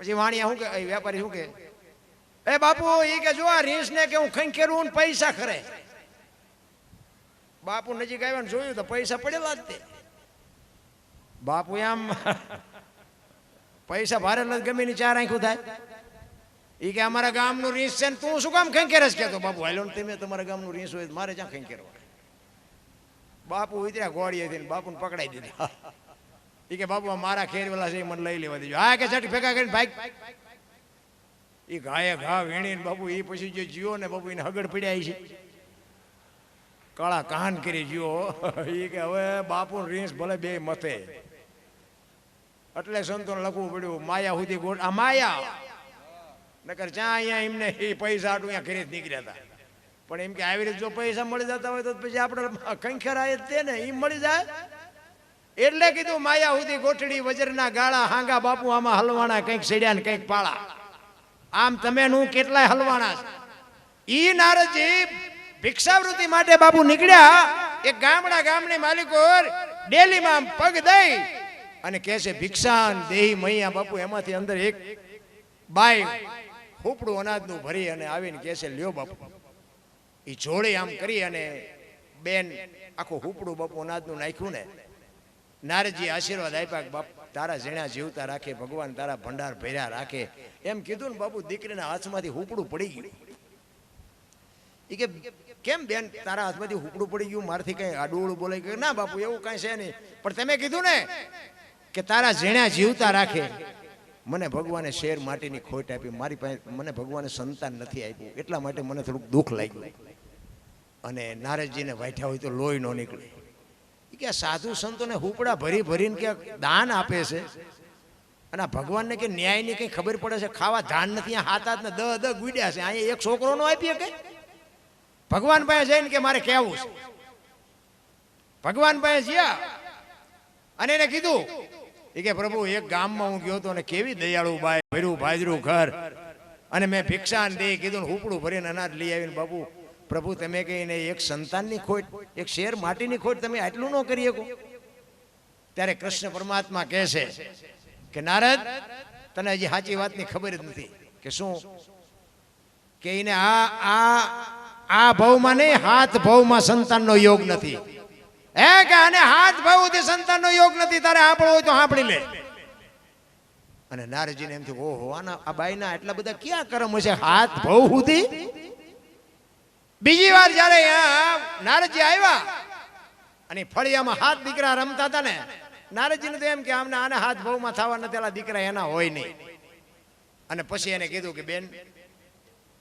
પછી વાણિયા શું કે વેપારી શું કે એ બાપુ એ કે જો આ રીંછ ને કે હું ખંખેરું ને પૈસા ખરે બાપુ નજીક આવ્યા ને જોયું તો પૈસા પડેલા જ તે બાપુ આમ પૈસા ભારે નથી ગમે ની ચાર આંખું થાય એ કે અમારા ગામનું રીંછ છે ને તું શું કામ ખંખેરસ કહેતો બાપુ હાલો ને તમે તમારા ગામનું રીંછ હોય મારે ક્યાં ખંખેરવા બાપુ ઉતર્યા ઘોડીએથી બાપુને પકડાઈ દીધા એ કે બાપુ મારા ખેરવેલા છે મને લઈ લેવા દેજો હા કે ચટ ભેગા કરીને ભાઈ એ ઘાએ ઘા વીણીને બાપુ એ પછી જે જીવો ને બાપુ એને હગડ પડ્યા છે કાળા કાન કરી જીવો એ કે હવે બાપુ રીંછ ભલે બે મથે એટલે સંતોને લખવું પડ્યું માયા સુધી ગોળ આ માયા નકર જ્યાં અહીંયા એમને એ પૈસા આટું અહીંયા ઘરે જ નીકળ્યા હતા. પણ એમ કે આવી રીતે જો પૈસા મળી જતા હોય તો પછી આપણે કંખેરાય જ તે ને એ મળી જાય. એટલે કીધું માયા સુધી ગોઠડી વજરના ગાળા હાંગા બાપુ આમાં હલવાણા કંઈક સેડ્યા ને કંઈક પાળા. આમ તમે નું કેટલાય હલવાણા છે. ઈ નારદજી ભિક્ષાવૃત્તિ માટે બાપુ નીકળ્યા. એક ગામની માલિકો ડેલીમાં પગ દઈ અને કહે છે ભિક્ષાન દેહી મૈયા બાપુ. એમાંથી અંદર એક બાઈ હુપડું અનાજનું ભરી અને આવીને કહે છે લ્યો બાપુ. એ જોડે આમ કરી અને બેન આખું હુપડું બાપુ અનાજનું નાખ્યું ને નારદજી આશીર્વાદ આપ્યા બાપ તારા ઝીણા જીવતા રાખે ભગવાન તારા ભંડાર ભર્યા રાખે એમ કીધું ને બાપુ દીકરીના હાથમાંથી હુપડું પડી ગયું. એ કે કેમ બેન તારા હાથમાંથી હુપડું પડી ગયું મારથી કઈ આડું બોલાય કે ના બાપુ એવું કઈ છે નહીં પણ તમે કીધું ને કે તારા ઝીણા જીવતા રાખે મને ભગવાને શેર માટીની ખોટ આપી મારી પાસે મને ભગવાને સંતાન નથી આપ્યું એટલા માટે મને થોડુંક દુઃખ લાગ્યું. અને નારદજીને વાઠ્યા હોય તો લોહી ન નીકળે. કે સાધુ સંતોને હુપડા ભરી ભરીને કે દાન આપે છે અને ભગવાનને કે ન્યાયની કઈ ખબર પડે છે. ખાવા ધાન નથી હાથ હાથ ને દ ગુડ્યા છે. અહીંયા એક છોકરો નો આપીએ કે ભગવાન પાસે જઈને કે મારે કહેવું છે. ભગવાન પાસે જ્યાં અને એને કીધું એ કે પ્રભુ એક ગામમાં હું ગયો હતો અને કેવી દયાળુ બાઈ ભર્યું ભાજરું ઘર અને મેં ભિક્ષાન દે કીધું હુપડું ભરીને અનાજ લઈ આવીને બાપુ પ્રભુ તમે કહીને એક સંતાનની ખોટ એક શેર માટીની ખોટ તમે આટલું ન કરી શકો. ત્યારે કૃષ્ણ પરમાત્મા કહે છે કે નારદ તને હજી સાચી વાતની ખબર જ નથી કે શું કે એને આ ભાવમાં નહીં હાથ ભાવમાં સંતાનનો યોગ નથી. કે આને હાથ ભાવથી સંતાનનો યોગ નથી તારે સાંભળવું હોય તો સાંભળી લે. અને નારદજીને એમ થયું ઓહો આના આ બાઈના એટલા બધા ક્યાં કર્મ હશે હાથ ભાવ સુધી. બીજી વાર જયારે નારદજી આવ્યા અને ફળિયામાં હાથ દીકરા રમતા હતા ને નારદજીને તો એમ કે આમને આને હાથ ભાવમાં થવા નથી એલા દીકરા એના હોય નહીં. અને પછી એને કીધું કે બેન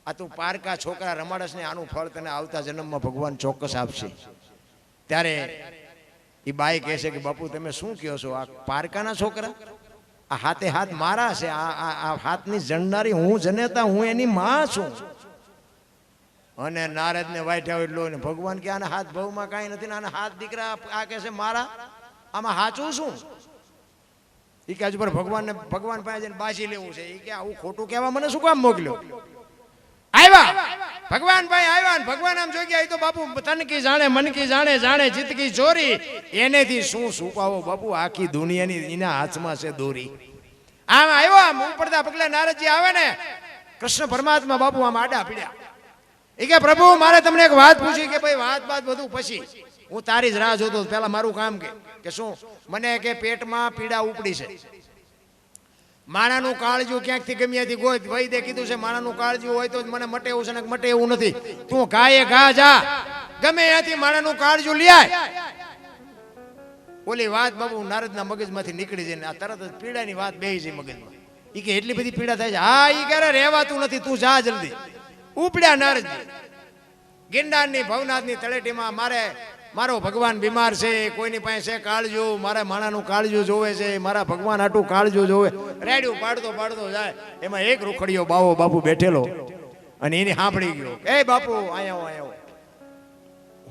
આ તું પારકા છોકરા રમાડસ ને આનું ફળ તને આવતા જન્મમાં ભગવાન ચોક્કસ આપશે. ત્યારે એ બાઈ કહે છે કે બાપુ તમે શું કહો છો આ પારકાના છોકરા આ હાથે હાથ મારા છે આ હાથની જણનારી હું જનેતા હું એની માં છું. અને નારદ ને વાઠ્યા એટલો ને ભગવાન કે આના હાથ ભાવમાં કાંઈ નથી ને આના હાથ દીકરા આ કહે છે મારા આમાં સાચું શું. એ કે હજુ પર ભગવાન પાસે જઈને બાજી લેવું છે. એ કે આવું ખોટું કહેવા મને શું કામ મોકલ્યો. આવ્યા ભગવાન ભાઈ આવ્યા ને ભગવાન આમ જોઈ ગયા તો બાપુ તનકી જાણે મનકી જાણે જાણે જીતકી ચોરી એનેથી શું છુપાવો બાપુ આખી દુનિયાની એના હાથમાં છે દોરી. આમ આવ્યો આમ ઉપરતા પગલા નારદજી આવે ને કૃષ્ણ પરમાત્મા બાપુ આમ આડા પીડ્યા. એ કે પ્રભુ મારે તમને એક વાત પૂછી કે ભાઈ વાત બધું પછી હું તારી જ રાહ જોતો પેલા મારું કામ કે શું મને કે પેટમાં પીડા ઉપડી છે. માણાનું કાળજું ક્યાંકથી ગમ્યાથી ગોત વૈદે કીધું છે માણાનું કાળજું હોય તો મને મટે એવું છે ને મટે એવું નથી. તું ગાયે ઘા જા ગમે ત્યાંથી માણાનું કાળજું લઈ આય. ઓલી વાત બાબુ નારદના મગજમાંથી નીકળી જાય ને આ તરત જ પીડાની વાત બેહી જાય મગજમાં. ઈ કે એટલી બધી પીડા થાય છે. હા ઈ ક્યારે રહેવાતું નથી તું જા જલ્દી. ઉપડ્યા નારદજી ગિરનારની ભવનાથની તળેટીમાં મારો ભગવાન બીમાર છે કોઈની પાસે કાળજું મારા માણાનું કાળજું જોવે છે મારા ભગવાન આટું કાળજું જોવે. રેડિયું પાડતો જાય એમાં એક રૂખડીયો બાપુ બેઠેલો અને એની સાંભળી ગયો એ બાપુ આયો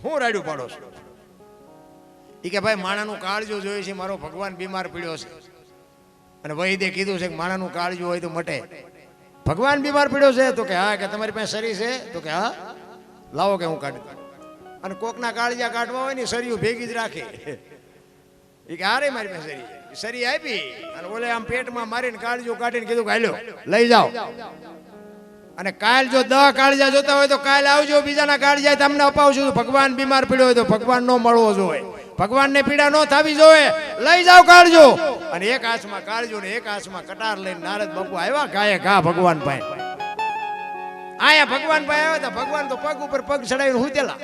હું રેડિયું પાડો છું. એ કે ભાઈ માણાનું કાળજું જોયું છે મારો ભગવાન બીમાર પડ્યો છે અને વૈદ્ય કીધું છે કે માણાનું કાળજું હોય તો મટે. ભગવાન બીમાર પડ્યો છે તો કે હા કે તમારી પાસે શરીર છે તો કે હા લાવો કે હું કાઢી. અને કોકના કાળજા કાઢવા હોય ને શરીયું ભેગી જ રાખે. એ કે હારે મારી પાસે શરી આપી અને ઓલે આમ પેટમાં મારીને કાળજો કાઢીને કીધું કે હાલ્યો લઈ જાઓ. અને કાલ જો 10 કાળજા જોતા હોય તો કાલ આવજો બીજાના કાળજા તમને અપાવશું. ભગવાન બીમાર પડ્યો હોય તો ભગવાન નો મળવો જોઈએ ભગવાનને પીડા નો થવી જોઈએ લઈ જાઓ કાળજો. અને એક હાથમાં કાળજો ને એક હાથમાં કટાર લઈને નારદ બાપુ આવ્યા ગાયે ઘા ભગવાન પાસે. આયા ભગવાન પાસે આવ્યા હતા ભગવાન તો પગ ઉપર પગ ચડાવીને હુતેલા.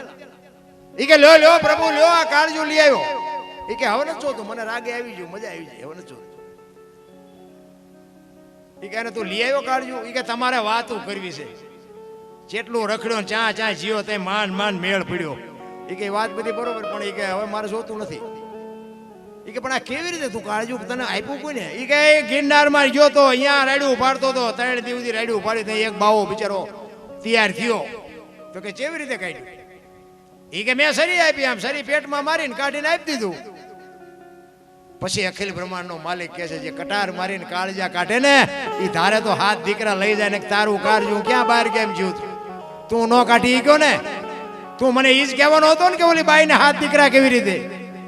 ઈ કે લ્યો પ્રભુ લ્યો આ કાળજો લઈ આવ્યો. ઈ કે હવે ન જોતો મને રાગે આવી ગયો મજા આવી જાય હવે ન જોતો. ઈ કે તું લઈ આવ્યો કાળજો. ઈ કે તમારે વાતો કરવી છે જેટલું રખડ્યો ચા જીવો તે માન મેળ પડ્યો. એ કે વાત બધી બરોબર પણ એ કે હવે મારે જોતું નથી. ઈ કે પણ આ કેવી રીતે તું કાળજું તને આપ્યું કોને? ઈ કે ગિરનારમાં ગયો તો અહીંયા રાડ્યું ઉપાડતો તો 3 દિવસ સુધી રાડ્યું ઉપાડી તો એક બાવો બિચારો તૈયાર થયો તો કે કેવી રીતે કાઢ્યું? ઈ કે મેં સરી આપી, આમ સરી પેટમાં મારીને કાઢીને આપી દીધું. પછી અખિલ બ્રહ્માંડનો માલિક કહે છે જે કટાર મારીને કાળજા કાઢે ને ઈ ધારે તો હાથ દીકરા લઈ જાય ને તારું કાળજું ક્યાં બહાર કેમ જ્યું તું નો કાઢી ગયો ને? તું મને ઈ જ કહેવાનો હતો ને કે ઓલી બાઈને હાથ દીકરા કેવી રીતે?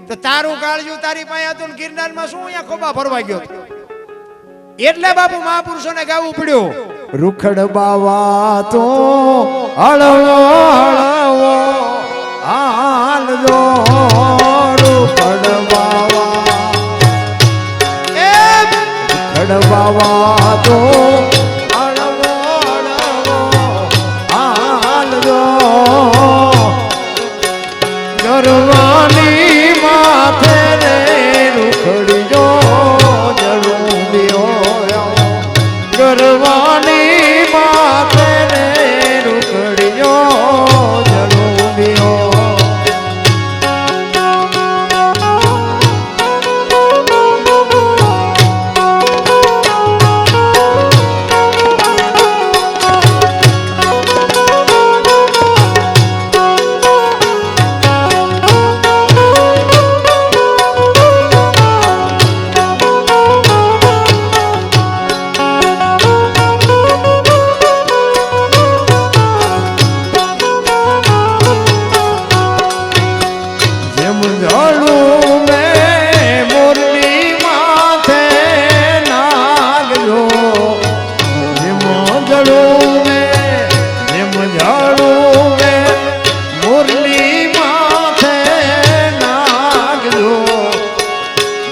તો તારું કાળજું તારી પાસે હતું ને ગિરનારમાં શું અહીંયા ખોબા ફરવા ગયો? એટલે બાપુ મહાપુરુષોને ગાવું પડ્યું, રૂખડ બાવા તો હળવો હળવો હાલજો રૂખડ બાવા બાવા તો હળવો હળવો હાલજો ગરવાની માથે રે રૂખડજો જળુંબિયો ગરવાની માથે રે રૂખડજો જળુંબિયો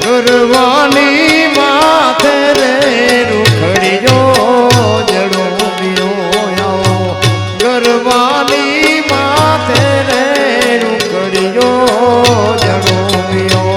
ગરવાની માથે રે રૂખડીયો જળુંબિયો ગરવાની માથે રે રૂખડીયો જળુંબિયો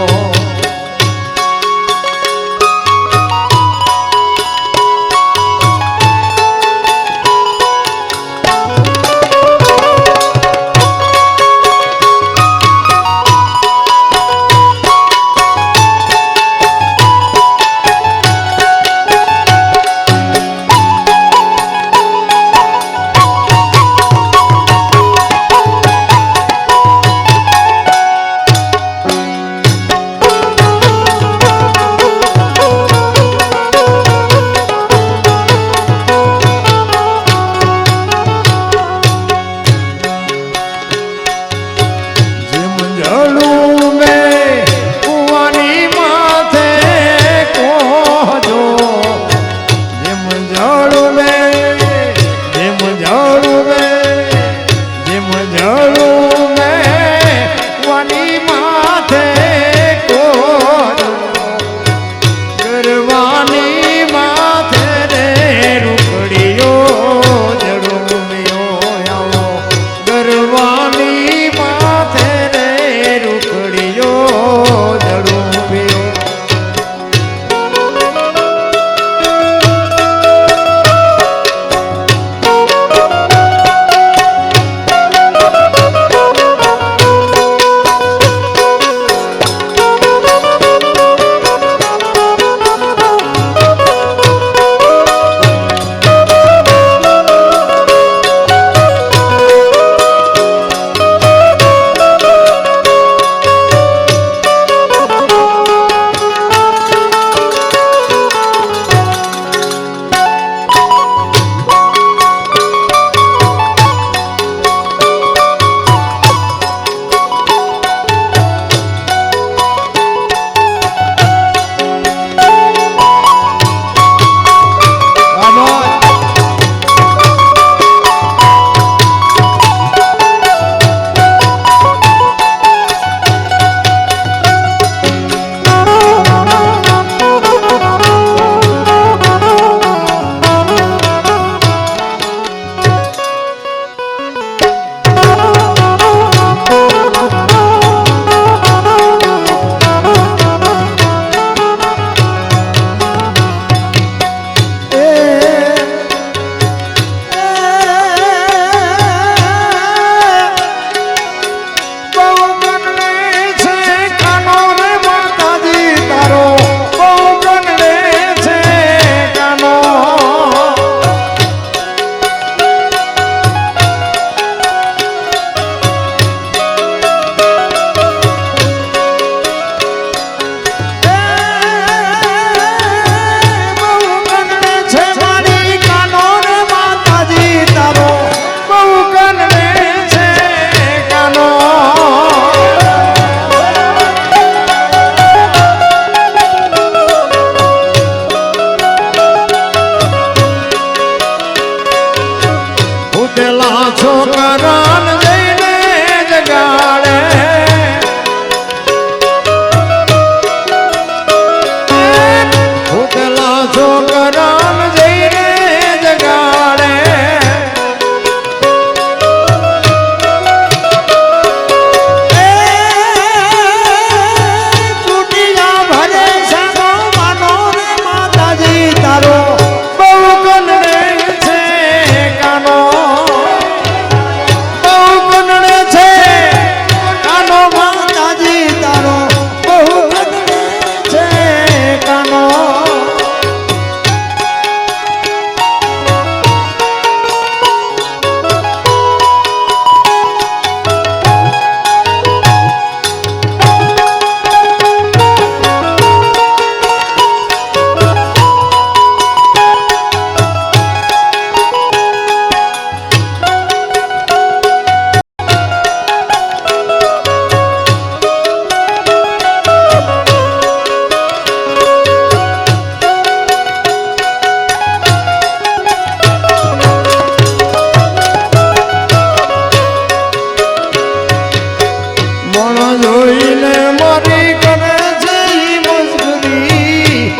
જોઈને મારી કરે છે ઈ મસ્કરી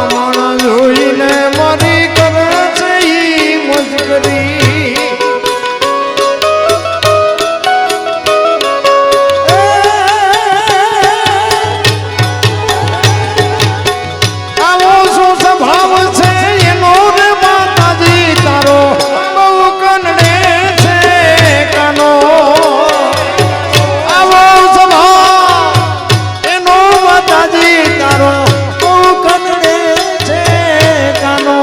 મારા જોઈને મારી કરે છે ઈ મસ્કરી આવો શું સ્વભાવ છે એનો રે માતાજી તારો બહુ કનડે છે કાનો આવો સ્વભાવ એનો માતાજી તારો બહુ કનડે છે કાનો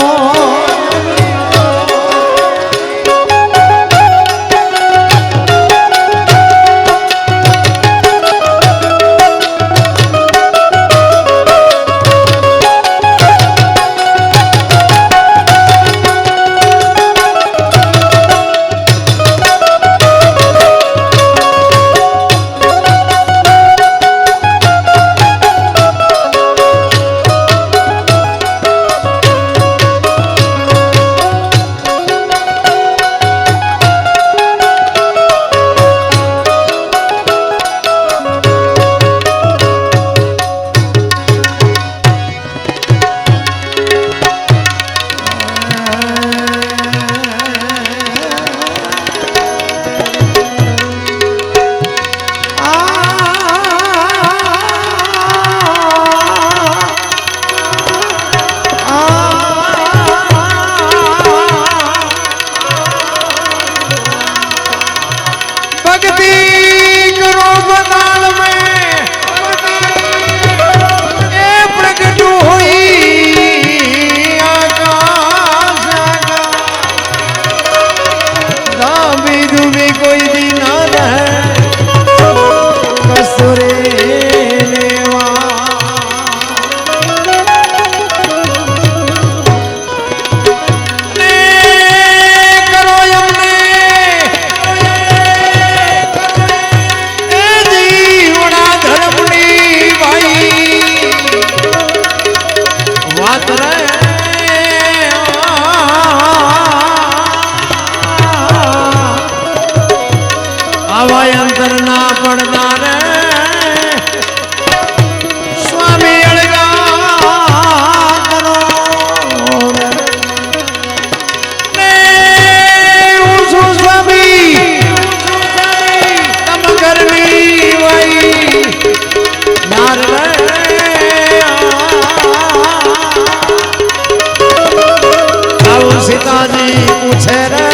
सीताजी पूछे रे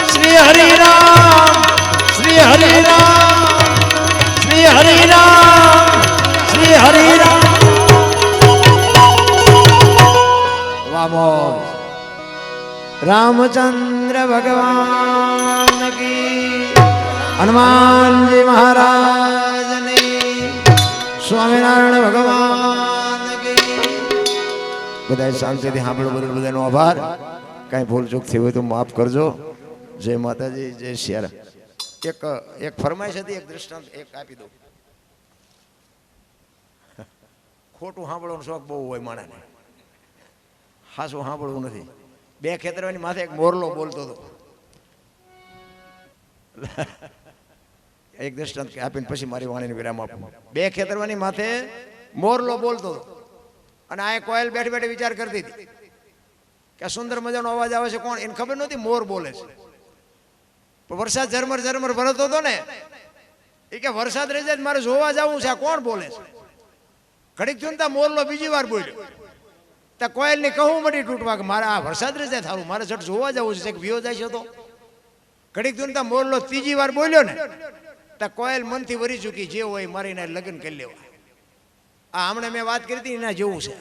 श्री हरि राम श्री हरि राम श्री हरि राम श्री हरि राम वामो रामचंद्र भगवान की हनुमान जी महाराज ने स्वामीनारायण भगवान બધા શાંતિથી સાંભળો બદલ બધાનો આભાર કાંઈ ભૂલ ચૂક થઈ હોય તો માફ કરજો જય માતાજી જય શિયારા એક ફરમાઈશ હતી એક દૃષ્ટાંત એક આપી દઉં ખોટું સાંભળવાનો શોખ બહુ હોય માણસને હાસું સાંભળવું નથી બે ખેતરવાની માથે એક મોરલો બોલતો હતો એક દૃષ્ટાંત આપીને પછી મારી વાણીને વિરામ આપું બે ખેતરવાની માથે મોરલો બોલતો હતો અને આ કોયલ બેઠી બેઠી વિચાર કરતી હતી કે સુંદર મજાનો અવાજ આવે છે કોણ એને ખબર નહોતી મોર બોલે છે પણ વરસાદ ઝરમર ઝરમર ભરતો હતો ને એ કે વરસાદ રહી જાય મારે જોવા જવું છે આ કોણ બોલે છે ઘડીક થયું ત્યાં મોરલો બીજી વાર બોલ્યો ત્યાં કોયલ ની કહું મળી તૂટવા કે મારે આ વરસાદ રહી જાય થારું મારે જટ જોવા જવું છે કે વિયો જાય છે તો ઘડીક થયું ત્યાં મોરલો ત્રીજી વાર બોલ્યો ને ત્યાં કોયલ મનથી વરી ચૂકી જે હોય મારીને લગ્ન કરી લેવા આ હમણાં મેં વાત કરી હતી એના જેવું છે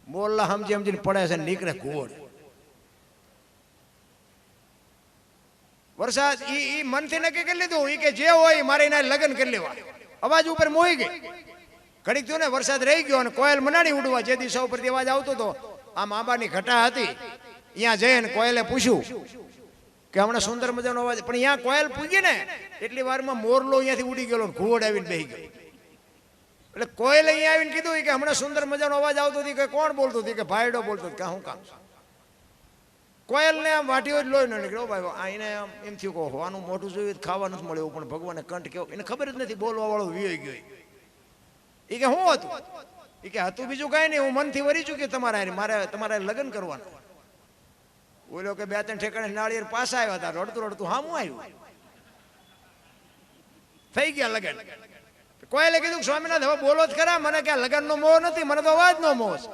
મોરલા સમજી સમજીને પડે છે નીકળે કુવડ વરસાદ ઈ મનથી નક્કી કરી લીધું ઈ કે જે હોય મારે એના લગ્ન કરી લેવા અવાજ ઉપર મોહી ગઈ ઘડીક થયું ને વરસાદ રહી ગયો અને કોયલ મનાડી ઉડવા જે દિવસો ઉપરથી અવાજ આવતો હતો આમ આંબાની ઘટા હતી ત્યાં જઈને કોયલે પૂછ્યું કે હમણાં સુંદર મજાનો અવાજ પણ અહીંયા કોયલ પૂગી ને એટલી વારમાં મોરલો અહીંયાથી ઉડી ગયો ઘુવડ આવીને બેસી ગયો એટલે કોયલે અહીંયા આવીને કીધું કે હમણાં સુંદર મજાનો અવાજ આવતો હતો કે કોણ બોલતું હતું કે ભાઈડો બોલતો કે શું કામ કોયલને આમ વાટીઓ જ લોહી ન નીકળ્યો ભાઈ આ એને એમ થયું કે હોવાનું મોઢું જોયું તો ખાવા નથી મળ્યું પણ ભગવાને કંઠ કેવો એને ખબર જ નથી બોલવા વાળો વિયો ગયો એ કે શું હતું એ કે હતું બીજું કાંઈ નહીં હું મનથી વરી ચૂક્યો તમારા મારે તમારે લગ્ન કરવાના બોલ્યો કે 2-3 ઠેકાણે નાળિયેર પાછા આવ્યા હતા રડતું રડતું હામું આવ્યું થઈ ગયા લગ્ન કોયલે કીધું સ્વામિનાથ હવે બોલો જ ખરા મને ક્યાં લગ્નનો મોહ નથી મને તો અવાજનો મોહ છે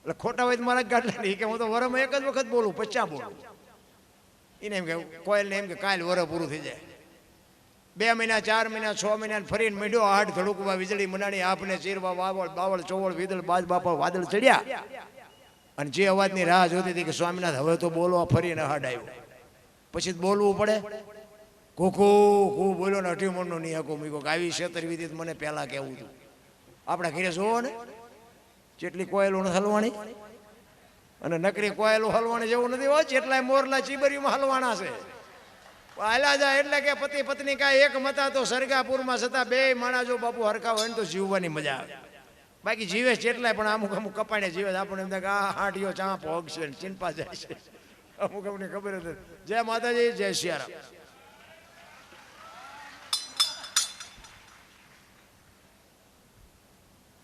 એટલે ખોટા હોય તો મારા ગાડલા નહીં કે હું તો વરમાં એક જ વખત બોલું 50 બોલું એને એમ કે કોયલને એમ કે કાલ વર પૂરું થઈ જાય 2 મહિના 4 મહિના 6 મહિના ફરીને મીંડ્યો હાડ ધડુકવા વીજળી મનાણી આપને ચીરવા વાવળ બાવળ ચોવળ વીદળ બાજ બાપા વાદળ ચડ્યા અને જે અવાજની રાહ જોતી હતી કે સ્વામિનાથ હવે તો બોલવા ફરીને હાડ આવ્યો પછી બોલવું પડે કુકુ કુ બોલ્યો ને 18 મણનો નહીં હકો મીકો આવી છેતરવી મને પહેલા કહેવું હતું આપણા ઘરે જોવો ને જેટલી કોયલો નથી હલવાણી અને નકરી કોયલો હલવાણી જેવું નથી હોય જેટલાય મોરલા ચીબરીમાં હલવાના છે હાલા જાય એટલે કે પતિ પત્ની કાંઈ એક મતા તો સરગાપુરમાં છતાં 2 માણા જો બાપુ હરખા હોય ને તો જીવવાની મજા આવે બાકી જીવે જેટલાય પણ અમુક અમુક કપાણે જીવે આપણને એમ થાય કે આ હાંડિયો ચાંપ હોગશે ચિંપા જાય છે અમુક અમને ખબર હતી જય માતાજી જય સિયારામ